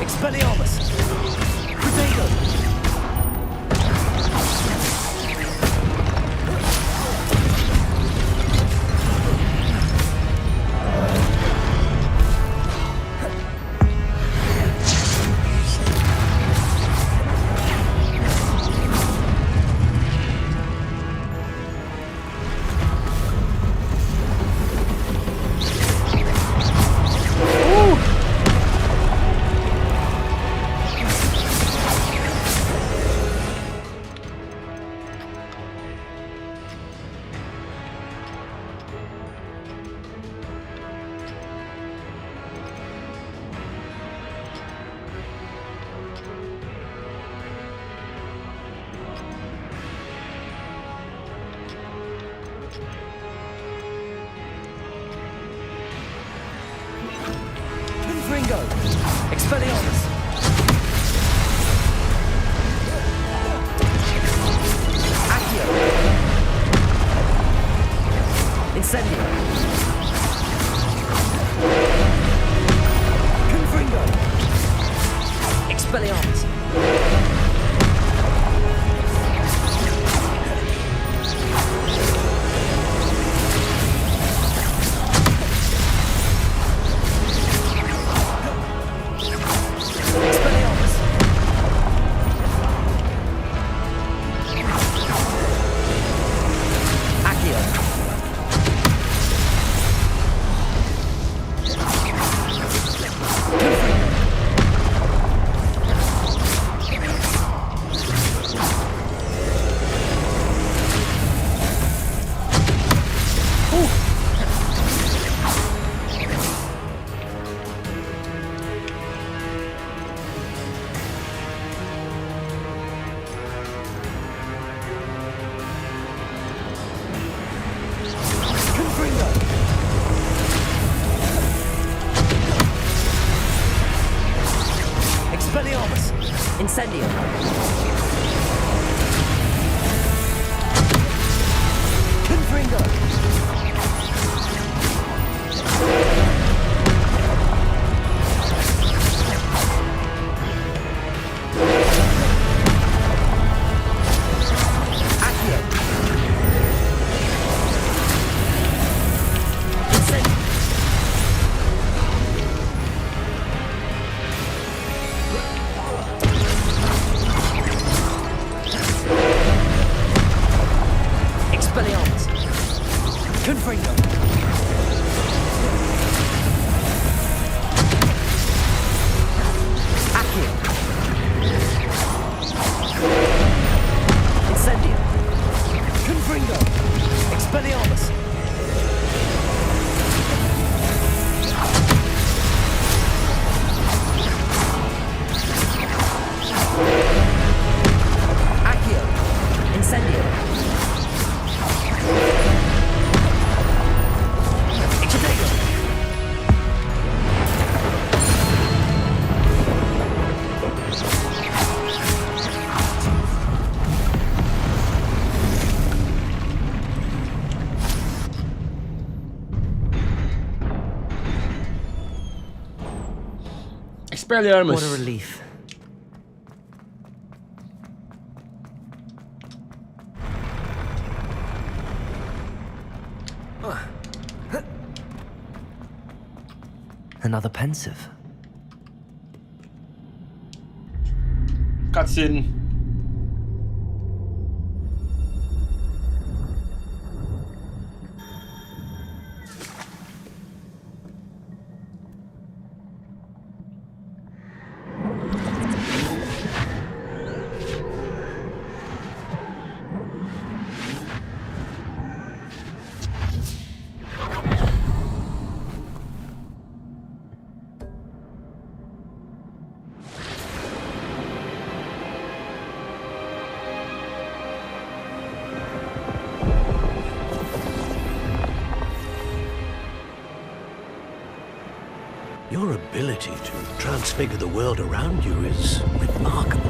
Expelliarmus. Protego. Ringo. Expelliarmus. Accio. Incendio. Confringo. Expelliarmus. Expelliarmus. Incendio. Confringo. Accio. Incendio. Expelliarmus. Confringo. Accio. Incendio. Confringo. Expelliarmus. Accio. Incendio. Extego. Expelliarmus. What a relief. Another pensive. Cutscene. Your ability to transfigure the world around you is remarkable.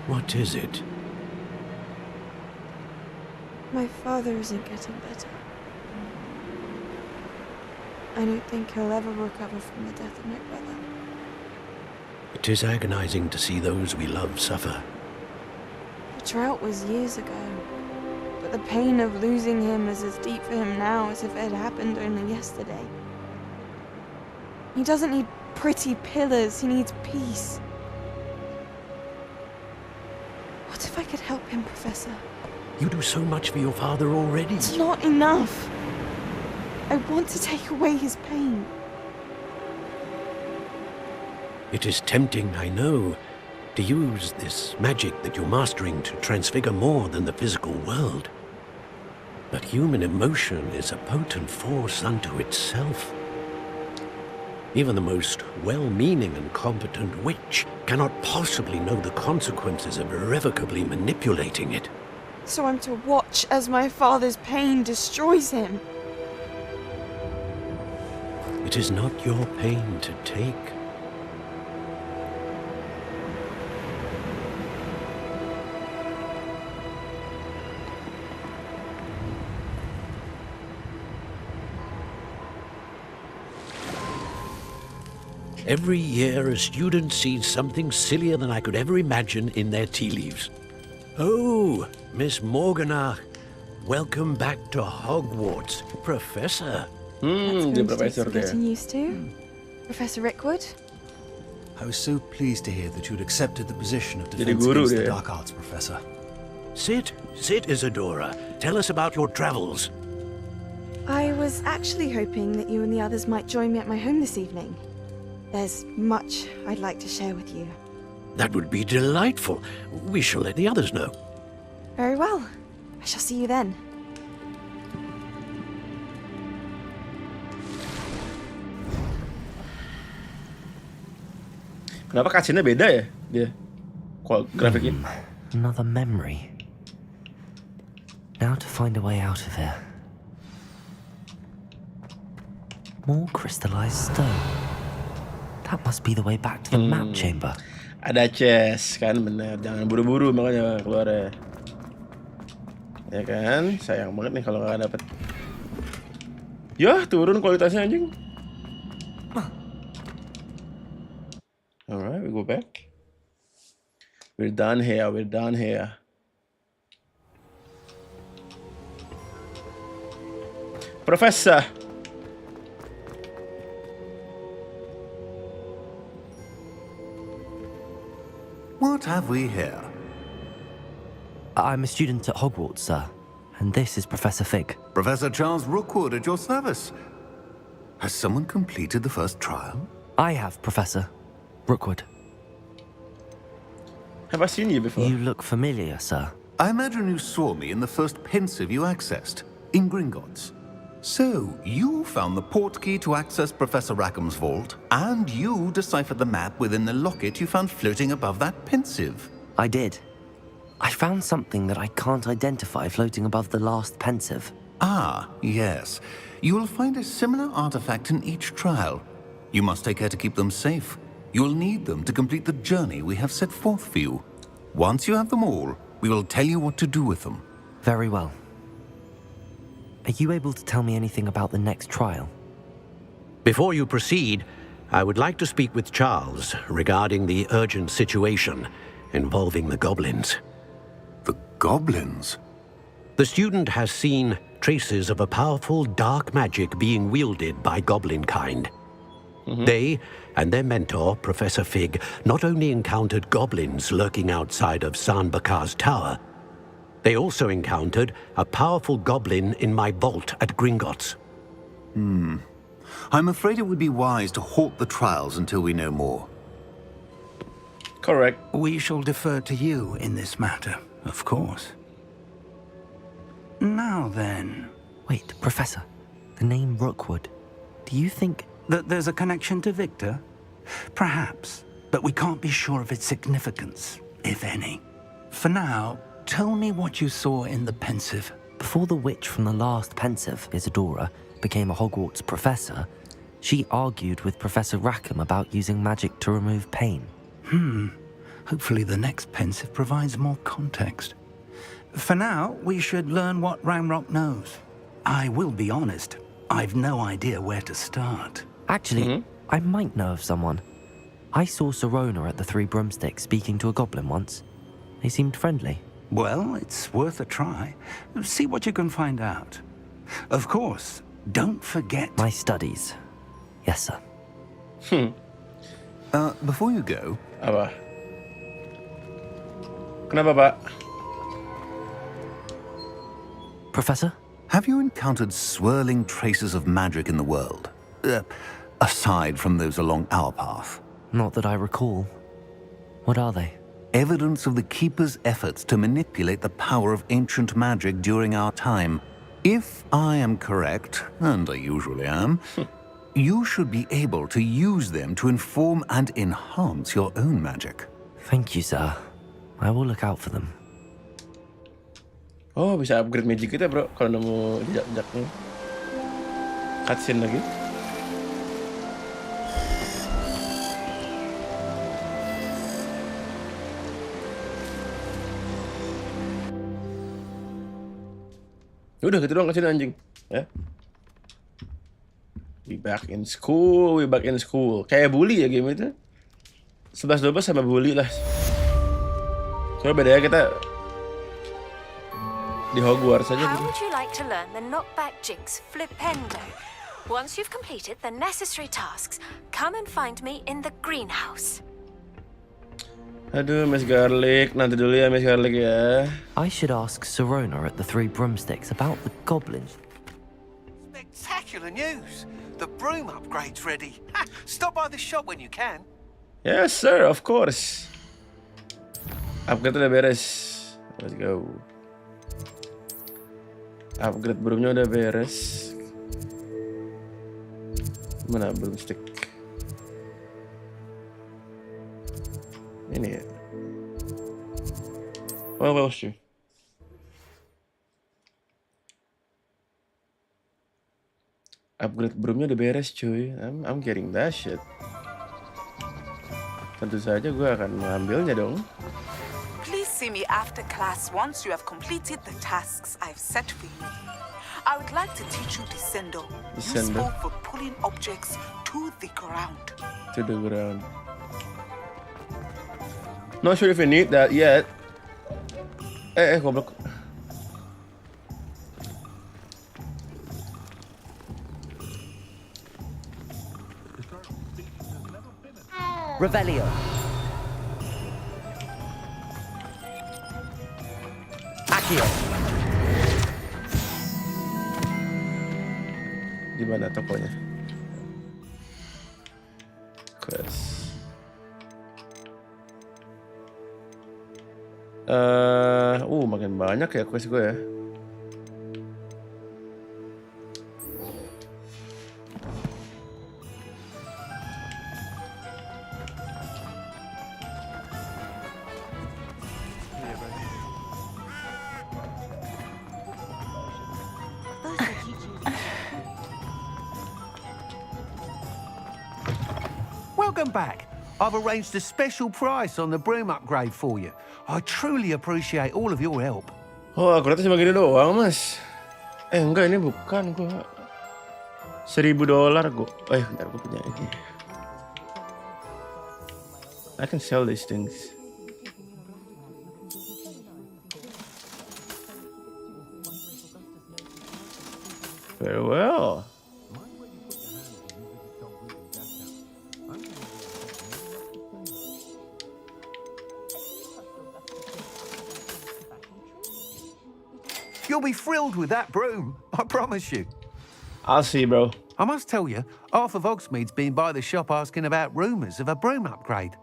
What is it? My father isn't getting better. I don't think he'll ever recover from the death of my brother. It is agonizing to see those we love suffer. The drought was years ago, but the pain of losing him is as deep for him now as if it had happened only yesterday. He doesn't need pretty pillars, he needs peace. What if I could help him, Professor? You do so much for your father already. It's not enough. I want to take away his pain. It is tempting, I know, to use this magic that you're mastering to transfigure more than the physical world. But human emotion is a potent force unto itself. Even the most well-meaning and competent witch cannot possibly know the consequences of irrevocably manipulating it. So I'm to watch as my father's pain destroys him. It is not your pain to take. Every year, a student sees something sillier than I could ever imagine in their tea leaves. Oh, Miss Morganach, welcome back to Hogwarts, Professor. The professor there. Getting used to. Professor Rickwood. I was so pleased to hear that you'd accepted the position of Defense Against the Dark Arts, Professor. Sit, Isadora. Tell us about your travels. I was actually hoping that you and the others might join me at my home this evening. There's much I'd like to share with you. That would be delightful. We shall let the others know. Very well. I shall see you then. Kenapa cutscene-nya beda ya dia? Grafiknya. Another memory. Now to find a way out of here. More crystallized stone. That must be the way back to the map chamber. Ada chest kan, bener. Jangan buru-buru makanya keluar ya. Ya kan, sayang banget nih kalau nggak dapet. Yah, turun kualitasnya anjing. Alright, we go back. We're done here. Professor. What have we here? I'm a student at Hogwarts, sir. And this is Professor Fig. Professor Charles Rookwood at your service. Has someone completed the first trial? I have, Professor Rookwood. Have I seen you before? You look familiar, sir. I imagine you saw me in the first pensive you accessed, in Gringotts. So, you found the portkey to access Professor Rackham's vault, and you deciphered the map within the locket you found floating above that pensive. I did. I found something that I can't identify floating above the last pensive. Ah, yes. You will find a similar artifact in each trial. You must take care to keep them safe. You will need them to complete the journey we have set forth for you. Once you have them all, we will tell you what to do with them. Very well. Are you able to tell me anything about the next trial? Before you proceed, I would like to speak with Charles regarding the urgent situation involving the goblins. The goblins? The student has seen traces of a powerful dark magic being wielded by goblin kind. They and their mentor, Professor Fig, not only encountered goblins lurking outside of San Bakar's tower, they also encountered a powerful goblin in my vault at Gringotts. I'm afraid it would be wise to halt the trials until we know more. Correct. We shall defer to you in this matter, of course. Now then. Wait, Professor. The name Rookwood. Do you think that there's a connection to Victor? Perhaps, but we can't be sure of its significance, if any. For now, tell me what you saw in the pensive. Before the witch from the last pensive, Isadora, became a Hogwarts professor, she argued with Professor Rackham about using magic to remove pain. Hopefully the next pensive provides more context. For now, we should learn what Ramrock knows. I will be honest, I've no idea where to start. Actually, I might know of someone. I saw Sirona at the Three Broomsticks speaking to a goblin once. They seemed friendly. Well, it's worth a try. See what you can find out. Of course, don't forget... My studies. Yes, sir. Before you go... Apa? Kenapa, Pak? Professor? Have you encountered swirling traces of magic in the world? Aside from those along our path? Not that I recall. What are they? Evidence of the Keeper's efforts to manipulate the power of ancient magic during our time. If I am correct, and I usually am, you should be able to use them to inform and enhance your own magic. Thank you, sir. I will look out for them. Oh, bisa upgrade magic kita, bro. Kalau nemu jejak-jejaknya. Cutscene lagi. Udah gitu doang kasih anjing, ya. We back in school, we back in school. Kayak bully ya game itu. 11-12 sama bully lah. Soalnya bedanya kita di Hogwarts aja. How would you like to learn the knockback jinx flipendo? Once you've completed the necessary tasks, come and find me in the greenhouse. Aduh, Miss Garlic, nanti dulu ya Miss Garlic ya. I should ask Sirona at the Three Broomsticks about the goblins. Spectacular news! The broom upgrade's ready. Stop by the shop when you can. Yes, sir, of course. Upgrade udah beres. Let's go. Upgrade broomnya udah beres. Mana broomstick? Ini ya. What else you? Upgrade broomnya udah beres cuy. I'm getting that shit. Tentu saja gue akan mengambilnya dong. Please see me after class once you have completed the tasks I've set for you. I would like to teach you Descendo, useful for pulling objects to the ground. To the ground. Not sure if you need that yet. Goblok. Revelio. Accio. Di mana tokonya? Quest. Makin banyak ya quest gue ya. Welcome back. I've arranged a special price on the broom upgrade for you. I truly appreciate all of your help. Oh, akuratnya cuma gini doang, Mas. Enggak, ini bukan gua. $1,000 gua. Bentar, gua punya ini. I can sell these things. Very well. You'll be thrilled with that broom, I promise you. I'll see, bro. I must tell you, half of Hogsmeade's been by the shop asking about rumours of a broom upgrade.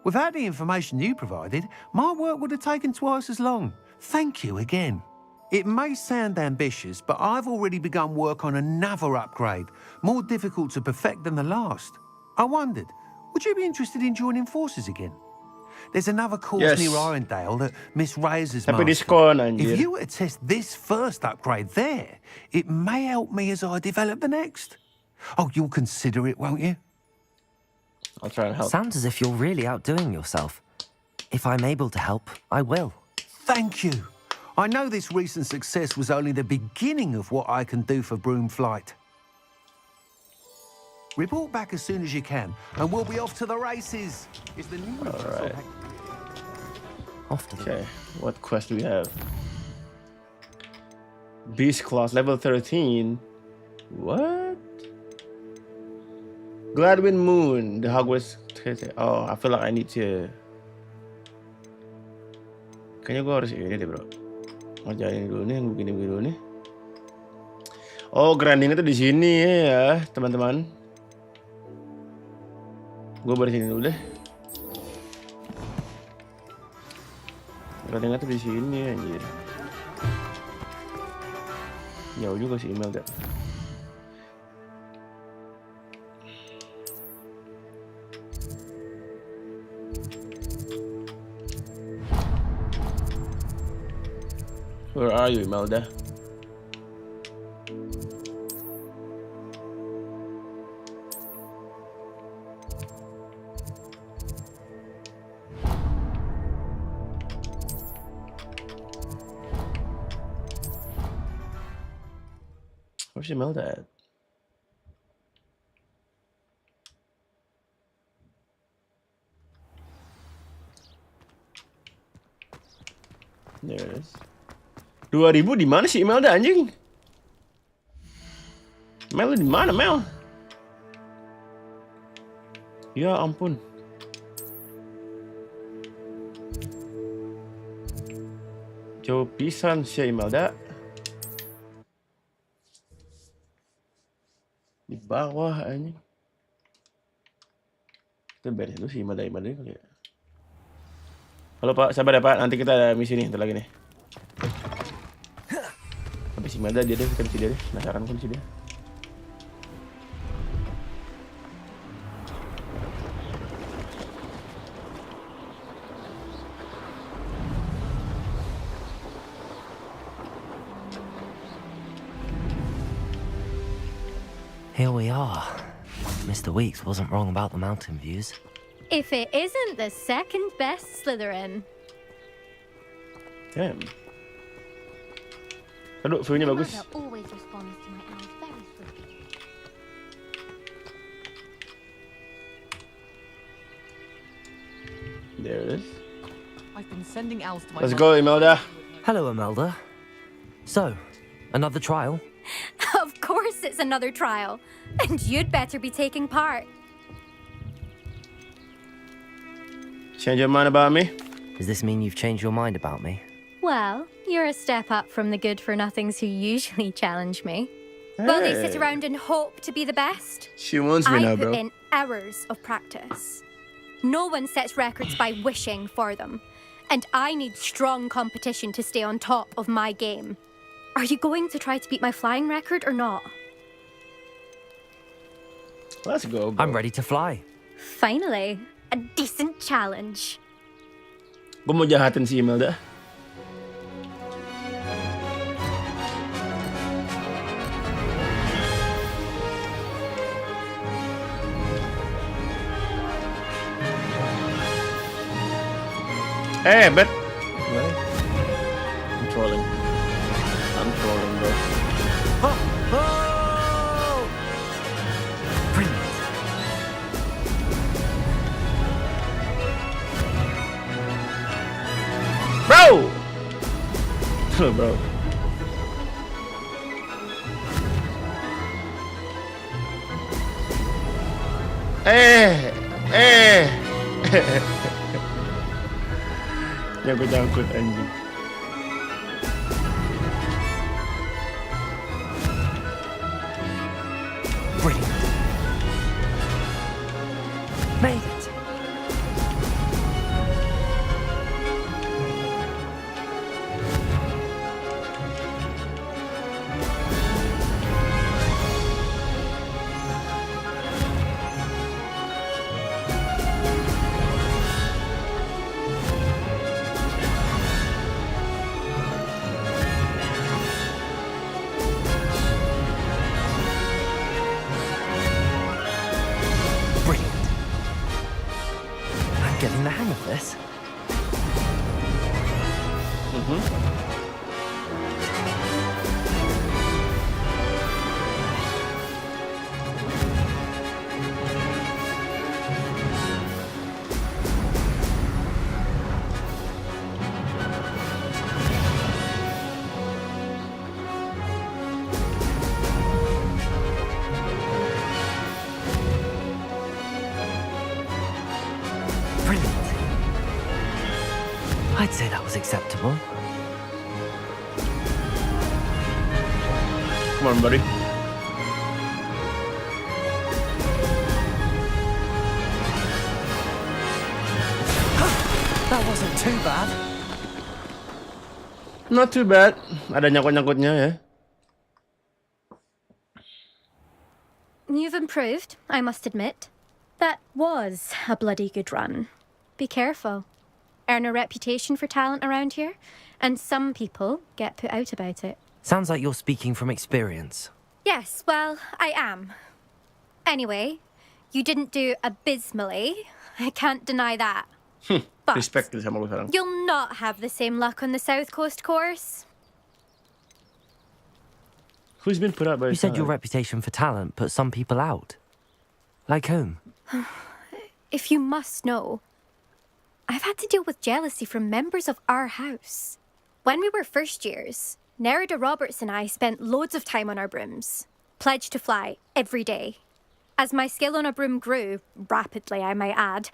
Without the information you provided, my work would have taken twice as long. Thank you again. It may sound ambitious, but I've already begun work on another upgrade, more difficult to perfect than the last. I wondered, would you be interested in joining forces again? There's another course Yes. near Irondale that Miss Razor's Tapi mastered. diskon, anjir. If you were to test this first upgrade there, it may help me as I develop the next. Oh, you'll consider it, won't you? I'll try and help. Sounds as if you're really outdoing yourself. If I'm able to help, I will. Thank you. I know this recent success was only the beginning of what I can do for broom flight. Report back as soon as you can, and we'll be off to the races. It's the new Alright. Off to the Okay, what quest do we have? Beast class, level 13. What? Gladwin Moon, the Hogwarts. Oh, I feel like I need to. Kayaknya gue harus ini deh, bro. Ngajarin dulu nih, yang begini-begini dulu nih. Oh, grinding itu di sini ya, teman-teman. Gue baru sini dulu deh. Grinding itu di sini anjir. Jauh juga sih email dah. Where are you, Imelda? Where's Imelda at? There it is. 2000 di mana sih Imelda anjing? Mel di mana Mel? Ya ampun. Jauh pisan sih Imelda. Di bawah anjing. Kita beres dulu sih Imelda kali ya. Halo Pak, sabar ya Pak, nanti kita ada misi nih, ntar lagi nih. Sampai si Imelda dia deh, kita misi dia deh, penasaran kan sih dia. Here we are. Mr. Weeks wasn't wrong about the mountain views. If it isn't the second best Slytherin. Damn. Aduh, view-nya bagus. Always responds to my elves very swiftly. There it is. I've been sending elves to my Let's go, Imelda. Hello, Imelda. So, another trial? Of course it's another trial. And you'd better be taking part. Change your mind about me? Does this mean you've changed your mind about me? Well, you're a step up from the good-for-nothings who usually challenge me. Well, they sit Hey. around and hope to be the best. She wants me I now, put bro. in hours of practice. No one sets records by wishing for them. And I need strong competition to stay on top of my game. Are you going to try to beat my flying record or not? Let's go, bro. I'm ready to fly. Finally, a decent challenge. Gue mau jahatin si Imelda. Bet. I'm trolling. I'm trolling, bro. Bro! Bro. Nyangkut-nyangkut anjing. Brilliant. Made it. I'm getting the hang of this. Brilliant. I'd say that was acceptable. Come on, buddy. That wasn't too bad. Not too bad. Ada nyangkut-nyangkutnya ya. You've improved, I must admit. That was a bloody good run. Be careful. Earn a reputation for talent around here, and some people get put out about it. Sounds like you're speaking from experience. Yes, well, I am. Anyway, you didn't do abysmally. I can't deny that. But Respect sama lu sekarang. you'll not have the same luck on the South Coast course. Who's been put out by You said your talent? reputation for talent put some people out. Like whom? If you must know, I've had to deal with jealousy from members of our house. When we were first years, Nerida Roberts and I spent loads of time on our brooms, pledged to fly every day. As my skill on a broom grew, rapidly I might add,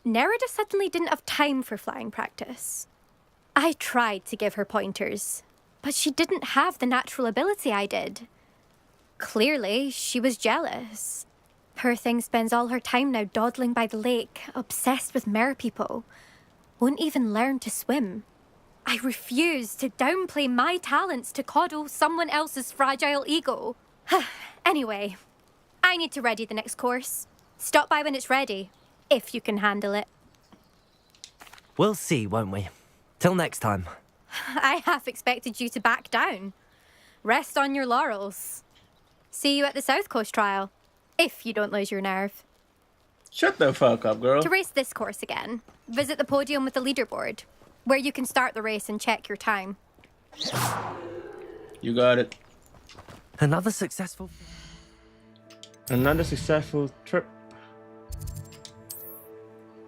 Nerida suddenly didn't have time for flying practice. I tried to give her pointers, but she didn't have the natural ability I did. Clearly, she was jealous. Poor thing spends all her time now dawdling by the lake, obsessed with merpeople. Won't even learn to swim. I refuse to downplay my talents to coddle someone else's fragile ego. Anyway, I need to ready the next course. Stop by when it's ready, if you can handle it. We'll see, won't we? Till next time. I half expected you to back down. Rest on your laurels. See you at the South Coast trial, if you don't lose your nerve. Shut the fuck up, girl. To race this course again, visit the podium with the leaderboard, where you can start the race and check your time. You got it. Another successful trip.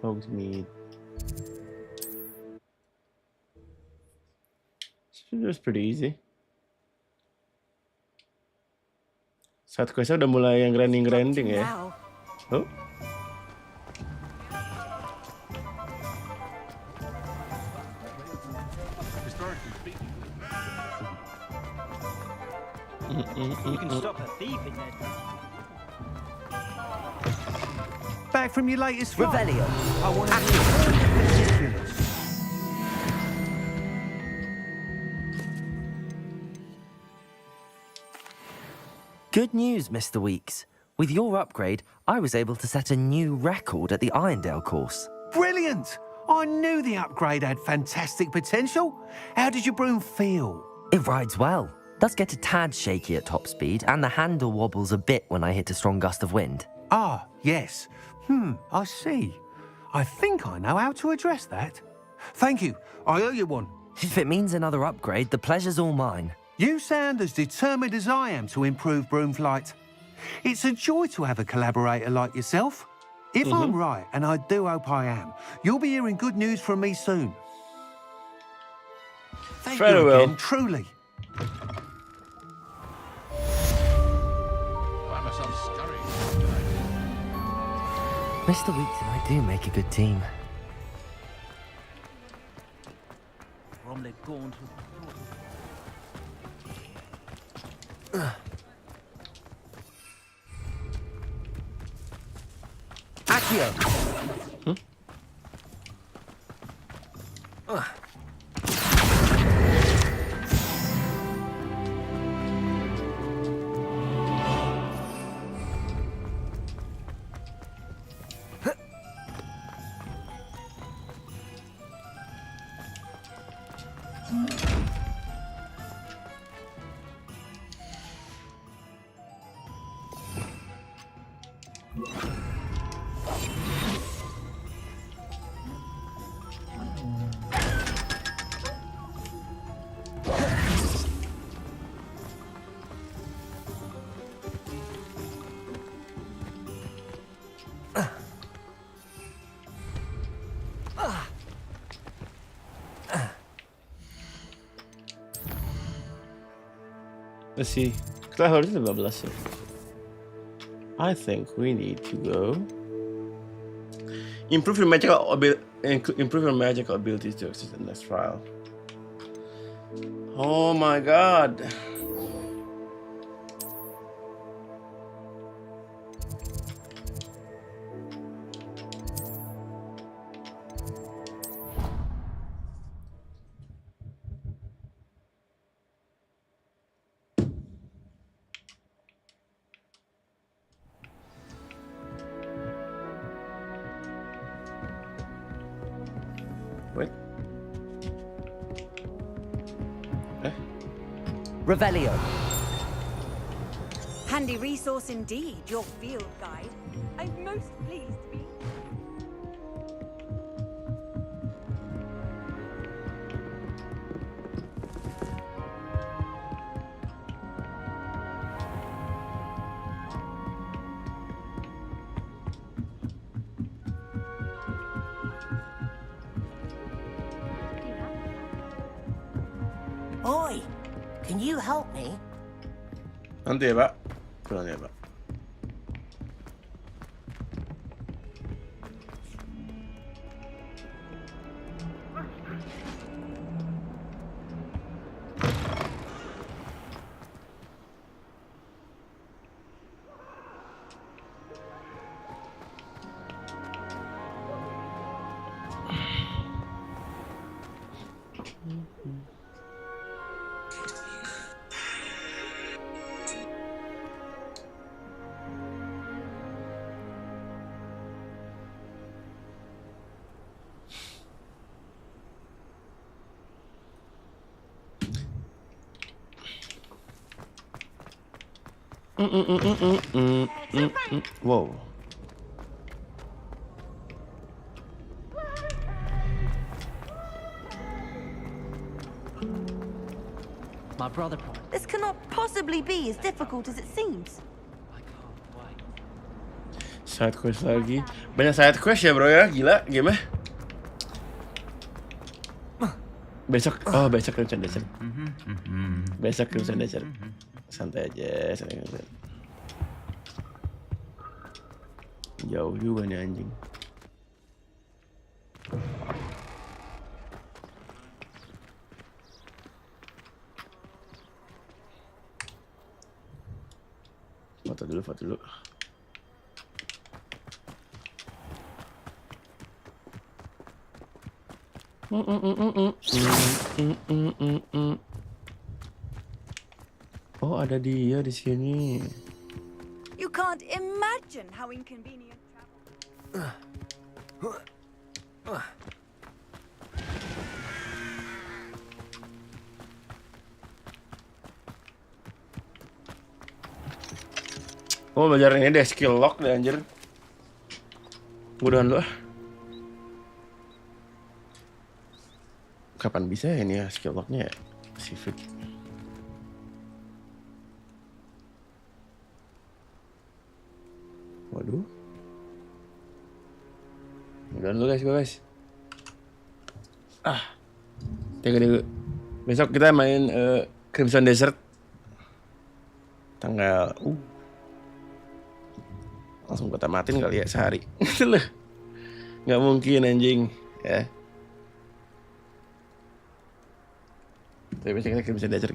Hogsmeade. It was pretty easy. Saat questnya udah mulai yang grinding ya. Oh. You can stop a thief in there. Back from your latest flight. Revelio. I want to hear it. Good news, Mr. Weeks. With your upgrade, I was able to set a new record at the Irondale course. Brilliant! I knew the upgrade had fantastic potential. How did your broom feel? It rides well. Does get a tad shaky at top speed, and the handle wobbles a bit when I hit a strong gust of wind. Ah, yes. I see. I think I know how to address that. Thank you. I owe you one. If it means another upgrade, the pleasure's all mine. You sound as determined as I am to improve broom flight. It's a joy to have a collaborator like yourself. If I'm right, and I do hope I am, you'll be hearing good news from me soon. Thank you again, truly. Mr. Weeks and I do make a good team. From the gaunt. Accio. Let's see. Kita harusnya 12 ya. I think we need to go improve your magical abilities to access the next trial. Oh my god. Wait. Revelio. Handy resource indeed, your field guide. I'm most pleased to be. Oi, can you help me? Nanti ya, Pak. Pulang ya, Pak. Wow. My brother. This cannot possibly be as difficult as it seems. Side quest lagi. Banyak side quest ya, bro ya. Gila, game. Besok Crimson Desert. Besok Crimson Desert. Santai aja, santai. Jauh juga nih anjing. Foto dulu. Oh, ada dia di sini. You can't imagine how inconvenient travel. Oh, belajar ini deh, skill lock deh anjir. Mudahan lu ah. Kapan bisa ya ini ya skill locknya ya? Civic. Waduh. Mudahan lu guys. Tengok. Besok kita main Crimson Desert. Tanggal langsung kita matiin kali ya sehari. Nggak mungkin anjing ya. Tapi besok kita Crimson Desert.